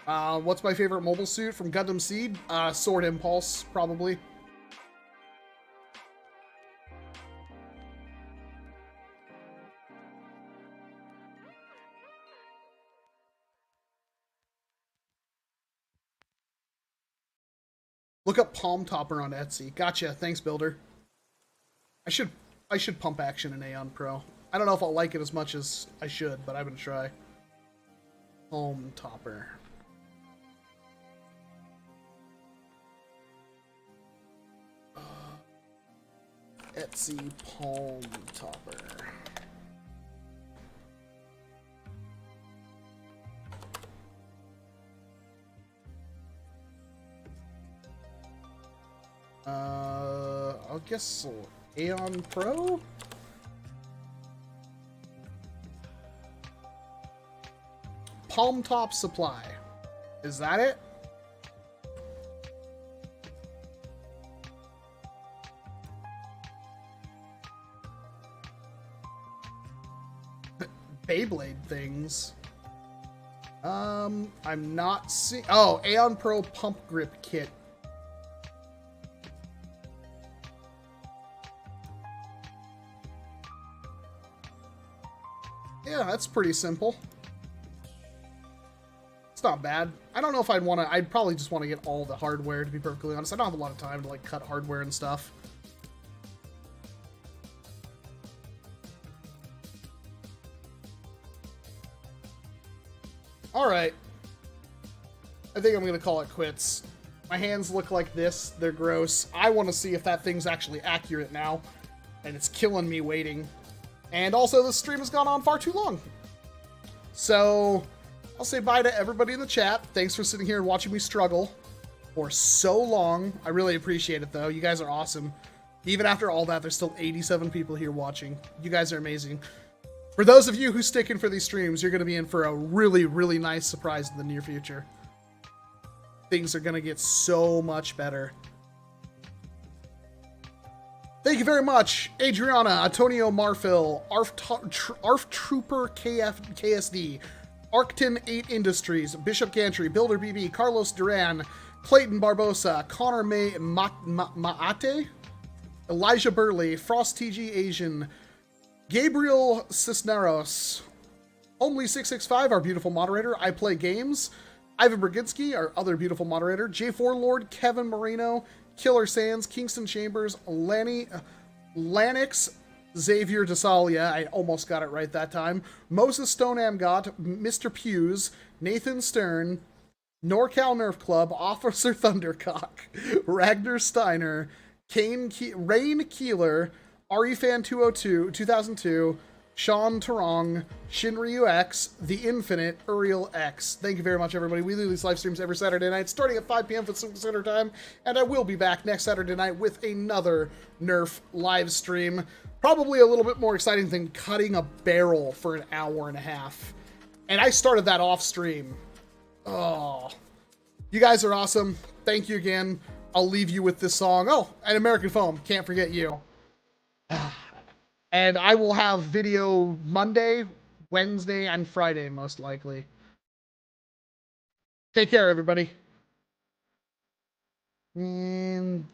What's my favorite mobile suit from Gundam Seed? Sword Impulse, probably. Look up Palm Topper on Etsy. Gotcha. Thanks, Builder. I should pump action in Aeon Pro. I don't know if I'll like it as much as I should, but I'm gonna try. Palm Topper. Etsy Palm Topper. I'll guess Aeon Pro? Palm Top Supply. Is that it? Beyblade things. I'm not seeing... Oh, Aeon Pro Pump Grip Kit. Yeah, that's pretty simple. It's not bad. I don't know if I'd want to... I'd probably just want to get all the hardware, to be perfectly honest. I don't have a lot of time to, like, cut hardware and stuff. Alright. I think I'm going to call it quits. My hands look like this. They're gross. I want to see if that thing's actually accurate now. And it's killing me waiting. And also, this stream has gone on far too long. So, I'll say bye to everybody in the chat. Thanks for sitting here and watching me struggle for so long. I really appreciate it, though. You guys are awesome. Even after all that, there's still 87 people here watching. You guys are amazing. For those of you who stick in for these streams, you're going to be in for a really, really nice surprise in the near future. Things are going to get so much better. Thank you very much, Adriana, Antonio Marfil, ARF Trooper KSD, Arcton 8 Industries, Bishop Gantry, Builder BB, Carlos Duran, Clayton Barbosa, Connor Maate, Elijah Burley, Frost TG Asian, Gabriel Cisneros, Homely665, our beautiful moderator, I Play Games, Ivan Brzezinski, our other beautiful moderator, J4 Lord, Kevin Moreno, Killer Sands, Kingston Chambers, Lanix, Xavier DeSalia, I almost got it right that time, Moses Stone Amgot, Mr. Pews, Nathan Stern, NorCal Nerf Club, Officer Thundercock, Ragnar Steiner, Rain Keeler, REFan 2002, Sean Tarong, Shinryu X, The Infinite, Uriel X. Thank you very much, everybody. We do these live streams every Saturday night, starting at 5 p.m. Pacific Standard Time, and I will be back next Saturday night with another NERF live stream. Probably a little bit more exciting than cutting a barrel for an hour and a half. And I started that off stream. Oh. You guys are awesome. Thank you again. I'll leave you with this song. Oh, and American Foam. Can't forget you. And I will have video Monday, Wednesday, and Friday, most likely. Take care, everybody. And...